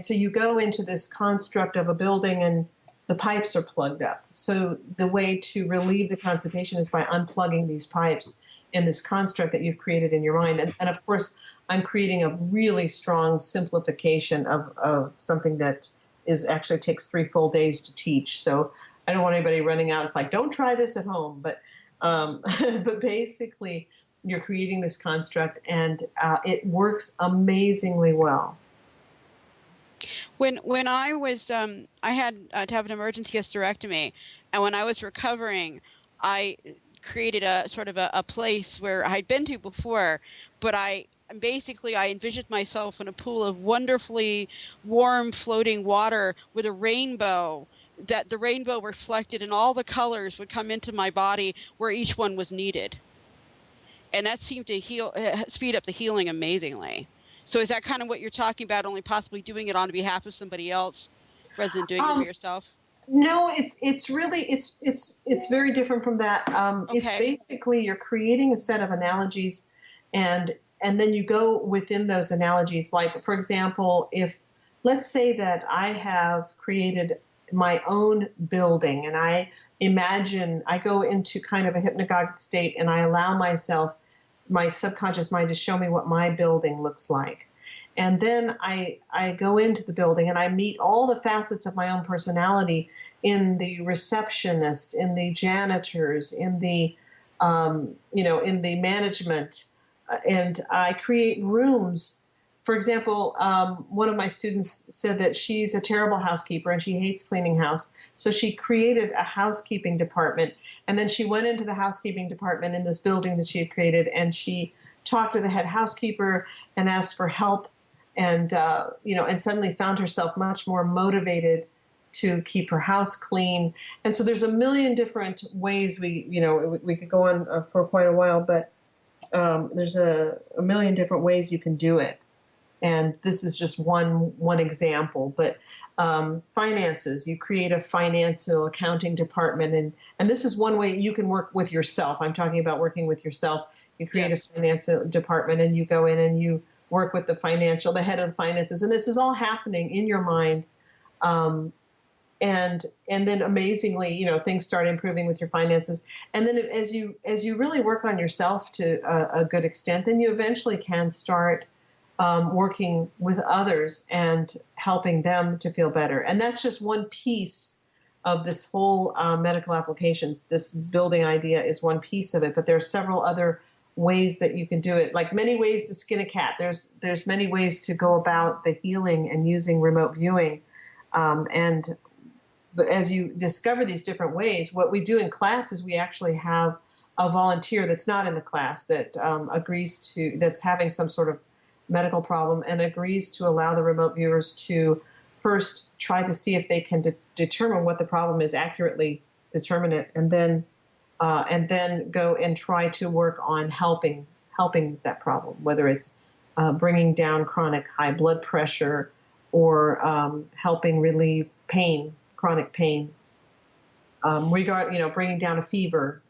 so you go into this construct of a building and the pipes are plugged up. So the way to relieve the constipation is by unplugging these pipes in this construct that you've created in your mind. And of course, I'm creating a really strong simplification of something that actually takes 3 full days to teach. So I don't want anybody running out. It's like, don't try this at home. But basically, you're creating this construct, and it works amazingly well. When I was, I had to have an emergency hysterectomy, and when I was recovering, I created a sort of a place where I had been to before, but I envisioned myself in a pool of wonderfully warm floating water with a rainbow, that the rainbow reflected and all the colors would come into my body where each one was needed. and that seemed to speed up the healing amazingly. So is that kind of what you're talking about, only possibly doing it on behalf of somebody else rather than doing it for yourself? No, it's really it's very different from that. It's Okay. basically you're creating a set of analogies, and then you go within those analogies. Like, for example, if let's say that I have created my own building, and I imagine I go into kind of a hypnagogic state, and I allow myself, my subconscious mind, to show me what my building looks like. And then I go into the building and I meet all the facets of my own personality in the receptionist, in the janitors, in the in the management, and I create rooms. For example, one of my students said that she's a terrible housekeeper and she hates cleaning house. So she created a housekeeping department, and then she went into the housekeeping department in this building that she had created, and she talked to the head housekeeper and asked for help, and and suddenly found herself much more motivated to keep her house clean. And so there's a million different ways we could go on for quite a while, but there's a million different ways you can do it. And this is just one example. But finances, you create a financial accounting department, and this is one way you can work with yourself. I'm talking about working with yourself. You create Yes. a financial department, and you go in and you work with the head of the finances, and this is all happening in your mind. And then amazingly, things start improving with your finances. And then as you really work on yourself to a good extent, then you eventually can start working with others and helping them to feel better. And that's just one piece of this whole medical applications. This building idea is one piece of it, but there are several other ways that you can do it. Like many ways to skin a cat. There's many ways to go about the healing and using remote viewing. But as you discover these different ways, what we do in class is we actually have a volunteer that's not in the class that that's having some sort of medical problem and agrees to allow the remote viewers to first try to see if they can determine what the problem is, accurately determine it, and then go and try to work on helping that problem, whether it's bringing down chronic high blood pressure or helping relieve pain, chronic pain, bringing down a fever,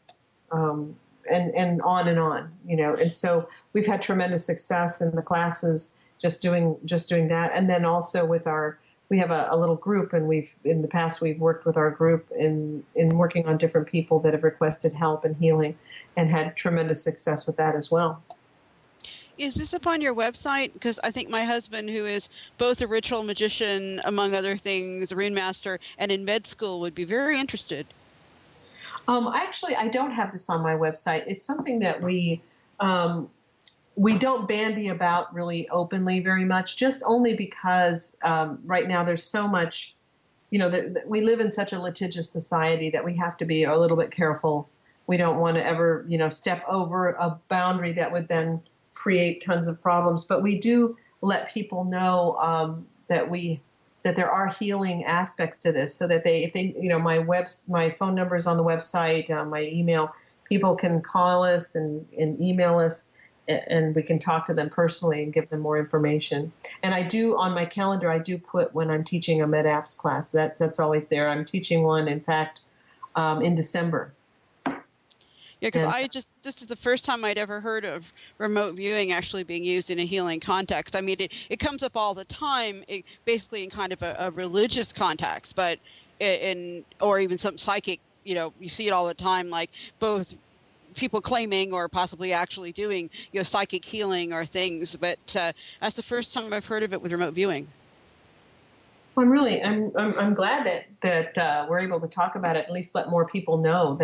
and on and on, And so we've had tremendous success in the classes just doing that. And then also we have a little group, and in the past we've worked with our group in working on different people that have requested help and healing, and had tremendous success with that as well. Is this upon your website? Because I think my husband, who is both a ritual magician, among other things, a rune master, and in med school, would be very interested. Actually, I don't have this on my website. It's something that we don't bandy about really openly very much, just only because right now there's so much, we live in such a litigious society that we have to be a little bit careful. We don't want to ever, step over a boundary that would then create tons of problems. But we do let people know that there are healing aspects to this, so that if they my phone number is on the website, my email, people can call us and email us, and we can talk to them personally and give them more information. And I do, on my calendar, I do put when I'm teaching a MedApps class. That's always there. I'm teaching one, in fact, in December. Yeah, because this is the first time I'd ever heard of remote viewing actually being used in a healing context. I mean, it comes up all the time, basically in kind of a religious context, but or even some psychic, you see it all the time, like both people claiming or possibly actually doing, psychic healing or things. But that's the first time I've heard of it with remote viewing. Well, I'm glad that we're able to talk about it, at least let more people know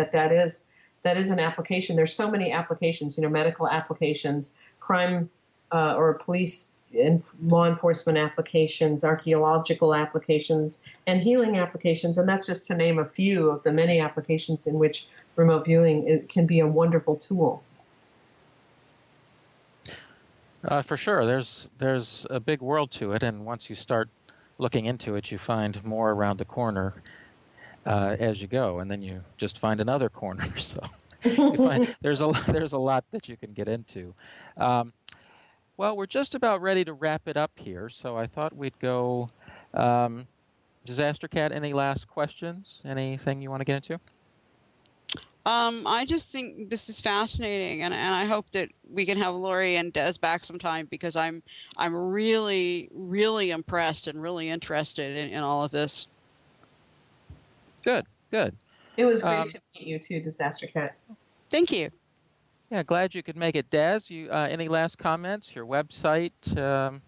that is an application. There's so many applications, medical applications, crime or police and law enforcement applications, archaeological applications, and healing applications. And that's just to name a few of the many applications in which remote viewing can be a wonderful tool. For sure. There's a big world to it, and once you start looking into it, you find more around the corner as you go, and then you just find another corner. So You find there's a lot that you can get into. Well, we're just about ready to wrap it up here, so I thought we'd go. Disaster Cat, any last questions? Anything you want to get into? I just think this is fascinating, and I hope that we can have Lori and Des back sometime, because I'm really, really impressed and really interested in all of this. Good. It was great to meet you too, Disaster Cat. Thank you. Yeah, glad you could make it. Des, you any last comments? Your website? I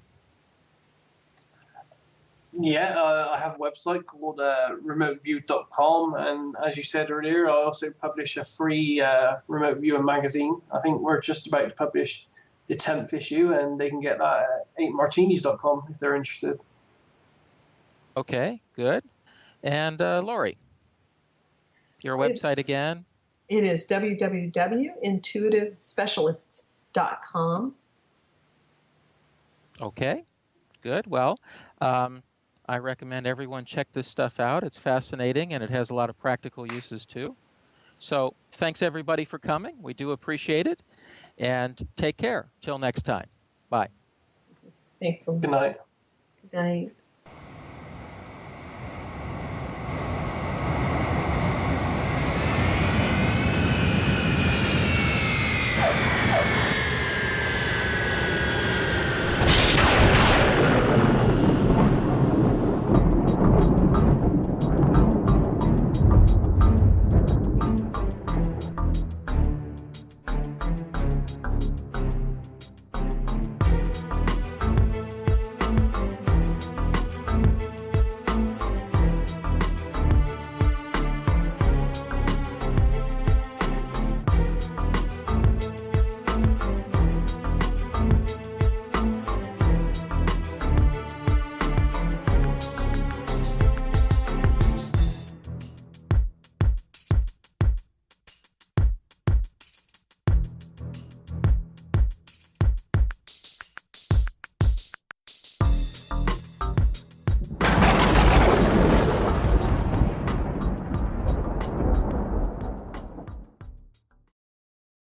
have a website called remoteview.com, and as you said earlier, I also publish a free remote viewing magazine. I think we're just about to publish the 10th issue, and they can get that at 8martinis.com if they're interested. Okay, good. And Lori, your website again? It is www.intuitivespecialists.com. Okay, good. Well, I recommend everyone check this stuff out. It's fascinating, and it has a lot of practical uses too. So thanks everybody for coming. We do appreciate it. And take care. Till next time. Bye. Thanks. Good night. Good night.